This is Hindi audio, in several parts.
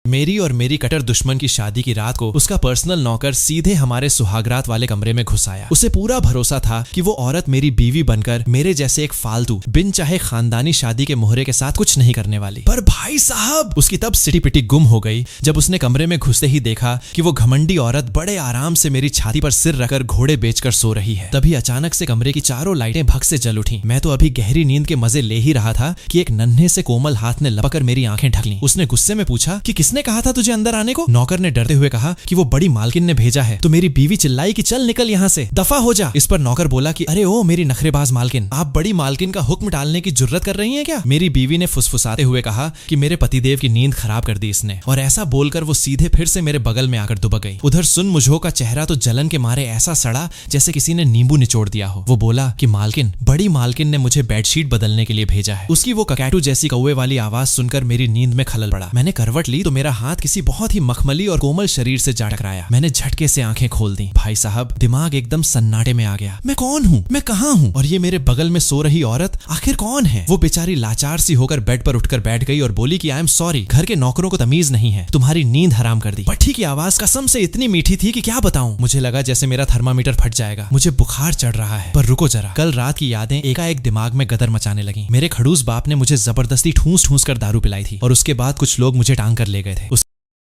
मेरी और मेरी कट्टर दुश्मन की शादी की रात को उसका पर्सनल नौकर सीधे हमारे सुहागरात वाले कमरे में घुस आया। उसे पूरा भरोसा था कि वो औरत मेरी बीवी बनकर मेरे जैसे एक फालतू बिन चाहे खानदानी शादी के मोहरे के साथ कुछ नहीं करने वाली। पर भाई साहब, उसकी तब सिटी पिटी गुम हो गई जब उसने कमरे में घुसते ही देखा कि वो घमंडी औरत बड़े आराम से मेरी छाती पर सिर रखकर घोड़े बेचकर सो रही है। तभी अचानक से कमरे की चारों लाइटें भग से जल उठी। मैं तो अभी गहरी नींद के मजे ले ही रहा था कि एक नन्हे से कोमल हाथ ने लपकर मेरी आंखें ढक ली। उसने गुस्से में पूछा कि किसने कहा था तुझे अंदर आने को? नौकर ने डरते हुए कहा कि वो बड़ी मालकिन ने भेजा है। तो मेरी बीवी चिल्लाई कि चल निकल यहाँ से, दफा हो जा। इस पर नौकर बोला कि अरे ओ मेरी नखरेबाज मालकिन, आप बड़ी मालकिन का हुक्म टालने की जुर्रत कर रही हैं क्या? मेरी बीवी ने फुसफुसाते हुए कहा कि मेरे पतिदेव की नींद खराब कर दी इसने, और ऐसा बोलकर वो सीधे फिर से मेरे बगल में आकर दुबक गई। उधर सुन मुझो का चेहरा तो जलन के मारे ऐसा सड़ा जैसे किसी ने नींबू निचोड़ दिया हो। वो बोला कि मालकिन, बड़ी मालकिन ने मुझे बेडशीट बदलने के लिए भेजा है। उसकी वो ककैटू जैसी कौवे वाली आवाज सुनकर मेरी नींद में खलल पड़ा। मैंने करवट ली तो मेरा हाथ किसी बहुत ही मखमली और कोमल शरीर से जा टकराया। मैंने झटके से आंखें खोल दी। भाई साहब, दिमाग एकदम सन्नाटे में आ गया। मैं कौन हूँ? मैं कहाँ हूँ? और ये मेरे बगल में सो रही औरत आखिर कौन है? वो बेचारी लाचार सी होकर बेड पर उठकर बैठ गई और बोली कि आई एम सॉरी, घर के नौकरों को तमीज नहीं है, तुम्हारी नींद हराम कर दी। पट्टी की आवाज कसम से इतनी मीठी थी कि क्या बताऊं। मुझे लगा जैसे मेरा थर्मामीटर फट जाएगा। मुझे बुखार चढ़ रहा है। पर रुको जरा, कल रात की यादें एकाएक दिमाग में गदर मचाने लगी। मेरे खड़ूस बाप ने मुझे जबरदस्ती ठूस ठूस कर दारू पिलाई थी और उसके बाद कुछ लोग मुझे टांग कर ले गए थे।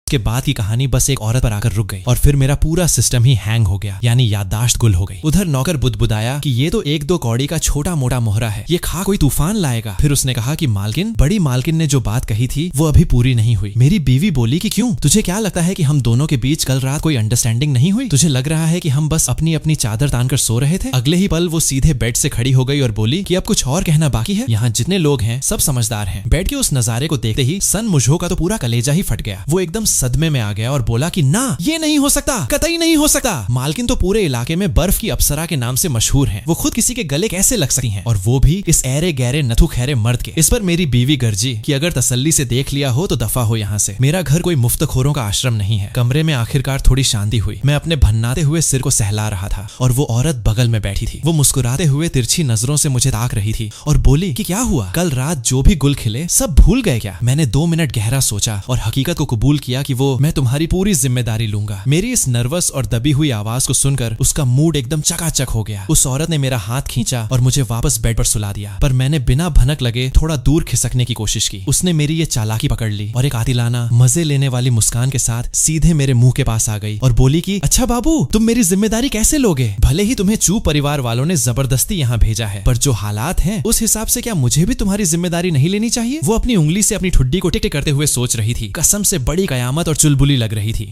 के बाद की कहानी बस एक औरत पर आकर रुक गई और फिर मेरा पूरा सिस्टम ही हैंग हो गया, यानी याददाश्त गुल हो गई। उधर नौकर बुदबुदाया कि ये तो एक दो कौड़ी का छोटा मोटा मोहरा है, ये खा कोई तूफान लाएगा। फिर उसने कहा कि मालकिन, बड़ी मालकिन ने जो बात कही थी वो अभी पूरी नहीं हुई। मेरी बीवी बोली कि क्यों, तुझे क्या लगता है कि हम दोनों के बीच कल रात कोई अंडरस्टैंडिंग नहीं हुई? तुझे लग रहा है कि हम बस अपनी अपनी चादर तानकर सो रहे थे? अगले ही पल वो सीधे बेड से खड़ी हो गई और बोली कि अब कुछ और कहना बाकी है। यहाँ जितने लोग हैं सब समझदार हैं। बेड के उस नजारे को देखते ही सन मुझो का तो पूरा कलेजा ही फट गया। वो एकदम सदमे में आ गया और बोला कि ना, ये नहीं हो सकता, कतई नहीं हो सकता। मालकिन तो पूरे इलाके में बर्फ की अप्सरा के नाम से मशहूर हैं। वो खुद किसी के गले कैसे लग सकती हैं, और वो भी इस ऐरे गहरे नथु खैरे मर्द के। इस पर मेरी बीवी गर्जी कि अगर तसल्ली से देख लिया हो तो दफा हो यहाँ से। मेरा घर कोई मुफ्तखोरों का आश्रम नहीं है। कमरे में आखिरकार थोड़ी शांति हुई। मैं अपने भन्नाते हुए सिर को सहला रहा था और वो औरत बगल में बैठी थी। वो मुस्कुराते हुए तिरछी नजरों से मुझे ताक रही थी और बोली कि क्या हुआ, कल रात जो भी गुल खिले सब भूल गए क्या? मैंने 2 मिनट गहरा सोचा और हकीकत को कबूल किया कि वो, मैं तुम्हारी पूरी जिम्मेदारी लूंगा। मेरी इस नर्वस और दबी हुई आवाज को सुनकर उसका मूड एकदम चकाचक हो गया। उस औरत ने मेरा हाथ खींचा और मुझे वापस बेड पर सुला दिया, पर मैंने बिना भनक लगे थोड़ा दूर खिसकने की कोशिश की। उसने मेरी ये चालाकी पकड़ ली और एक कातिलाना मजे लेने वाली मुस्कान के साथ सीधे मेरे मुंह के पास आ गई और बोली कि अच्छा बाबू, तुम मेरी जिम्मेदारी कैसे लोगे? भले ही तुम्हें चू परिवार वालों ने जबरदस्ती यहाँ भेजा है, पर जो हालात हैं उस हिसाब से क्या मुझे भी तुम्हारी जिम्मेदारी नहीं लेनी चाहिए? वो अपनी उंगली से अपनी ठुड्डी को टिक टिक करते हुए सोच रही थी। कसम से बड़ी कयामत और चुलबुली लग रही थी।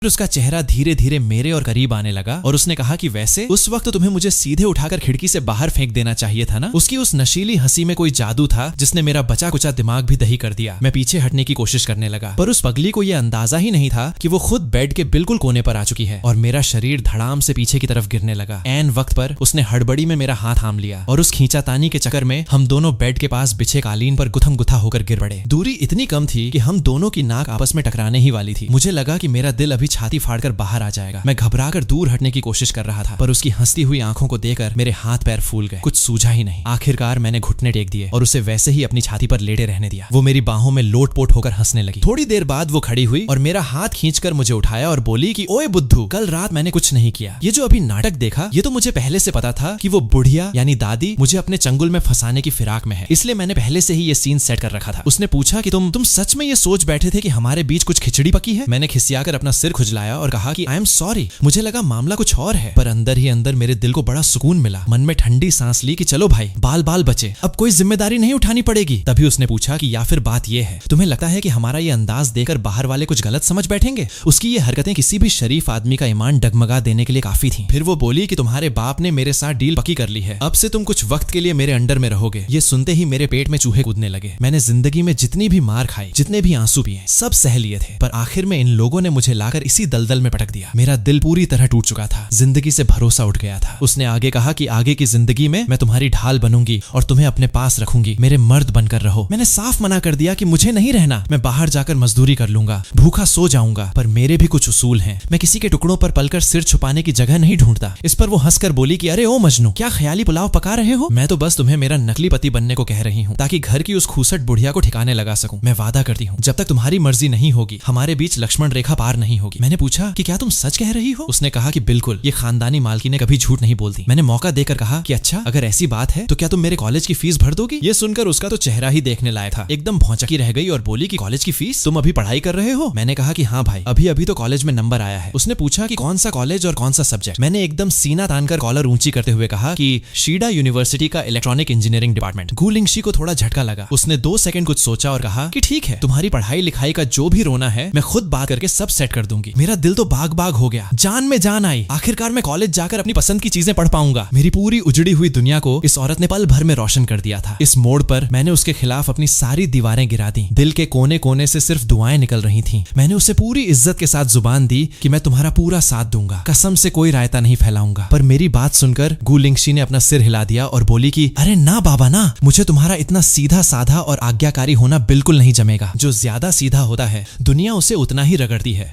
उसका चेहरा धीरे धीरे मेरे और करीब आने लगा और उसने कहा कि वैसे उस वक्त तुम्हें मुझे सीधे उठाकर खिड़की से बाहर फेंक देना चाहिए था ना? उसकी उस नशीली हंसी में कोई जादू था जिसने मेरा बचा कुचा दिमाग भी दही कर दिया। मैं पीछे हटने की कोशिश करने लगा, पर उस पगली को यह अंदाजा ही नहीं था कि वो खुद बेड के बिल्कुल कोने पर आ चुकी है और मेरा शरीर धड़ाम से पीछे की तरफ गिरने लगा। ऐन वक्त पर उसने हड़बड़ी में मेरा हाथ थाम लिया और उस खींचातानी के चक्कर में हम दोनों बेड के पास बिछे कालीन पर गुथम गुथा होकर गिर पड़े। दूरी इतनी कम थी कि हम दोनों की नाक आपस में टकराने ही वाली थी। मुझे लगा कि मेरा दिल अभी छाती फाड़कर बाहर आ जाएगा। मैं घबराकर दूर हटने की कोशिश कर रहा था, पर उसकी हंसती हुई आंखों को देखकर मेरे हाथ पैर फूल गए। कुछ सूझा ही नहीं। आखिरकार मैंने घुटने टेक दिए और उसे वैसे ही अपनी छाती पर लेटे रहने दिया। वो मेरी बाहों में लोटपोट होकर हंसने लगी। थोड़ी देर बाद वो खड़ी हुई और मेरा हाथ खींचकर मुझे उठाया और बोली कि ओए बुद्धू, कल रात मैंने कुछ नहीं किया। ये जो अभी नाटक देखा, ये तो मुझे पहले से पता था कि वो बुढ़िया यानी दादी मुझे अपने चंगुल में फंसाने की फिराक में है, इसलिए मैंने पहले से ही ये सीन सेट कर रखा था। उसने पूछा कि तुम सच में ये सोच बैठे थे कि हमारे बीच कुछ खिचड़ी पकी है? मैंने खिसियाकर अपना सिर खुजलाया और कहा कि आई एम सॉरी, मुझे लगा मामला कुछ और है। पर अंदर ही अंदर मेरे दिल को बड़ा सुकून मिला। मन में ठंडी सांस ली कि चलो भाई, बाल बाल बचे, अब कोई जिम्मेदारी नहीं उठानी पड़ेगी। तभी उसने पूछा कि या फिर बात यह है, तुम्हें लगता है कि हमारा ये अंदाज देखकर बाहर वाले कुछ गलत समझ बैठेंगे? उसकी ये हरकतें किसी भी शरीफ आदमी का ईमान डगमगा देने के लिए काफी थी। फिर वो बोली कि तुम्हारे बाप ने मेरे साथ डील पक्की कर ली है, अब से तुम कुछ वक्त के लिए मेरे अंडर में रहोगे। ये सुनते ही मेरे पेट में चूहे कूदने लगे। मैंने जिंदगी में जितनी भी मार खाई, जितने भी आंसू पिए, सब सह लिए थे, पर आखिर में इन लोगों ने मुझे लाकर इसी दलदल में पटक दिया। मेरा दिल पूरी तरह टूट चुका था, जिंदगी से भरोसा उठ गया था। उसने आगे कहा कि आगे की जिंदगी में मैं तुम्हारी ढाल बनूंगी और तुम्हें अपने पास रखूंगी, मेरे मर्द बनकर रहो। मैंने साफ मना कर दिया कि मुझे नहीं रहना, मैं बाहर जाकर मजदूरी कर लूंगा, भूखा सो जाऊंगा, पर मेरे भी कुछ उसूल हैं। मैं किसी के टुकड़ों पर पलकर सिर छुपाने की जगह नहीं ढूंढता। इस पर वो हंसकर बोली कि अरे ओ मजनू, क्या ख्याली पुलाव पका रहे हो? मैं तो बस तुम्हें मेरा नकली पति बनने को कह रही हूँ, ताकि घर की उस खूसट बुढ़िया को ठिकाने लगा सकूं। मैं वादा करती हूँ, जब तक तुम्हारी मर्जी नहीं होगी, हमारे बीच लक्ष्मण रेखा पार नहीं होगी। मैंने पूछा कि क्या तुम सच कह रही हो? उसने कहा कि बिल्कुल, ये खानदानी मालकिनें कभी झूठ नहीं बोलती। मैंने मौका देकर कहा कि अच्छा, अगर ऐसी बात है तो क्या तुम मेरे कॉलेज की फीस भर दोगी? ये सुनकर उसका तो चेहरा ही देखने लायक था। एकदम भौचकी रह गई और बोली कि कॉलेज की फीस? तुम अभी पढ़ाई कर रहे हो? मैंने कहा कि हाँ भाई, अभी अभी तो कॉलेज में नंबर आया है। उसने पूछा कि कौन सा कॉलेज और कौन सा सब्जेक्ट? मैंने एकदम सीना तानकर कॉलर ऊंची करते हुए कहा कि शीडा यूनिवर्सिटी का इलेक्ट्रॉनिक इंजीनियरिंग डिपार्टमेंट। गु लिंगशी को थोड़ा झटका लगा। उसने 2 सेकंड कुछ सोचा और कहा कि ठीक है, तुम्हारी पढ़ाई लिखाई का जो भी रोना है मैं खुद बात करके सब सेट कर दूंगी। मेरा दिल तो बाग बाग हो गया, जान में जान आई। आखिरकार मैं कॉलेज जाकर अपनी पसंद की चीजें पढ़ पाऊंगा। मेरी पूरी उजड़ी हुई दुनिया को इस औरत ने पल भर में रोशन कर दिया था। इस मोड़ पर मैंने उसके खिलाफ अपनी सारी दीवारें गिरा दी। दिल के कोने कोने से सिर्फ दुआएं निकल रही थीं। मैंने उसे पूरी इज्जत के साथ जुबान दी कि मैं तुम्हारा पूरा साथ दूंगा, कसम से कोई रायता नहीं फैलाऊंगा। पर मेरी बात सुनकर गु लिंगशी ने अपना सिर हिला दिया और बोली कि अरे ना बाबा ना, मुझे तुम्हारा इतना सीधा साधा और आज्ञाकारी होना बिल्कुल नहीं जमेगा। जो ज्यादा सीधा होता है दुनिया उसे उतना ही रगड़ती है।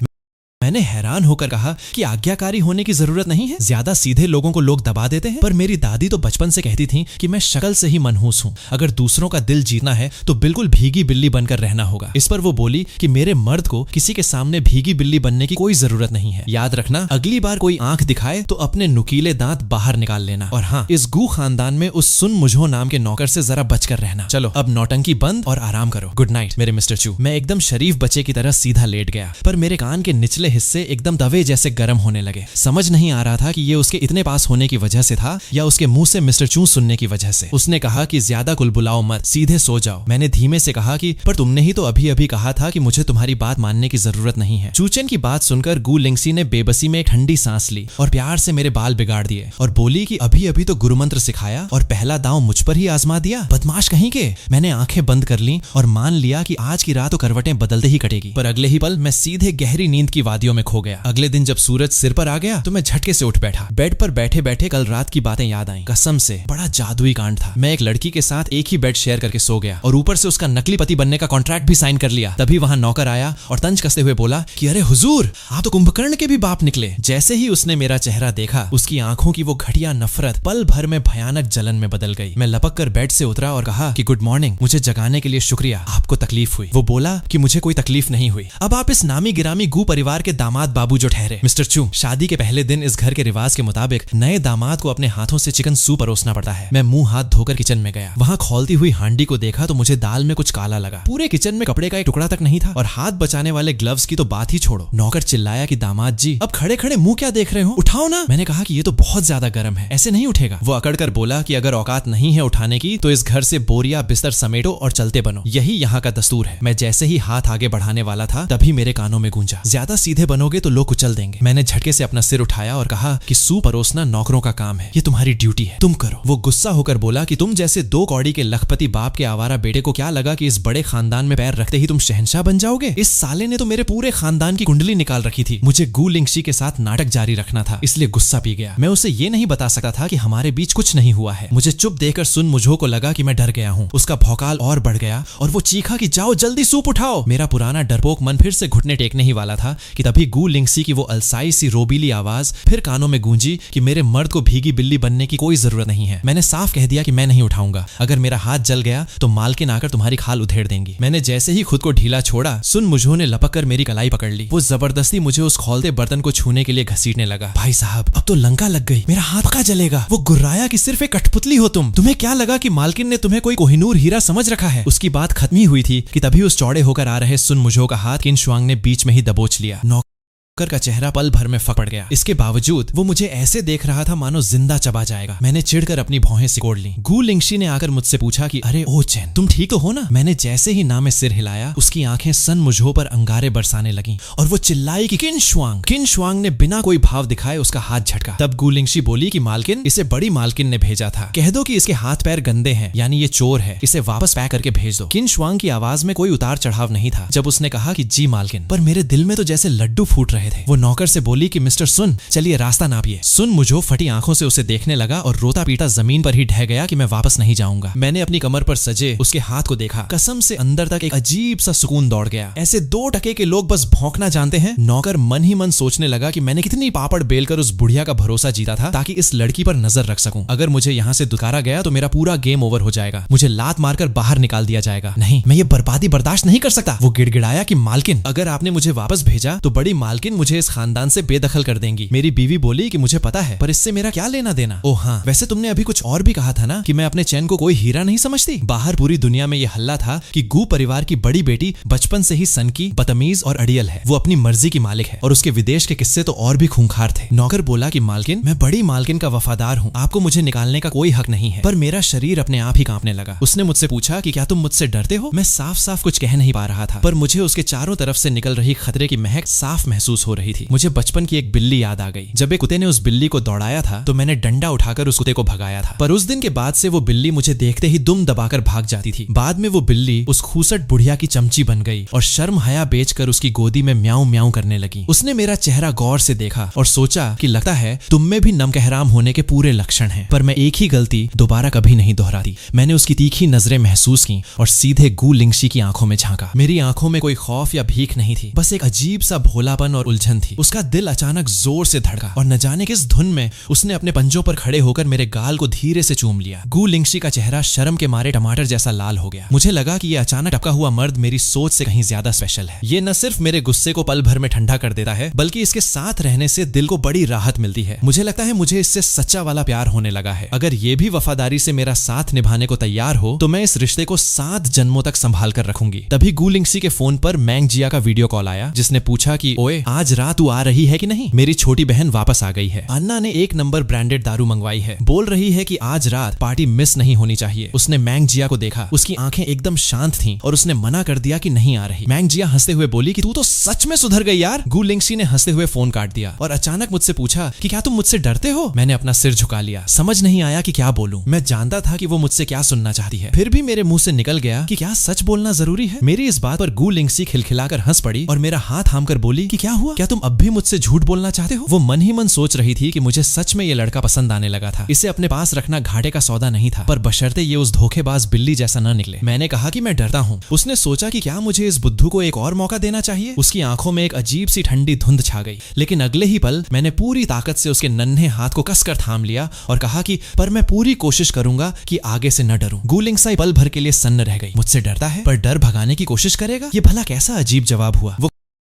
मैंने हैरान होकर कहा कि आज्ञाकारी होने की जरूरत नहीं है, ज्यादा सीधे लोगों को लोग दबा देते हैं। पर मेरी दादी तो बचपन से कहती थी कि मैं शक्ल से ही मनहूस हूँ, अगर दूसरों का दिल जीतना है तो बिल्कुल भीगी बिल्ली बनकर रहना होगा। इस पर वो बोली कि मेरे मर्द को किसी के सामने भीगी बिल्ली बनने की कोई जरूरत नहीं है। याद रखना, अगली बार कोई आंख दिखाए तो अपने नुकीले दांत बाहर निकाल लेना। और हाँ, इस गु खानदान में उस सुन मुझो नाम के नौकर से जरा बचकर रहना। चलो अब नौटंकी बंद और आराम करो। गुड नाइट मेरे मिस्टर चू। मैं एकदम शरीफ बच्चे की तरह सीधा लेट गया, पर मेरे कान के निचले हिस्से एकदम तवे जैसे गर्म होने लगे। समझ नहीं आ रहा था कि ये उसके इतने पास होने की वजह से था या उसके मुंह से मिस्टर चू सुनने की वजह से। उसने कहा कि ज्यादा कुलबुलाओ मत, सीधे सो जाओ। मैंने धीमे से कहा कि पर तुमने ही तो अभी अभी कहा था कि मुझे तुम्हारी बात मानने की जरूरत नहीं है। चूचन की बात सुनकर गु लिंगशी ने बेबसी में एक ठंडी सांस ली और प्यार से मेरे बाल बिगाड़ दिए और बोली कि अभी अभी तो गुरु मंत्र सिखाया और पहला दांव मुझ पर ही आजमा दिया, बदमाश कहीं के। मैंने आंखें बंद कर ली और मान लिया कि आज की रात तो करवटें बदलते ही कटेगी। पर अगले ही पल मैं सीधे गहरी नींद की वादियों में खो गया। अगले दिन जब सूरज सिर पर आ गया तो मैं झटके से उठ बैठा। बेड पर बैठे बैठे कल रात की बातें याद आईं। कसम से बड़ा जादुई कांड था। मैं एक लड़की के साथ एक ही बेड शेयर करके सो गया और ऊपर से उसका नकली पति बनने का कॉन्ट्रैक्ट भी साइन कर लिया। तभी वहां नौकर आया और तंज कसते हुए बोला कि अरे हुजूर, आप तो कुंभकर्ण के भी बाप निकले। जैसे ही उसने मेरा चेहरा देखा, उसकी आंखों की वो घटिया नफरत पल भर में भयानक जलन में बदल गई। मैं लपक कर बेड से उतरा और कहा कि गुड मॉर्निंग, मुझे जगाने के लिए शुक्रिया, आपको तकलीफ हुई। वो बोला कि मुझे कोई तकलीफ नहीं हुई। अब आप इस नामी गिरामी गु परिवार के दामाद बाबू जो ठहरे। मिस्टर चू, शादी के पहले दिन इस घर के रिवाज के मुताबिक नए दामाद को अपने हाथों से चिकन सूप परोसना पड़ता है। मैं मुंह हाथ धोकर किचन में गया। वहां खौलती हुई हांडी को देखा तो मुझे दाल में कुछ काला लगा। पूरे किचन में कपड़े का एक टुकड़ा तक नहीं था और हाथ बचाने वाले ग्लव्स की तो बात ही छोड़ो। नौकर चिल्लाया कि दामाद जी, अब खड़े खड़े मुंह क्या देख रहे हो, उठाओ ना। मैंने कहा कि ये तो बहुत ज्यादा गर्म है, ऐसे नहीं उठेगा। वो अकड़ कर बोला कि अगर औकात नहीं है उठाने की तो इस घर से बोरिया बिस्तर समेटो और चलते बनो, यही यहाँ का दस्तूर है। मैं जैसे ही हाथ आगे बढ़ाने वाला था तभी मेरे कानों में गूंजा, ज्यादा सीधे बनोगे तो लोग कुचल देंगे। मैंने झटके से अपना सिर उठाया और कहा कि सूप परोसना नौकरों का काम है, ये तुम्हारी ड्यूटी है, तुम करो। वो गुस्सा होकर बोला कि तुम जैसे 2 कौड़ी के लखपति बाप के आवारा बेटे को क्या लगा कि इस बड़े खानदान में पैर रखते ही तुम शहंशाह बन जाओगे? इस साले ने तो मेरे पूरे खानदान की कुंडली निकाल रखी थी। मुझे गु लिंगशी के साथ नाटक जारी रखना था, इसलिए गुस्सा पी गया। मैं उसे ये नहीं बता सकता था कि हमारे बीच कुछ नहीं हुआ है। मुझे चुप देखकर सुन मुझो को लगा कि मैं डर गया हूँ। उसका भौकाल और बढ़ गया और वो चीखा कि जाओ जल्दी सूप उठाओ। मेरा पुराना डरपोक मन फिर से घुटने टेकने ही वाला था कि तभी गु लिंगशी की वो अलसाई सी रोबीली आवाज फिर कानों में गूंजी कि मेरे मर्द को भीगी बिल्ली बनने की कोई जरूरत नहीं है। मैंने साफ कह दिया कि मैं नहीं उठाऊंगा, अगर मेरा हाथ जल गया तो मालकिन आकर तुम्हारी खाल उधेड़ देंगी। मैंने जैसे ही खुद को ढीला छोड़ा, सुन मुझो ने लपक कर मेरी कलाई पकड़ ली। वो जबरदस्ती मुझे उस खौलते बर्तन को छूने के लिए घसीटने लगा। भाई साहब, अब तो लंका लग गई, मेरा हाथ पक्का जलेगा। वो गुर्राया कि सिर्फ एक कठपुतली हो तुम, तुम्हें क्या लगा कि मालकिन ने तुम्हें कोई कोहिनूर हीरा समझ रखा है? उसकी बात खत्म ही हुई थी कि तभी उस चौड़े होकर आ रहे सुन मुझो का हाथ किन शुआंग ने बीच में ही दबोच लिया। नौकर का चेहरा पल भर में फट पड़ गया। इसके बावजूद वो मुझे ऐसे देख रहा था मानो जिंदा चबा जाएगा। मैंने चिढ़कर अपनी भौहें सिकोड़ ली। गु लिंगशी ने आकर मुझसे पूछा कि अरे ओ चैन, तुम ठीक तो हो ना? मैंने जैसे ही ना में सिर हिलाया, उसकी आंखें सन मुझो पर अंगारे बरसाने लगीं और वो चिल्लाई कि किन शुआंग ने बिना कोई भाव दिखाए उसका हाथ झटका। तब गु लिंगशी बोली कि मालकिन, इसे बड़ी मालकिन ने भेजा था, कह दो कि इसके हाथ पैर गंदे हैं, यानी ये चोर है, इसे वापस पैक करके भेज दो। किन शुआंग की आवाज में कोई उतार चढ़ाव नहीं था जब उसने कहा कि जी मालकिन, पर मेरे दिल में तो जैसे लड्डू फूट रहे रहे थे। वो नौकर से बोली कि मिस्टर सुन, चलिए रास्ता नापिए। सुन मुझो फटी आंखों से उसे देखने लगा और रोता पीटा जमीन पर ही ढह गया कि मैं वापस नहीं जाऊंगा। मैंने अपनी कमर पर सजे उसके हाथ को देखा। कसम से अंदर तक एक अजीब सा सुकून दौड़ गया। ऐसे 2 टके के लोग बस भौंकना जानते हैं। नौकर मन ही मन सोचने लगा कि मैंने कितनी पापड़ बेलकर उस बुढ़िया का भरोसा जीता था ताकि इस लड़की पर नजर रख सकूं। अगर मुझे यहाँ से दुकारा गया तो मेरा पूरा गेम ओवर हो जाएगा, मुझे लात मारकर बाहर निकाल दिया जाएगा। नहीं, मैं ये बर्बादी बर्दाश्त नहीं कर सकता। वो गिड़गिड़ाया कि मालकिन, अगर आपने मुझे वापस भेजा तो बड़ी मालकिन मुझे इस खानदान से बेदखल कर देंगी। मेरी बीवी बोली कि मुझे पता है, पर इससे मेरा क्या लेना देना। ओह हाँ, वैसे तुमने अभी कुछ और भी कहा था ना कि मैं अपने चैन को कोई हीरा नहीं समझती। बाहर पूरी दुनिया में ये हल्ला था कि गू परिवार की बड़ी बेटी बचपन से ही सनकी, बदतमीज और अड़ियल है। वो अपनी मर्जी की मालिक है और उसके विदेश के किस्से तो और भी खूंखार थे। नौकर बोला कि मालकिन, मैं बड़ी मालकिन का वफादार हूँ, आपको मुझे निकालने का कोई हक नहीं है। पर मेरा शरीर अपने आप ही कांपने लगा। उसने मुझसे पूछा कि क्या तुम मुझसे डरते हो? मैं साफ साफ कुछ कह नहीं पा रहा था, पर मुझे उसके चारों तरफ से निकल रही खतरे की महक साफ महसूस हो रही थी। मुझे बचपन की एक बिल्ली याद आ गई। जब एक कुत्ते ने उस बिल्ली को दौड़ाया था तो मैंने डंडा उठाकर उस कुत्ते को भगाया था, पर उस दिन के बाद से वो बिल्ली मुझे देखते ही दुम दबाकर भाग जाती थी। बाद में वो बिल्ली उस खूसट बुढ़िया की चमची बन गई और शर्म हया बेचकर उसकी गोदी में म्याऊं म्याऊं करने लगी। उसने मेरा चेहरा गौर से देखा और सोचा कि लगता है तुम में भी नमकहराम होने के पूरे लक्षण हैं। पर मैं एक ही गलती दोबारा कभी नहीं दोहराती। मैंने उसकी तीखी नजरें महसूस की और सीधे गू लिंगशी की आंखों में झांका। मेरी आंखों में कोई खौफ या भीख नहीं थी, बस एक अजीब सा भोलापन और उलझन थी। उसका दिल अचानक जोर से धड़का और न जाने किस धुन में उसने अपने पंजों पर खड़े होकर मेरे गाल को धीरे से चूम लिया। गू लिंगशी का चेहरा शर्म के मारे टमाटर जैसा लाल हो गया। मुझे लगा कि ये अचानक टपका हुआ मर्द मेरी सोच से कहीं ज्यादा स्पेशल है। ये न सिर्फ मेरे गुस्से को पल भर में ठंडा कर देता है, बल्कि इसके साथ रहने से दिल को बड़ी राहत मिलती है। मुझे लगता है मुझे इससे सच्चा वाला प्यार होने लगा है। अगर ये भी वफादारी से मेरा साथ निभाने को तैयार हो तो मैं इस रिश्ते को 7 जन्मों तक संभाल कर रखूंगी। तभी गू लिंगशी के फोन पर मैंग जिया का वीडियो कॉल आया, जिसने पूछा कि ओए, आज रात तू आ रही है कि नहीं? मेरी छोटी बहन वापस आ गई है। अन्ना ने 1 नंबर ब्रांडेड दारू मंगवाई है, बोल रही है कि आज रात पार्टी मिस नहीं होनी चाहिए। उसने मैंग जिया को देखा, उसकी आंखें एकदम शांत थीं और उसने मना कर दिया कि नहीं आ रही। मैंग जिया हंसते हुए बोली कि तू तो सच में सुधर गई यार। गू लिंगशी ने हंसते हुए फोन काट दिया और अचानक मुझसे पूछा कि क्या तुम मुझसे डरते हो? मैंने अपना सिर झुका लिया, समझ नहीं आया कि क्या बोलूं। मैं जानता था कि वो मुझसे क्या सुनना चाहती है, फिर भी मेरे मुंह से निकल गया कि क्या सच बोलना जरूरी है? मेरी इस बात पर गू लिंगशी खिलखिलाकर हंस पड़ी और मेरा हाथ थामकर बोली कि क्या हुआ, क्या तुम अब भी मुझसे झूठ बोलना चाहते हो? वो मन ही मन सोच रही थी कि मुझे सच में ये लड़का पसंद आने लगा था। इसे अपने पास रखना घाटे का सौदा नहीं था, पर बशर्ते ये उस धोखेबाज बिल्ली जैसा न निकले। मैंने कहा कि मैं डरता हूँ। उसने सोचा कि क्या मुझे इस बुद्धू को एक और मौका देना चाहिए। उसकी आंखों में एक अजीब सी ठंडी धुंध छा गई, लेकिन अगले ही पल मैंने पूरी ताकत से उसके नन्हे हाथ को कसकर थाम लिया और कहा कि पर मैं पूरी कोशिश करूंगा कि आगे से न डरूं। गू लिंगशी पल भर के लिए सन्न रह गई। मुझसे डरता है पर डर भगाने की कोशिश करेगा? ये भला कैसा अजीब जवाब हुआ। वो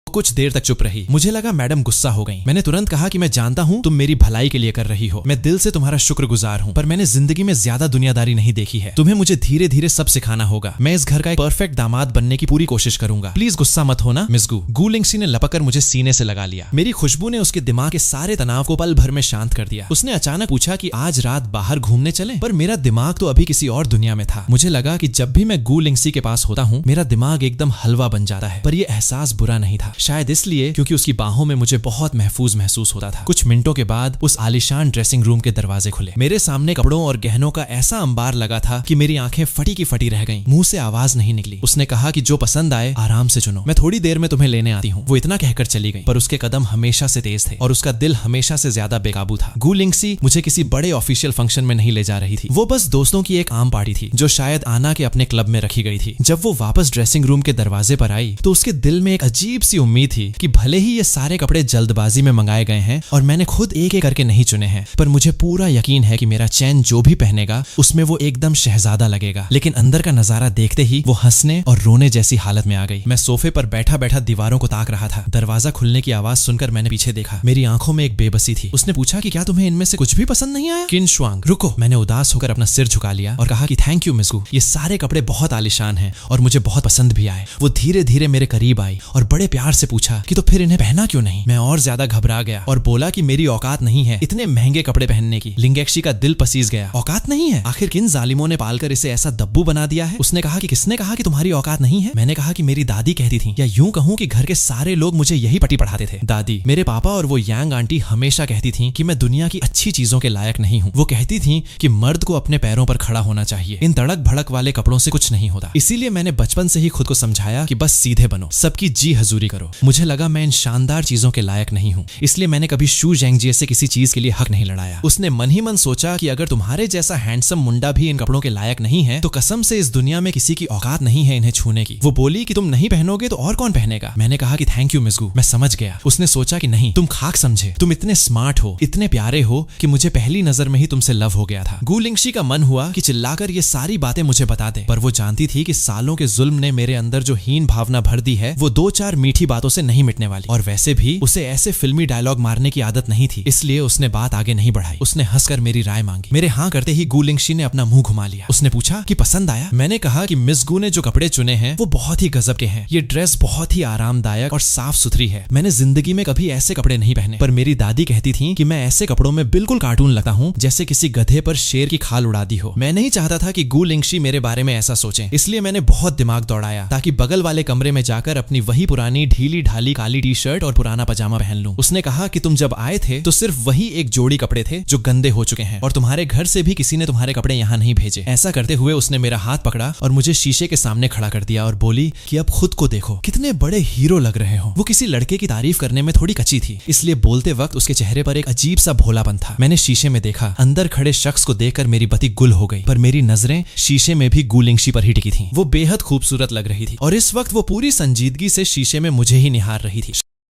कुछ देर तक चुप रही। मुझे लगा मैडम गुस्सा हो गई। मैंने तुरंत कहा कि मैं जानता हूँ तुम मेरी भलाई के लिए कर रही हो, मैं दिल से तुम्हारा शुक्रगुजार हूँ, पर मैंने जिंदगी में ज्यादा दुनियादारी नहीं देखी है। तुम्हें मुझे धीरे धीरे सब सिखाना होगा। मैं इस घर का एक परफेक्ट दामाद बनने की पूरी कोशिश करूंगा। प्लीज गुस्सा मत होना मिस गू। गू लिंगशी ने लपककर मुझे सीने से लगा लिया। मेरी खुशबू ने उसके दिमाग के सारे तनाव को पल भर में शांत कर दिया। उसने अचानक पूछा कि आज रात बाहर घूमने चलें, पर मेरा दिमाग तो अभी किसी और दुनिया में था। मुझे लगा कि जब भी मैं गू लिंगशी के पास होता हूँ मेरा दिमाग एकदम हलवा बन जाता है, पर यह एहसास बुरा नहीं था, शायद इसलिए क्योंकि उसकी बाहों में मुझे बहुत महफूज महसूस होता था। कुछ मिनटों के बाद उस आलीशान ड्रेसिंग रूम के दरवाजे खुले। मेरे सामने कपड़ों और गहनों का ऐसा अंबार लगा था कि मेरी आंखें फटी की फटी रह गईं। मुंह से आवाज नहीं निकली। उसने कहा कि जो पसंद आए आराम से चुनो, मैं थोड़ी देर में तुम्हें लेने आती हूँ। वो इतना कहकर चली गई, पर उसके कदम हमेशा से तेज थे और उसका दिल हमेशा से ज्यादा बेकाबू था। गू लिंगशी मुझे किसी बड़े ऑफिशियल फंक्शन में नहीं ले जा रही थी। वो बस दोस्तों की एक आम पार्टी थी जो शायद आना के अपने क्लब में रखी गई थी। जब वो वापस ड्रेसिंग रूम के दरवाजे पर आई तो उसके दिल में एक अजीब सी उम्मीद थी कि भले ही ये सारे कपड़े जल्दबाजी में मंगाए गए हैं और मैंने खुद एक एक करके नहीं चुने हैं, पर मुझे पूरा यकीन है कि मेरा चैन जो भी पहनेगा उसमें वो एकदम शहजादा लगेगा। लेकिन अंदर का नजारा देखते ही वो हंसने और रोने जैसी हालत में आ गई। मैं सोफे पर बैठा बैठा दीवारों को ताक रहा था। दरवाजा खुलने की आवाज सुनकर मैंने पीछे देखा। मेरी आंखों में एक बेबसी थी। उसने पूछा कि क्या तुम्हें इनमें से कुछ भी पसंद नहीं आया? किन शुआंग, रुको। मैंने उदास होकर अपना सिर झुका लिया और कहा कि थैंक यू मिस गू, ये सारे कपड़े बहुत आलीशान हैं और मुझे बहुत पसंद भी आए। वो धीरे धीरे मेरे करीब आई और बड़े प्यार से पूछा कि तो फिर इन्हें पहना क्यों नहीं? मैं और ज्यादा घबरा गया और बोला कि मेरी औकात नहीं है इतने महंगे कपड़े पहनने की। लिंगेक्षी का दिल पसीज गया। औकात नहीं है? आखिर किन जालिमों ने पालकर इसे ऐसा दब्बू बना दिया है? उसने कहा कि किसने कहा कि तुम्हारी औकात नहीं है? मैंने कहा कि मेरी दादी कहती थी, या यूं कहूं कि घर के सारे लोग मुझे यही पट्टी पढ़ाते थे। दादी, मेरे पापा और वो यांग आंटी हमेशा कहती थी कि मैं दुनिया की अच्छी चीजों के लायक नहीं हूँ। वो कहती थी कि मर्द को अपने पैरों पर खड़ा होना चाहिए, इन तड़क भड़क वाले कपड़ों से कुछ नहीं होता। इसीलिए मैंने बचपन से ही खुद को समझाया कि बस सीधे बनो, सबकी जी हजूरी करो। करो। मुझे लगा मैं इन शानदार चीजों के लायक नहीं हूँ, इसलिए मैंने कभी शू जेंगजिए से किसी चीज के लिए हक नहीं लड़ाया। उसने मन ही मन सोचा कि अगर तुम्हारे जैसा हैंडसम मुंडा भी इन कपड़ों के लायक नहीं है तो कसम से इस दुनिया में किसी की औकात नहीं है इन्हें छूने की। वो बोली कि तुम नहीं पहनोगे तो और कौन पहनेगा। मैंने कहा कि थैंक यू मिस गू, मैं समझ गया। उसने सोचा कि नहीं, तुम खाक समझे, तुम इतने स्मार्ट हो, इतने प्यारे हो कि मुझे पहली नजर में ही तुमसे लव हो गया था। गू लिंगशी का मन हुआ कि चिल्लाकर ये सारी बातें मुझे बता दे, पर वो जानती थी कि सालों के जुल्म ने मेरे अंदर जो हीन भावना भर दी है वो 2-4 मीठी बातों से नहीं मिटने वाली। और वैसे भी उसे ऐसे फिल्मी डायलॉग मारने की आदत नहीं थी, इसलिए उसने बात आगे नहीं बढ़ाई। उसने हंसकर मेरी राय मांगी। मेरे हाँ करते ही गू लिंगशी ने अपना मुंह घुमा लिया। उसने पूछा कि पसंद आया। मैंने कहा कि मिस गू ने जो कपड़े चुने हैं वो बहुत ही गजब के हैं। ये ड्रेस बहुत ही आरामदायक और साफ सुथरी है। मैंने जिंदगी में कभी ऐसे कपड़े नहीं पहने, पर मेरी दादी कहती थी कि मैं ऐसे कपड़ों में बिल्कुल कार्टून लगता हूँ, जैसे किसी गधे पर शेर की खाल उड़ा दी हो। मैं नहीं चाहता था कि गू लिंगशी मेरे बारे में ऐसा सोचे, इसलिए मैंने बहुत दिमाग दौड़ाया ताकि बगल वाले कमरे में जाकर अपनी वही पुरानी ढीली ढाली काली टी शर्ट और पुराना पजामा पहन लूं। उसने कहा कि तुम जब आए थे तो सिर्फ वही एक जोड़ी कपड़े थे जो गंदे हो चुके हैं, और तुम्हारे घर से भी किसी ने तुम्हारे कपड़े यहाँ नहीं भेजे। ऐसा करते हुए उसने मेरा हाथ पकड़ा और मुझे शीशे के सामने खड़ा कर दिया और बोली कि अब खुद को देखो, कितने बड़े हीरो लग रहे हो। वो किसी लड़के की तारीफ करने में थोड़ी कच्ची थी, इसलिए बोलते वक्त उसके चेहरे पर एक अजीब सा भोलापन था। मैंने शीशे में देखा, अंदर खड़े शख्स को देखकर मेरी बत्ती गुल हो गई, पर मेरी नजरें शीशे में भी गू लिंगशी पर ही टिकी थीं। वो बेहद खूबसूरत लग रही थी और इस वक्त वो पूरी संजीदगी से शीशे में मुझे ही निहार रही थी।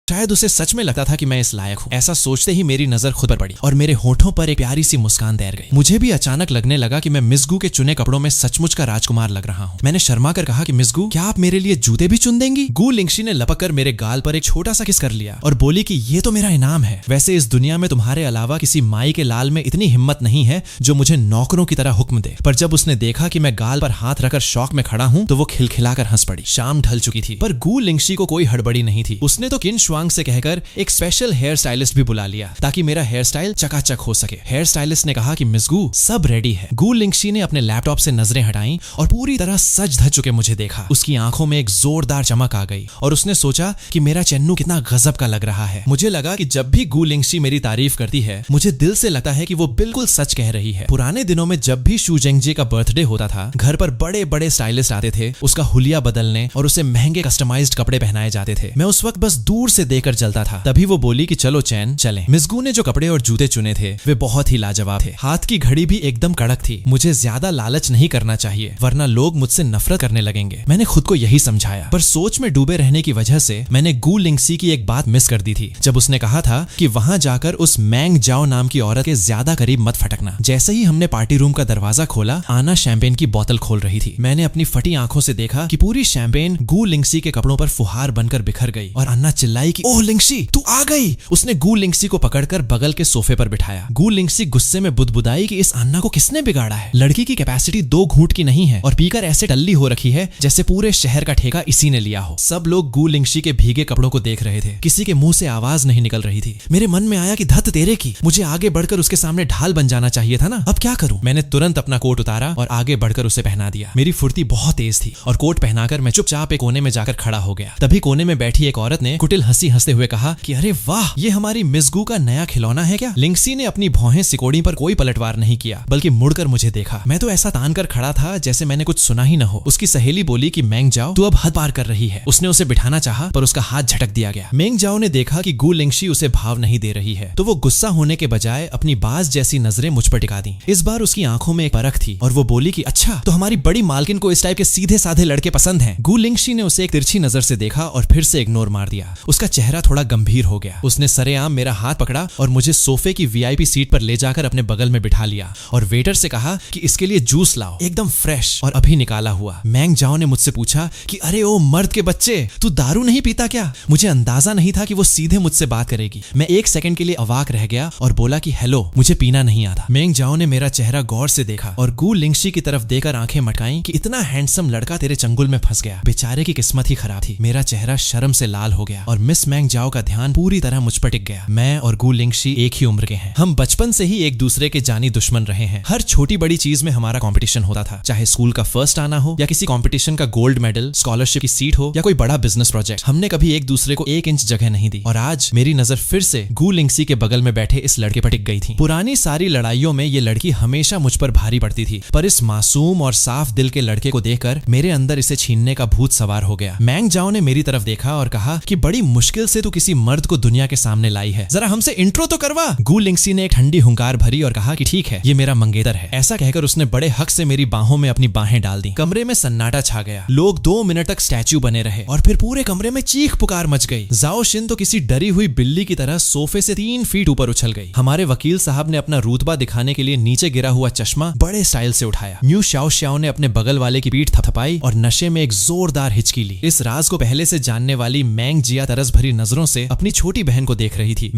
शायद उसे सच में लगता था कि मैं इस लायक हूँ। ऐसा सोचते ही मेरी नजर खुद पर पड़ी और मेरे होठों पर एक प्यारी सी मुस्कान तैर गई। मुझे भी अचानक लगने लगा कि मैं मिस गू के चुने कपड़ों में सचमुच का राजकुमार लग रहा हूँ। मैंने शर्मा कर कहा कि मिस गू, क्या आप मेरे लिए जूते भी चुन देंगी? गू लिंगशी ने लपक कर मेरे गाल पर एक छोटा सा किस कर लिया और बोली कि ये तो मेरा इनाम है। वैसे इस दुनिया में तुम्हारे अलावा किसी माई के लाल में इतनी हिम्मत नहीं है जो मुझे नौकरों की तरह हुक्म दे। पर जब उसने देखा कि मैं गाल पर हाथ रखकर शौक में खड़ा हूँ तो वो खिलखिलाकर हंस पड़ी। शाम ढल चुकी थी, पर गू लिंगशी को कोई हड़बड़ी नहीं थी। उसने तो किन श्वांग से कहकर एक स्पेशल हेयर स्टाइलिस्ट भी बुला लिया ताकि मेरा हेयर स्टाइल चकाचक हो सके। हेयर स्टाइलिस्ट ने कहा कि मिस गू, सब रेडी है। गू लिंगशी ने अपने लैपटॉप से नजरें हटाईं और पूरी तरह सज धज चुके मुझे देखा। उसकी आंखों में एक जोरदार चमक आ गई और उसने सोचा कि मेरा चन्नू कितना गजब का लग रहा है। मुझे लगा कि जब भी गू लिंगशी मेरी तारीफ करती है मुझे दिल से लगता है कि वो बिल्कुल सच कह रही है। पुराने दिनों में जब भी शू जेंगजिए का बर्थडे होता था, घर पर बड़े बड़े स्टाइलिस्ट आते थे उसका हुलिया बदलने और उसे महंगे कस्टमाइज्ड कपड़े पहनाए जाते थे। मैं उस वक्त बस दूर से देखकर जलता था। तभी वो बोली कि चलो चैन चलें। मिस गू ने जो कपड़े और जूते चुने थे वे बहुत ही लाजवाब थे। हाथ की घड़ी भी एकदम कड़क थी। मुझे ज्यादा लालच नहीं करना चाहिए वरना लोग मुझसे नफरत करने लगेंगे। मैंने खुद को यही समझाया, पर सोच में डूबे रहने की वजह से मैंने गू लिंगशी की एक बात मिस कर दी थी जब उसने कहा था कि वहां जाकर उस मैंग जाओ नाम की औरत के ज्यादा करीब मत फटकना। जैसे ही हमने पार्टी रूम का दरवाजा खोला, आना शैंपेन की बोतल खोल रही थी। मैंने अपनी फटी आंखों से देखा कि पूरी शैंपेन गू लिंगशी के कपड़ों पर फुहार बनकर बिखर गई और अन्ना चिल्लाई कि ओह लिंगशी, तू आ गई। उसने गू लिंगशी को पकड़कर बगल के सोफे पर बिठाया। गू लिंगशी गुस्से में बुदबुदाई कि इस अन्ना को किसने बिगाड़ा है? लड़की की कैपेसिटी 2 घूंट की नहीं है और पीकर ऐसे टल्ली हो रखी है जैसे पूरे शहर का ठेका इसी ने लिया हो। सब लोग गू लिंगशी के भीगे कपड़ों को देख रहे थे। किसी के मुंह से आवाज नहीं निकल रही थी। मेरे मन में आया कि धत तेरे की, मुझे आगे बढ़कर उसके सामने ढाल बन जाना चाहिए था ना। अब क्या करूं? मैंने तुरंत अपना कोट उतारा और आगे बढ़कर उसे पहना दिया। मेरी फुर्ती बहुत तेज थी और कोट पहनाकर मैं चुपचाप एक कोने में जाकर खड़ा हो गया। तभी कोने में बैठी एक औरत ने कुटिल हंसी हंसते हुए कहा कि अरे वाह, ये हमारी मिस गू का नया खिलौना है क्या? लिंगशी ने अपनी भौहें सिकोड़ी पर कोई पलटवार नहीं किया बल्कि मुड़कर मुझे देखा। मैं तो ऐसा तान कर खड़ा था जैसे मैंने कुछ सुना ही न हो। उसकी सहेली बोली कि मैंग जाओ, तू अब हद पार कर रही है। उसने उसे बिठाना चाहा पर उसका हाथ झटक दिया गया। मैंग जाओ ने देखा कि गू लिंगशी उसे भाव नहीं दे रही है तो वो गुस्सा होने के बजाय अपनी बाज जैसी नजरें मुझ पर टिका दी। इस बार उसकी आंखों में एक परख थी और वो बोली कि अच्छा, तो हमारी बड़ी मालकिन को इस टाइप के सीधे साधे लड़के पसंद हैं। गू लिंगशी ने उसे एक तिरछी नजर से देखा और फिर से इग्नोर मार दिया। उसका चेहरा थोड़ा गंभीर हो गया। उसने सरेआम मेरा हाथ पकड़ा और मुझे सोफे की वीआईपी सीट पर ले जाकर अपने बगल में बिठा लिया और वेटर से कहा कि इसके लिए जूस लाओ, एकदम फ्रेश और अभी निकाला हुआ। मैंग जाओ ने मुझसे पूछा कि अरे ओ मर्द के बच्चे, तू दारू नहीं पीता क्या? मुझे अंदाजा नहीं था कि वो सीधे मुझसे बात करेगी। मैं एक सेकंड के लिए अवाक रह गया और बोला कि हेलो, मुझे पीना नहीं आता। मैंग जाओ ने मेरा चेहरा गौर से देखा और गू लिंगशी की तरफ देकर आंखें मटकाई कि इतना हैंडसम लड़का तेरे चंगुल में फंस गया। बेचारे की किस्मत ही खराब थी। मेरा चेहरा शर्म से लाल हो गया और मिस मैंग जाओ का ध्यान पूरी तरह मुझ पर टिक गया। मैं और गु लिंगशी एक ही उम्र के हैं। हम बचपन से ही एक दूसरे के जानी दुश्मन रहे हैं। हर छोटी बड़ी चीज में हमारा कंपटीशन होता था, चाहे स्कूल का फर्स्ट आना हो या किसी कंपटीशन का गोल्ड मेडल, स्कॉलरशिप की सीट हो या कोई बड़ा बिजनेस प्रोजेक्ट। हमने कभी एक दूसरे को 1 इंच जगह नहीं दी। और आज मेरी नजर फिर से गु लिंगशी के बगल में बैठे इस लड़के पर टिक गई थी। पुरानी सारी लड़ाइयों में ये लड़की हमेशा मुझ पर भारी पड़ती थी, पर इस मासूम और साफ दिल के लड़के को देखकर मेरे अंदर इसे छीनने का भूत सवार हो गया। मैंग जाओ ने मेरी तरफ देखा और कहा कि बड़ी मुश्किल से तू किसी मर्द को दुनिया के सामने लाई है, जरा हमसे इंट्रो तो करवा। गु लिंगशी ने एक ठंडी हुंकार भरी और कहा कि ठीक है, ये मेरा मंगेतर है। ऐसा कहकर उसने बड़े हक से मेरी बाहों में अपनी बाहें डाल दी। कमरे में सन्नाटा छा गया। लोग 2 मिनट तक स्टैच्यू बने रहे और फिर पूरे कमरे में चीख पुकार मच गई। जाओ शिन तो किसी डरी हुई बिल्ली की तरह सोफे से 3 फीट ऊपर उछल गई। हमारे वकील साहब ने अपना रुतबा दिखाने के लिए नीचे गिरा हुआ चश्मा बड़े स्टाइल से उठाया। म्यू शाओ शाओ ने अपने बगल वाले की पीठ थपथपाई और नशे में एक जोरदार हिचकी ली। इस राज को पहले से जानने वाली मैंग जिया तरस भरी नजरों से अपनी छोटी बहन को देख रही थी।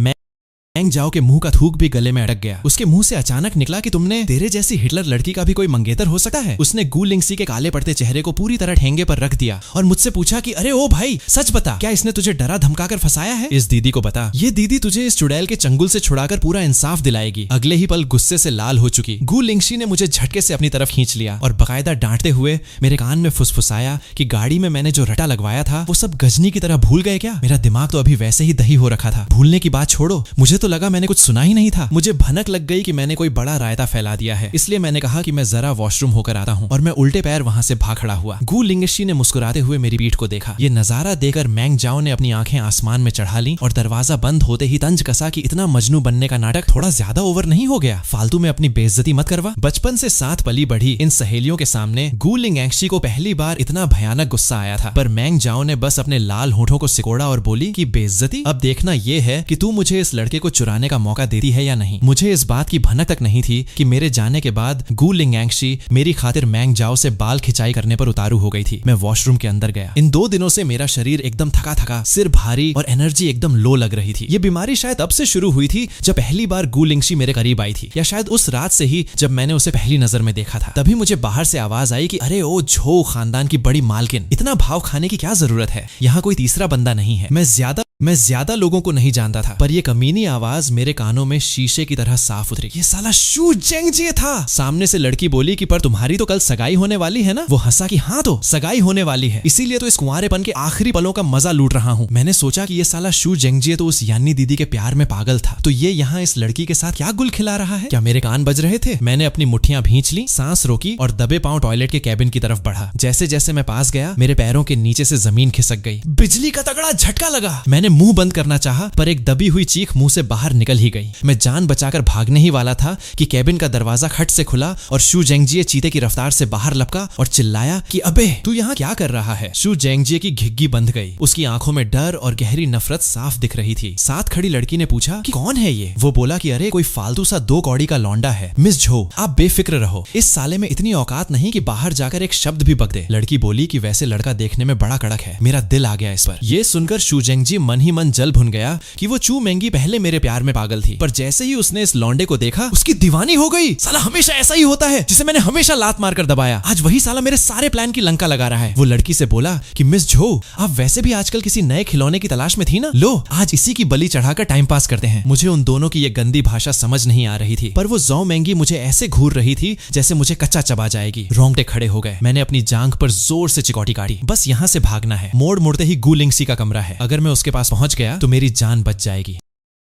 मैंग जाओ के मुंह का थूक भी गले में अटक गया। उसके मुंह से अचानक निकला कि तुमने तेरे जैसी हिटलर लड़की का भी कोई मंगेतर हो सकता है। उसने गु लिंगशी के काले पड़ते चेहरे को पूरी तरह ठेंगे पर रख दिया और मुझसे पूछा कि अरे ओ भाई, सच बता, क्या इसने तुझे डरा धमकाकर फंसाया है? इस दीदी को बता, ये दीदी तुझे इस चुड़ैल के चंगुल से छुड़ाकर पूरा इंसाफ दिलाएगी। अगले ही पल गुस्से से लाल हो चुकी गु लिंगशी ने मुझे झटके से अपनी तरफ खींच लिया और बकायदा डांटते हुए मेरे कान में फुसफुसाया कि गाड़ी में मैंने जो रटा लगवाया था वो सब गजनी की तरह भूल गए क्या? मेरा दिमाग तो अभी वैसे ही दही हो रखा था। भूलने की बात छोड़ो, मुझे तो लगा मैंने कुछ सुना ही नहीं था। मुझे भनक लग गई कि मैंने कोई बड़ा रायता फैला दिया है, इसलिए मैंने कहा कि मैं जरा वॉशरूम होकर आता हूँ और मैं उल्टे पैर वहां से भाग खड़ा हुआ। गु लिंगशी ने मुस्कुराते हुए मेरी पीठ को देखा। ये नजारा देखकर मैंग जाओ ने अपनी आंखें आसमान में चढ़ा ली और दरवाजा बंद होते ही तंज कसा कि इतना मजनू बनने का नाटक थोड़ा ज्यादा ओवर नहीं हो गया? फालतू में अपनी बेइज्जती मत करवा। बचपन से साथ पली बढ़ी इन सहेलियों के सामने गु लिंगशी को पहली बार इतना भयानक गुस्सा आया था, पर मैंग जाओ ने बस अपने लाल होठों को सिकोड़ा और बोली कि बेइज्जती? अब देखना ये है कि तू मुझे इस लड़के को चुराने का मौका देती है या नहीं। मुझे इस बात की भनक तक नहीं थी कि मेरे जाने के बाद गु लिंगशी मेरी खातिर मैंग जाओ से बाल खिंचाई करने पर उतारू हो गई थी। मैं वॉशरूम के अंदर गया। इन 2 दिनों से मेरा शरीर एकदम थका थका, सिर भारी और एनर्जी एकदम लो लग रही थी। ये बीमारी शायद अब से शुरू हुई थी जब पहली बार गु लिंगशी मेरे करीब आई थी, या शायद उस रात से ही जब मैंने उसे पहली नजर में देखा था। तभी मुझे बाहर से आवाज आई कि अरे ओ झो खानदान की बड़ी मालकिन, इतना भाव खाने की क्या जरूरत है? यहाँ कोई तीसरा बंदा नहीं है। मैं ज्यादा लोगों को नहीं जानता था, पर यह कमीनी आवाज मेरे कानों में शीशे की तरह साफ उतरी। ये साला शू जेंगजिए था। सामने से लड़की बोली कि पर तुम्हारी तो कल सगाई होने वाली है ना? वो हंसा कि हाँ तो सगाई होने वाली है, इसीलिए तो इस कुंवारेपन के आखिरी पलों का मजा लूट रहा हूँ। मैंने सोचा कि ये साला शू जेंगजिए तो उस यानी दीदी के प्यार में पागल था, तो ये यहाँ इस लड़की के साथ क्या गुल खिला रहा है? क्या मेरे कान बज रहे थे? मैंने अपनी मुट्ठियां भींच ली, सांस रोकी और दबे पांव टॉयलेट के कैबिन की तरफ बढ़ा। जैसे जैसे मैं पास गया, मेरे पैरों के नीचे से जमीन खिसक गई। बिजली का तगड़ा झटका लगा। मैंने मुंह बंद करना चाहा, पर एक दबी हुई चीख मुंह से बाहर निकल ही गई। मैं जान बचाकर भागने ही वाला था कि कैबिन का दरवाजा खट से खुला और शू जेंगजिए चीते की रफ्तार से बाहर लपका और चिल्लाया कि अबे तू यहाँ क्या कर रहा है? शू जेंगजिए की घिग्गी बंध गई। उसकी आंखों में डर और गहरी नफरत साफ दिख रही थी। साथ खड़ी लड़की ने पूछा कि कौन है ये? वो बोला कि अरे कोई फालतू सा 2 कौड़ी का लौंडा है। मिस झो, आप बेफिक्र रहो, इस साले में इतनी औकात नहीं कि बाहर जाकर एक शब्द भी बक दे। लड़की बोली कि वैसे लड़का देखने में बड़ा कड़क है। मेरा दिल आ गया इस पर। यह सुनकर शू जेंगजिए मन ही मन जल भुन गया कि वो चू मेंगी पहले मेरे प्यार में पागल थी, पर जैसे ही उसने इस लौंडे को देखा उसकी दीवानी हो गई। साला हमेशा ऐसा ही होता है, जिसे मैंने हमेशा लात मारकर दबाया, आज वही साला मेरे सारे प्लान की लंका लगा रहा है। वो लड़की से बोला कि मिस झो, आप वैसे भी आजकल किसी नए खिलौने की तलाश में थी ना? लो आज इसी की बलि चढ़ाकर टाइम पास करते हैं। मुझे उन दोनों की ये गंदी भाषा समझ नहीं आ रही थी, पर वो जाओ मेंगी मुझे ऐसे घूर रही थी जैसे मुझे कच्चा चबा जाएगी। रोंगटे खड़े हो गए। मैंने अपनी जांघ पर जोर से चिकोटी काटी। बस यहाँ से भागना है। मोड़ मुड़ते ही गु लिंगशी का कमरा है। अगर मैं उसके पास पहुंच गया तो मेरी जान बच जाएगी।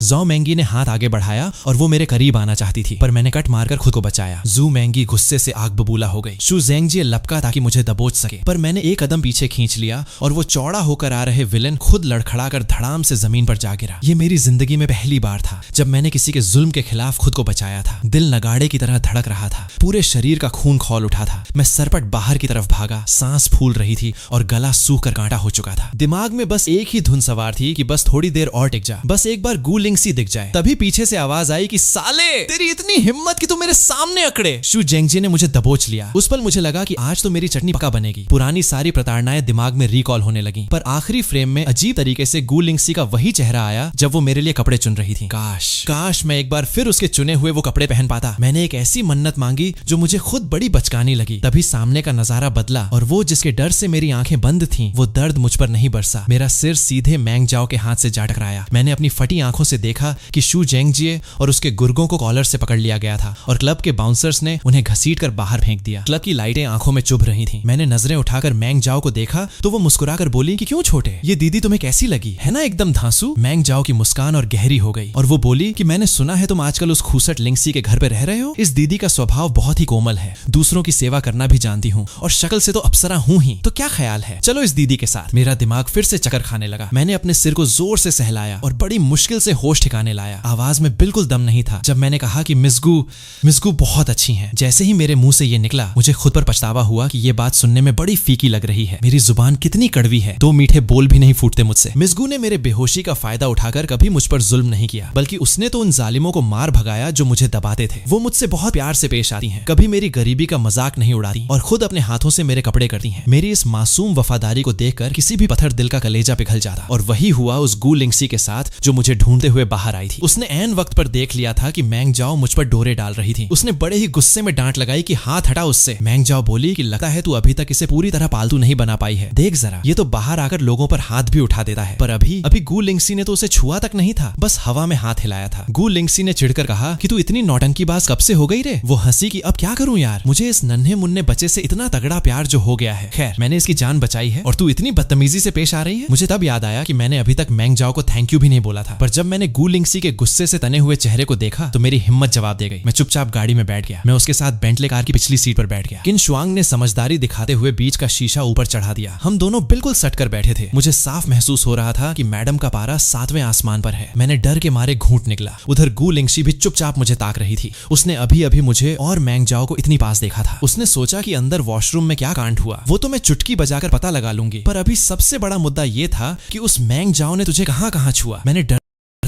जाओ मेंगी ने हाथ आगे बढ़ाया और वो मेरे करीब आना चाहती थी, पर मैंने कट मारकर खुद को बचाया। जू मेंगी गुस्से से आग बबूला हो गई। शू जेंगजिए लपका ताकि मुझे दबोच सके, पर मैंने एक कदम पीछे खींच लिया और वो चौड़ा होकर आ रहे विलेन खुद लड़खड़ाकर धड़ाम से जमीन पर जा गिरा। ये मेरी जिंदगी में पहली बार था जब मैंने किसी के जुल्म के खिलाफ खुद को बचाया था। दिल नगाड़े की तरह धड़क रहा था, पूरे शरीर का खून खौल उठा था। मैं सरपट बाहर की तरफ भागा, सांस फूल रही थी और गला सूख कर कांटा हो चुका था। दिमाग में बस एक ही धुन सवार थी कि बस थोड़ी देर और टिक जा, बस एक बार गु लिंगसी दिख जाए। तभी पीछे से आवाज आई कि साले तेरी इतनी हिम्मत कि तू मेरे सामने अकड़े। शू जेंगजे ने मुझे दबोच लिया। उस पल मुझे लगा कि आज तो मेरी चटनी पक्का बनेगी। पुरानी सारी प्रताड़नाएं दिमाग में रिकॉल होने लगी। पर आखिरी फ्रेम में अजीब तरीके से गू लिंगसी का वही चेहरा आया जब वो मेरे लिए कपड़े चुन रही थी। काश मैं एक बार फिर उसके चुने हुए वो कपड़े पहन पाता। मैंने एक ऐसी मन्नत मांगी जो मुझे खुद बड़ी बचकानी लगी। तभी सामने का नजारा बदला और वो जिसके डर से मेरी आंखें बंद थीं, वो दर्द मुझ पर नहीं बरसा। मेरा सिर सीधे मैंग जाओ के हाथ से जा टकराया। मैंने अपनी फटी आंखों से देखा कि शू जेंगजिए और उसके गुर्गों को कॉलर से पकड़ लिया गया था और क्लब के बाउंसर्स ने उन्हें घसीटकर बाहर फेंक दिया। क्लब की लाइटें आंखों में चुभ रही थीं। मैंने नजरें उठाकर मैंग जाओ को देखा तो वो मुस्कुराकर बोली कि क्यों छोटे, ये दीदी तुम्हें कैसी लगी, है ना एकदम धांसू। मैंग जाओ की मुस्कान और गहरी हो गई और वो बोली कि मैंने सुना है तुम आजकल उस खूसट लिंगसी के घर पे रह रहे हो। इस दीदी का स्वभाव बहुत ही कोमल है, दूसरों की सेवा करना भी जानती हूँ और शक्ल से तो अप्सरा हूँ ही, तो क्या ख्याल है चलो इस दीदी के साथ। मेरा दिमाग फिर से चक्कर खाने लगा। मैंने अपने सिर को जोर से सहलाया और बड़ी मुश्किल से होश ठिकाने लाया। आवाज में बिल्कुल दम नहीं था जब मैंने कहा कि मिस गू बहुत अच्छी हैं। जैसे ही मेरे मुंह से ये निकला मुझे खुद पर पछतावा हुआ कि ये बात सुनने में बड़ी फीकी लग रही है। मेरी जुबान कितनी कड़वी है, 2 मीठे बोल भी नहीं फूटते मुझसे। मिस गू ने मेरे बेहोशी का फायदा उठाकर कभी मुझ पर जुल्म नहीं किया, बल्कि उसने तो उन जालिमों को मार भगाया जो मुझे दबाते थे। वो मुझसे बहुत प्यार से पेश आती हैं, कभी मेरी गरीबी का मजाक नहीं उड़ाती और खुद अपने हाथों से मेरे कपड़े करती हैं। मेरी इस मासूम वफादारी को देखकर किसी भी पत्थर दिल का कलेजा पिघल जाता। और वही हुआ उस गू लिंगसी के साथ जो मुझे ढूंढते हुए बाहर आई थी। उसने ऐन वक्त पर देख लिया था कि मैंग जाओ मुझ पर डोरे डाल रही थी। उसने बड़े ही गुस्से में डांट लगाई कि हाथ हटा उससे। मैंग जाओ बोली कि लगता है तू अभी तक इसे पूरी तरह पालतू नहीं बना पाई है, देख जरा ये तो बाहर आकर लोगों पर हाथ भी उठा देता है। पर अभी गू लिंगसी ने तो उसे छुआ तक नहीं था, बस हवा में हाथ हिलाया था। गू लिंगसी ने चिढ़कर कहा कि तू इतनी नौटंकीबाज कब से हो गई रे। वो हंसी कि अब क्या करूं यार, मुझे इस नन्हे मुन्ने बच्चे से इतना तगड़ा प्यार जो हो गया है, खैर मैंने इसकी जान बचाई है और तू इतनी बदतमीजी से पेश आ रही है। मुझे तब याद आया कि मैंने अभी तक मैंग जाओ को थैंक यू भी नहीं बोला था। पर जब मैंने गू लिंगसी के गुस्से से तने हुए चेहरे को देखा तो मेरी हिम्मत जवाब दे गई। मैं चुपचाप गाड़ी में बैठ गया। मैं उसके साथ बेंटले कार की पिछली सीट पर बैठ गया। किन शुआंग ने समझदारी दिखाते हुए बीच का शीशा ऊपर चढ़ा दिया। हम दोनों बिल्कुल सट कर बैठे थे। मुझे साफ महसूस हो रहा था कि मैडम का पारा 7वें आसमान पर है। मैंने डर के मारे घूंट निकला। उधर गू लिंगसी भी चुपचाप मुझे ताक रही थी। उसने अभी मुझे और मैंग जाओ को इतनी पास देखा था। उसने सोचा कि अंदर वॉशरूम में क्या कांड हुआ वो तो मैं चुटकी बजाकर पता लगा लूंगी, पर अभी सबसे बड़ा मुद्दा ये था कि उस मैंग जाओ ने तुझे कहां छुआ। मैंने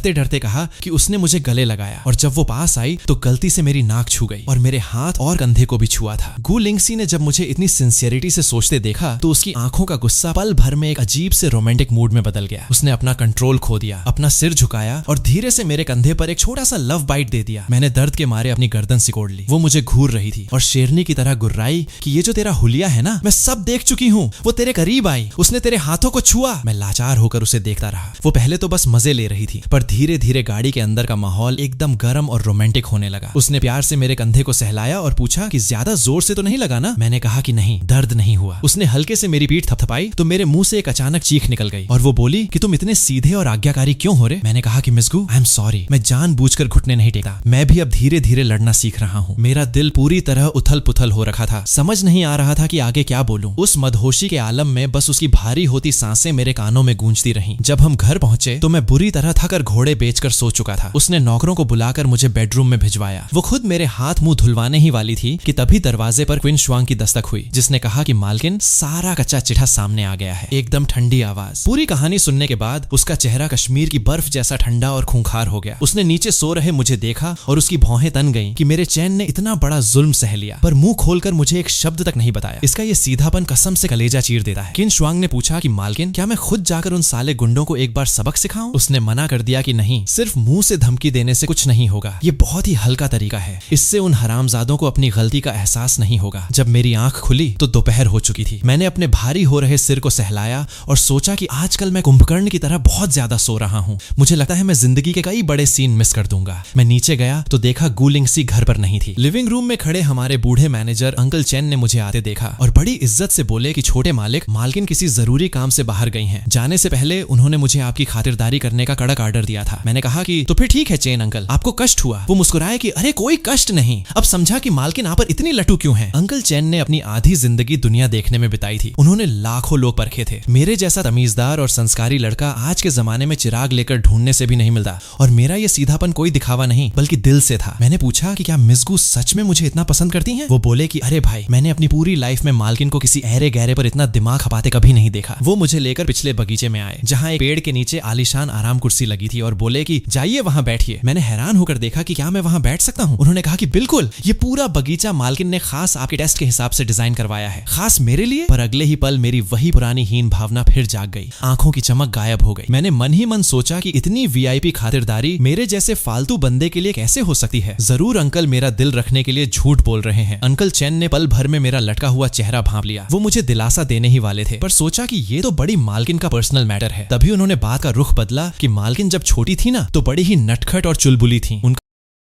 डरते कहा कि उसने मुझे गले लगाया और जब वो पास आई तो गलती से मेरी नाक छू गई और मेरे हाथ और कंधे को भी छुआ था। गू लिंगसी ने जब मुझे इतनी सिंसियरिटी से सोचते देखा तो उसकी आंखों का गुस्सा पल भर में एक अजीब से रोमांटिक मूड में बदल गया। उसने अपना कंट्रोल खो दिया, अपना सिर झुकाया और धीरे से मेरे कंधे पर एक छोटा सा लव बाइट दे दिया। मैंने दर्द के मारे अपनी गर्दन सिकोड़ ली। वो मुझे घूर रही थी और शेरनी की तरह गुर्राई कि ये जो तेरा हुलिया है ना, मैं सब देख चुकी हूँ। वो तेरे करीब आई, उसने तेरे हाथों को छुआ। मैं लाचार होकर उसे देखता रहा। वो पहले तो बस मजे ले रही थी, पर धीरे धीरे गाड़ी के अंदर का माहौल एकदम गर्म और रोमांटिक होने लगा। उसने प्यार से मेरे कंधे को सहलाया और पूछा कि ज्यादा जोर से तो नहीं लगा ना। मैंने कहा कि नहीं, दर्द नहीं हुआ। उसने हल्के से मेरी पीठ थपथपाई तो मेरे मुंह से एक अचानक चीख निकल गई और वो बोली कि तुम इतने सीधे और आज्ञाकारी क्यों हो रहे। मैंने कहा कि Miss Gu, I am sorry, मैं जानबूझकर घुटने नहीं टेकता। मैं भी अब धीरे धीरे लड़ना सीख रहा हूँ। मेरा दिल पूरी तरह उथल पुथल हो रखा था। समझ नहीं आ रहा था कि आगे क्या बोलूं। उस मदहोशी के आलम में बस उसकी भारी होती सांसें मेरे कानों में गूंजती रहीं। जब हम घर पहुंचे तो मैं बुरी तरह थक कर घोड़े बेचकर सो चुका था। उसने नौकरों को बुलाकर मुझे बेडरूम में भिजवाया। वो खुद मेरे हाथ मुंह धुलवाने ही वाली थी कि तभी दरवाजे पर क्विन शुआंग की दस्तक हुई, जिसने कहा कि मालकिन, सारा कच्चा चिट्ठा सामने आ गया है। एकदम ठंडी आवाज। पूरी कहानी सुनने के बाद उसका चेहरा कश्मीर की बर्फ जैसा ठंडा और खूंखार हो गया। उसने नीचे सो रहे मुझे देखा और उसकी भौहें तन गईं कि मेरे चैन ने इतना बड़ा जुल्म सह लिया, पर मुंह खोलकर मुझे एक शब्द तक नहीं बताया। इसका ये सीधापन कसम से कलेजा चीर देता है। किन शुआंग ने पूछा कि मालकिन, क्या मैं खुद जाकर उन साले गुंडों को एक बार सबक सिखाऊं? उसने मना कर दिया कि नहीं, सिर्फ मुंह से धमकी देने से कुछ नहीं होगा। ये बहुत ही हल्का तरीका है, इससे उन हरामजादों को अपनी गलती का एहसास नहीं होगा। जब मेरी आंख खुली तो दोपहर हो चुकी थी। मैंने अपने भारी हो रहे सिर को सहलाया और सोचा कि आजकल मैं कुंभकर्ण की तरह बहुत ज्यादा सो रहा हूँ। मुझे लगता है मैं जिंदगी के कई बड़े सीन मिस कर दूंगा। मैं नीचे गया तो देखा गू लिंगसी घर पर नहीं थी। लिविंग रूम में खड़े हमारे बूढ़े मैनेजर अंकल चैन ने मुझे आते देखा और बड़ी इज्जत से बोले कि छोटे मालिक, मालकिन किसी जरूरी काम से बाहर गई हैं। जाने से पहले उन्होंने मुझे आपकी खातिरदारी करने का कड़क आर्डर दिया था। मैंने कहा कि तो फिर ठीक है चैन अंकल, आपको कष्ट हुआ। वो मुस्कुराए कि अरे कोई कष्ट नहीं, अब समझा कि मालकिन आप पर इतनी लटू क्यों है। अंकल चैन ने अपनी आधी जिंदगी दुनिया देखने में बिताई थी। उन्होंने लाखों लोग परखे थे। मेरे जैसा तमीजदार और संस्कारी लड़का आज के जमाने में चिराग लेकर ढूंढने से भी नहीं मिलता। और मेरा ये सीधापन कोई दिखावा नहीं बल्कि दिल से था। मैंने पूछा कि क्या मिस गू सच में मुझे इतना पसंद करती हैं? वो बोले कि अरे भाई, मैंने अपनी पूरी लाइफ में मालकिन को किसी ऐरे गहरे पर इतना दिमाग खपाते कभी नहीं देखा। वो मुझे लेकर पिछले बगीचे में आए, जहाँ एक पेड़ के नीचे आलीशान आराम कुर्सी लगी थी और बोले कि जाइए वहां बैठिए। मैंने हैरान होकर देखा कि क्या मैं वहां बैठ सकता हूं। उन्होंने कहा कि बिल्कुल, ये पूरा बगीचा मालकिन ने खास आपके टेस्ट के हिसाब से डिजाइन करवाया है, खास मेरे लिए। पर अगले ही पल मेरी वही पुरानी हीन भावना फिर जाग गई, आंखों की चमक गायब हो गई। मैंने मन ही मन सोचा कि इतनी वीआईपी खातिरदारी मेरे जैसे फालतू बंदे के लिए कैसे हो सकती है। जरूर अंकल मेरा दिल रखने के लिए झूठ बोल रहे हैं। अंकल चैन ने पल भर में मेरा लटका हुआ चेहरा भांप लिया। वो मुझे दिलासा देने ही वाले थे, पर सोचा कि ये तो बड़ी मालकिन का पर्सनल मैटर है। तभी उन्होंने बात का रुख बदला कि मालकिन जब छोटी थी ना तो बड़ी ही नटखट और चुलबुली थी। उनका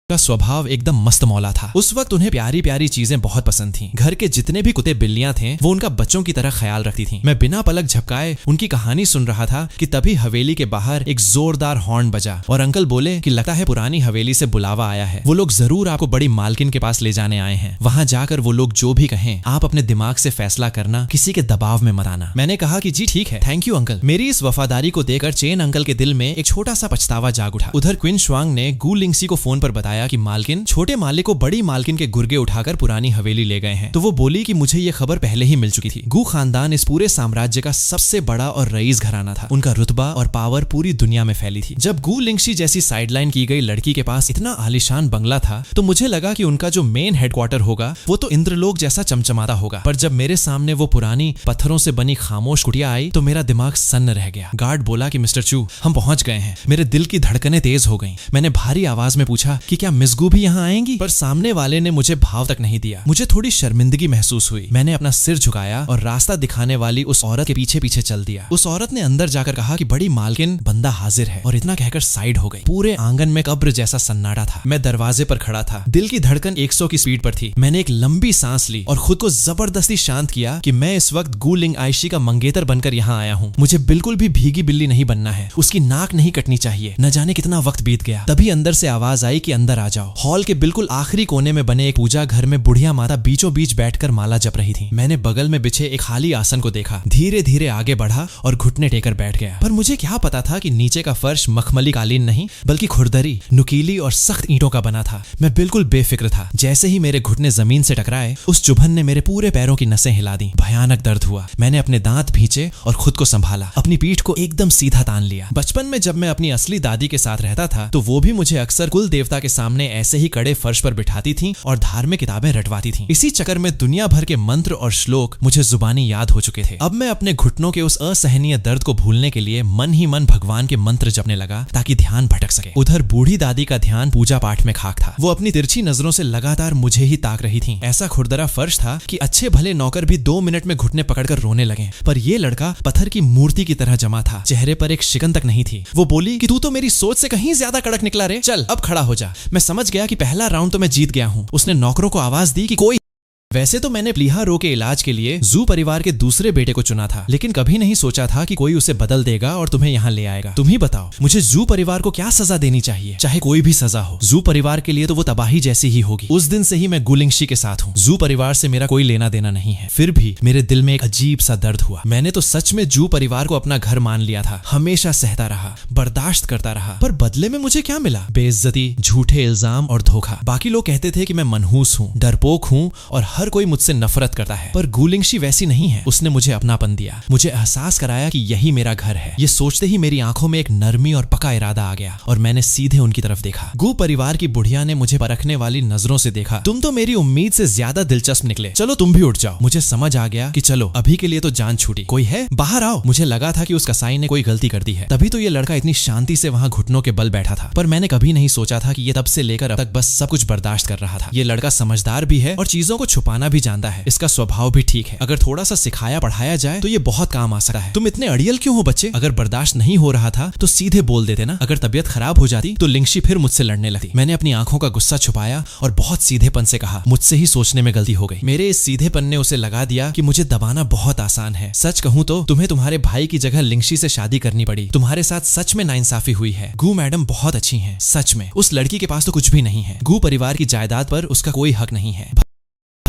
स्वभाव एकदम मस्त मौला था। उस वक्त उन्हें प्यारी प्यारी चीजें बहुत पसंद थीं। घर के जितने भी कुत्ते बिल्लियां थे वो उनका बच्चों की तरह ख्याल रखती थीं। मैं बिना पलक झपकाए उनकी कहानी सुन रहा था कि तभी हवेली के बाहर एक जोरदार हॉर्न बजा और अंकल बोले कि लगता है पुरानी हवेली से बुलावा आया है। वो लोग जरूर आपको बड़ी मालकिन के पास ले जाने आए हैं। वहां जाकर वो लोग जो भी कहें आप अपने दिमाग से फैसला करना, किसी के दबाव में मत आना। मैंने कहा कि जी ठीक है, थैंक यू अंकल। मेरी इस वफादारी को देखकर चेन अंकल के दिल में एक छोटा सा पछतावा जाग उठा। उधर क्विन श्वांग ने गू लिंगसी को फोन पर बताया कि मालकिन छोटे मालिक को बड़ी मालकिन के गुर्गे उठाकर पुरानी हवेली ले गए हैं। तो वो बोली कि मुझे ये खबर पहले ही मिल चुकी थी। गू खानदान इस पूरे साम्राज्य का सबसे बड़ा और रईस घराना था। उनका रुतबा और पावर पूरी दुनिया में फैली थी। जब गू लिंगशी जैसी साइडलाइन की गई लड़की के पास इतना आलीशान बंगला था तो मुझे लगा कि उनका जो मेन हेडक्वार्टर होगा वो तो इंद्रलोक जैसा चमचमाता होगा। पर जब मेरे सामने वो पुरानी पत्थरों से बनी खामोश कुटिया आई तो मेरा दिमाग सन्न रह गया। गार्ड बोला कि मिस्टर चू, हम पहुंच गए हैं। मेरे दिल की धड़कनें तेज हो गईं। मैंने भारी आवाज में पूछा कि क्या मिस गू भी यहाँ आएंगी? पर सामने वाले ने मुझे भाव तक नहीं दिया। मुझे थोड़ी शर्मिंदगी महसूस हुई। मैंने अपना सिर झुकाया और रास्ता दिखाने वाली उस औरत के पीछे पीछे चल दिया। उस औरत ने अंदर जाकर कहा कि बड़ी मालकिन, बंदा हाजिर है, और इतना कहकर साइड हो गई। पूरे आंगन में कब्र जैसा सन्नाटा था। मैं दरवाजे पर खड़ा था। दिल की धड़कन 100 की स्पीड पर थी। मैंने एक लंबी सांस ली और खुद को जबरदस्ती शांत किया कि मैं इस वक्त गू लिंग आयशी का मंगेतर बनकर यहाँ आया हूँ। मुझे बिल्कुल भी भीगी बिल्ली नहीं बनना है। उसकी नाक नहीं कटनी चाहिए। न जाने कितना वक्त बीत गया। तभी अंदर से आवाज आई कि अंदर आ जाओ। हॉल के बिल्कुल आखिरी कोने में बने एक पूजा घर में बुढ़िया माता बीचों बीच बैठकर माला जप रही थी। मैंने बगल में बिछे एक खाली आसन को देखा, धीरे धीरे आगे बढ़ा और घुटने टेकर बैठ गया। पर मुझे क्या पता था कि नीचे का फर्श मखमली कालीन नहीं बल्कि खुरदरी, नुकीली और सख्त ईंटों का बना था। मैं बिल्कुल बेफिक्र था। जैसे ही मेरे घुटने जमीन से टकराए उस चुभन ने मेरे पूरे पैरों की नसें हिला दी। भयानक दर्द हुआ। मैंने अपने दांत भींचे और खुद को संभाला। अपनी पीठ को एकदम सीधा तान लिया। बचपन में जब मैं अपनी असली दादी के साथ रहता था तो वो भी मुझे अक्सर कुल देवता के सामने ऐसे ही कड़े फर्श पर बिठाती थी और धार्मिक किताबें रटवाती थी। इसी चक्कर में दुनिया भर के मंत्र और श्लोक मुझे जुबानी याद हो चुके थे। अब मैं अपने घुटनों के उस असहनीय दर्द को भूलने के लिए मन ही मन भगवान के मंत्र जपने लगा ताकि ध्यान भटक सके। उधर बूढ़ी दादी का ध्यान पूजा पाठ में खाक था। वो अपनी तिरछी नजरों से लगातार मुझे ही ताक रही थी। ऐसा खुरदरा फर्श था कि अच्छे भले नौकर भी 2 मिनट में घुटने पकड़कर रोने लगे। पर ये लड़का पत्थर की मूर्ति की तरह जमा था। चेहरे पर एक शिकन तक नहीं थी। वो बोली कि तू तो मेरी सोच से कहीं ज्यादा कड़क निकला रे, चल अब खड़ा हो जा। मैं समझ गया कि पहला राउंड तो मैं जीत गया हूँ। उसने नौकरों को आवाज दी कि कोई। वैसे तो मैंने प्लीहा रो के इलाज के लिए जू परिवार के दूसरे बेटे को चुना था, लेकिन कभी नहीं सोचा था कि कोई उसे बदल देगा और तुम्हें यहाँ ले आएगा। तुम ही बताओ, मुझे जू परिवार को क्या सजा देनी चाहिए? चाहे कोई भी सजा हो, जू परिवार के लिए तो वो तबाही जैसी ही होगी। उस दिन से ही मैं गुलिंगशी के साथ हूँ। जू परिवार से मेरा कोई लेना देना नहीं है। फिर भी मेरे दिल में एक अजीब सा दर्द हुआ। मैंने तो सच में जू परिवार को अपना घर मान लिया था। हमेशा सहता रहा, बर्दाश्त करता रहा, पर बदले में मुझे क्या मिला? बेइज्जती, झूठे इल्जाम और धोखा। बाकी लोग कहते थे कि मैं मनहूस हूँ, डरपोक हूँ और हर कोई मुझसे नफरत करता है। पर गुलिंगशी वैसी नहीं है। उसने मुझे अपनापन दिया, मुझे एहसास कराया कि यही मेरा घर है। ये सोचते ही मेरी आंखों में एक नरमी और पक्का इरादा आ गया और मैंने सीधे उनकी तरफ देखा। गू परिवार की बुढ़िया ने मुझे परखने वाली नजरों से देखा। तुम तो मेरी उम्मीद से ज्यादा दिलचस्प निकले। चलो तुम भी उठ जाओ। मुझे समझ आ गया कि चलो अभी के लिए तो जान छूटी। कोई है? बाहर आओ। मुझे लगा था कि उस कसाई ने कोई गलती कर दी है, तभी तो ये लड़का इतनी शांति से वहां घुटनों के बल बैठा था। पर मैंने कभी नहीं सोचा था कि ये तब से लेकर अब तक बस सब कुछ बर्दाश्त कर रहा था। ये लड़का समझदार भी है और चीजों को छुपाना भी जानता है। इसका स्वभाव भी ठीक है। अगर थोड़ा सा सिखाया पढ़ाया जाए तो ये बहुत काम आ सकता है। तुम इतने अड़ियल क्यों हो बच्चे? अगर बर्दाश्त नहीं हो रहा था तो सीधे बोल देते ना। अगर तबीयत खराब हो जाती तो लिंगशी फिर मुझसे लड़ने लगती। मैंने अपनी आंखों का गुस्सा छुपाया और बहुत सीधेपन से कहा, मुझसे ही सोचने में गलती हो गई। मेरे इस सीधेपन ने उसे लगा दिया कि मुझे दबाना बहुत आसान है। सच कहूं तो तुम्हें तुम्हारे भाई की जगह लिंगशी से शादी करनी पड़ी। तुम्हारे साथ सच में नाइंसाफी हुई है। गू मैडम बहुत अच्छी हैं, सच में। उस लड़की के पास तो कुछ भी नहीं है। गू परिवार की जायदाद पर उसका कोई हक नहीं है।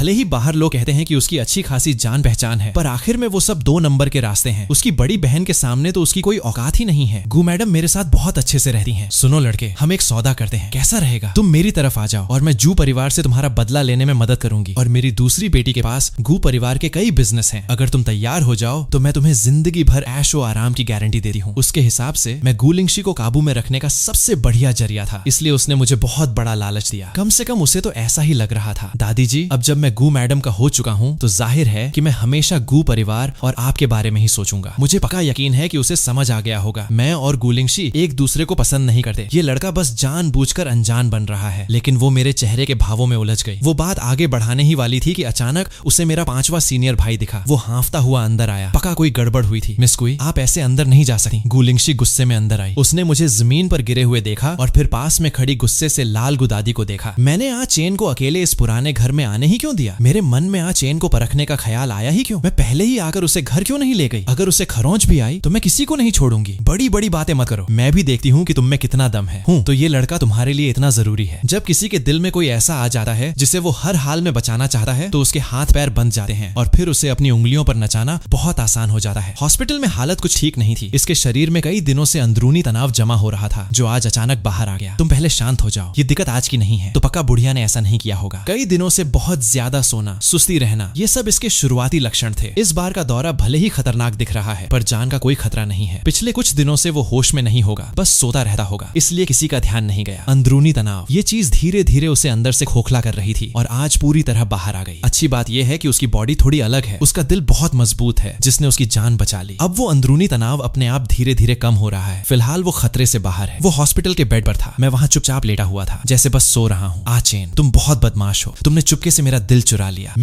भले ही बाहर लोग कहते हैं कि उसकी अच्छी खासी जान पहचान है, पर आखिर में वो सब 2 नंबर के रास्ते हैं। उसकी बड़ी बहन के सामने तो उसकी कोई औकात ही नहीं है। गू मैडम मेरे साथ बहुत अच्छे से रहती हैं। सुनो लड़के, हम एक सौदा करते हैं, कैसा रहेगा? तुम मेरी तरफ आ जाओ और मैं जू परिवार से तुम्हारा बदला लेने में मदद करूंगी, और मेरी दूसरी बेटी के पास गू परिवार के कई बिजनेस हैं। अगर तुम तैयार हो जाओ तो मैं तुम्हें जिंदगी भर ऐशो आराम की गारंटी देती हूँ। उसके हिसाब से मैं गू लिंगशी को काबू में रखने का सबसे बढ़िया जरिया था, इसलिए उसने मुझे बहुत बड़ा लालच दिया। कम से कम उसे तो ऐसा ही लग रहा था। दादी जी, अब जब मैं गू मैडम का हो चुका हूँ तो जाहिर है कि मैं हमेशा गू परिवार और आपके बारे में ही सोचूंगा। मुझे पक्का यकीन है कि उसे समझ आ गया होगा मैं और गू लिंगशी एक दूसरे को पसंद नहीं करते। ये लड़का बस जानबूझकर अनजान बन रहा है। लेकिन वो मेरे चेहरे के भावों में उलझ गई। वो बात आगे बढ़ाने ही वाली थी कि अचानक उसे मेरा 5वां सीनियर भाई दिखा। वो हांफता हुआ अंदर आया। पक्का कोई गड़बड़ हुई थी। मिस कुई, आप ऐसे अंदर नहीं जा सकती। गू लिंगशी गुस्से में अंदर आई। उसने मुझे जमीन पर गिरे हुए देखा और फिर पास में खड़ी गुस्से से लाल गुदादी को देखा। मैंने आज चेन को अकेले इस पुराने घर में आने ही क्यों दिया? मेरे मन में आज चेन को परखने का ख्याल आया ही क्यों? मैं पहले ही आकर उसे घर क्यों नहीं ले गई? अगर उसे खरोंच भी आई तो मैं किसी को नहीं छोड़ूंगी। बड़ी बड़ी बातें मत करो, मैं भी देखती हूँ कि तुम में कितना दम है। तो ये लड़का तुम्हारे लिए इतना जरूरी है। जब किसी के दिल में कोई ऐसा आ जाता है जिसे वो हर हाल में बचाना चाहता है तो उसके हाथ पैर बंध जाते हैं और फिर उसे अपनी उंगलियों पर नचाना बहुत आसान हो जाता है। हॉस्पिटल में हालत कुछ ठीक नहीं थी। इसके शरीर में कई दिनों से अंदरूनी तनाव जमा हो रहा था जो आज अचानक बाहर आ गया। तुम पहले शांत हो जाओ, ये दिक्कत आज की नहीं है। तो पक्का बुढ़िया ने ऐसा नहीं किया होगा। कई दिनों से बहुत ज्यादा सोना, सुस्ती रहना, ये सब इसके शुरुआती लक्षण थे। इस बार का दौरा भले ही खतरनाक दिख रहा है पर जान का कोई खतरा नहीं है। पिछले कुछ दिनों से वो होश में नहीं होगा, बस सोता रहता होगा, इसलिए किसी का ध्यान नहीं गया। अंदरूनी तनाव, ये चीज धीरे धीरे उसे अंदर से खोखला कर रही थी और आज पूरी तरह बाहर आ गई। अच्छी बात यह है कि उसकी बॉडी थोड़ी अलग है। उसका दिल बहुत मजबूत है जिसने उसकी जान बचा ली। अब वो अंदरूनी तनाव अपने आप धीरे धीरे कम हो रहा है। फिलहाल वो खतरे से बाहर है। वो हॉस्पिटल के बेड पर था। मैं वहां चुपचाप लेटा हुआ था, जैसे बस सो रहा हूँ। चेन, तुम बहुत बदमाश हो। तुमने चुपके से मेरा दिल चुरा लिया।